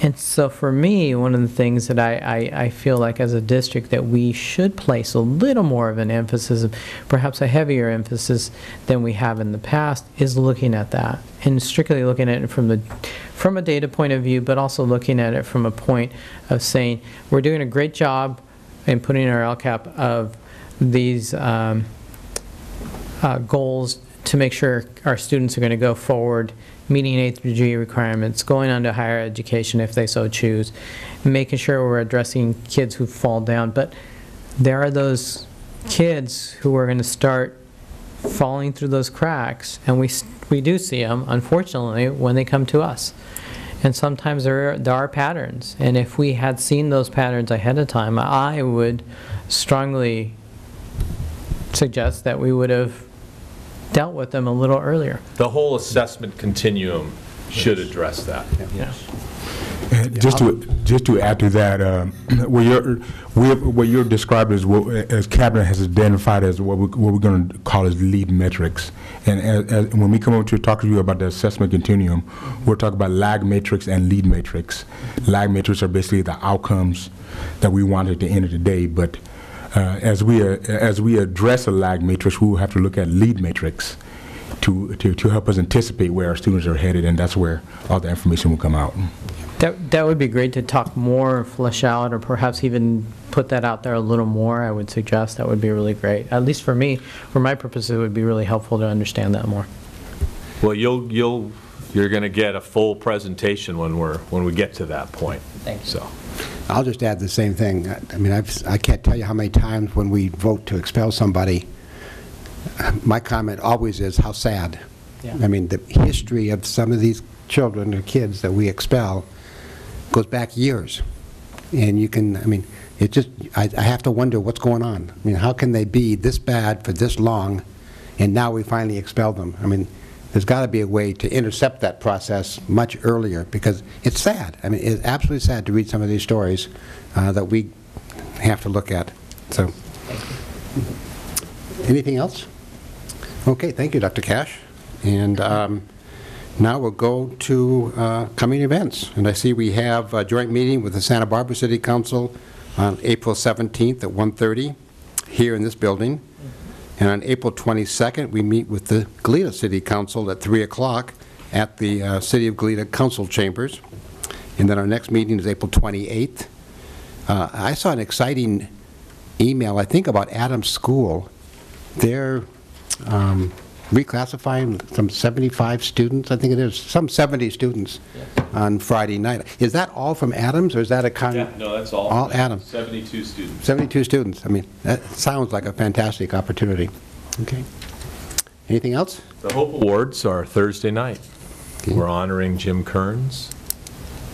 And so for me, one of the things that I feel like as a district that we should place a little more of an emphasis, perhaps a heavier emphasis than we have in the past, is looking at that. And strictly looking at it from a data point of view, but also looking at it from a point of saying, we're doing a great job in putting our LCAP of these goals to make sure our students are going to go forward, meeting A through G requirements, going on to higher education if they so choose, making sure we're addressing kids who fall down. But there are those kids who are going to start falling through those cracks, and we do see them, unfortunately, when they come to us. And sometimes there are patterns, and if we had seen those patterns ahead of time, I would strongly suggest that we would have dealt with them a little earlier. The whole assessment continuum should address that. Yes. Just to add to that, what you're describing as Cabinet has identified as what we're going to call as lead metrics. And as when we come over to talk to you about the assessment continuum, we're talking about lag matrix and lead matrix. Lag matrix are basically the outcomes that we want at the end of the day, but as we address a lag matrix, we will have to look at lead matrix to help us anticipate where our students are headed, and that's where all the information will come out. That would be great to talk more, flesh out, or perhaps even put that out there a little more. I would suggest that would be really great. At least for me, for my purposes, it would be really helpful to understand that more. Well, you're going to get a full presentation when we get to that point. Thank you. So. I'll just add the same thing. I mean, I can't tell you how many times when we vote to expel somebody, my comment always is, how sad. Yeah. I mean, the history of some of these children or kids that we expel goes back years. And you can, I mean, it just, I have to wonder what's going on. I mean, how can they be this bad for this long, and now we finally expel them? I mean, there's got to be a way to intercept that process much earlier, because it's sad. I mean, it's absolutely sad to read some of these stories that we have to look at. So, anything else? Okay, thank you, Dr. Cash. And now we'll go to coming events. And I see we have a joint meeting with the Santa Barbara City Council on April 17th at 1:30 here in this building. And on April 22nd, we meet with the Goleta City Council at 3 o'clock at the City of Goleta Council Chambers. And then our next meeting is April 28th. I saw an exciting email, I think, about Adams School. They're reclassifying some 75 students, I think it is, some 70 students on Friday night. Is that all from Adams, or is that a Yeah, no, that's all. All Adams. 72 students. 72 students. I mean, that sounds like a fantastic opportunity. Okay. Anything else? The Hope Awards are Thursday night. Okay. We're honoring Jim Kearns,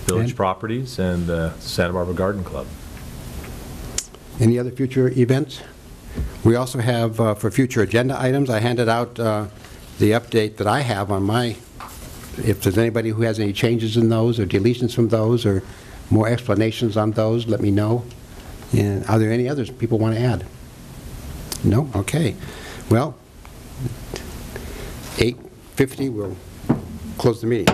Village Properties, and the Santa Barbara Garden Club. Any other future events? We also have, for future agenda items, I handed out the update that I have on my, if there's anybody who has any changes in those or deletions from those or more explanations on those, let me know. And are there any others people want to add? No? Okay. Well, 8:50, we'll close the meeting.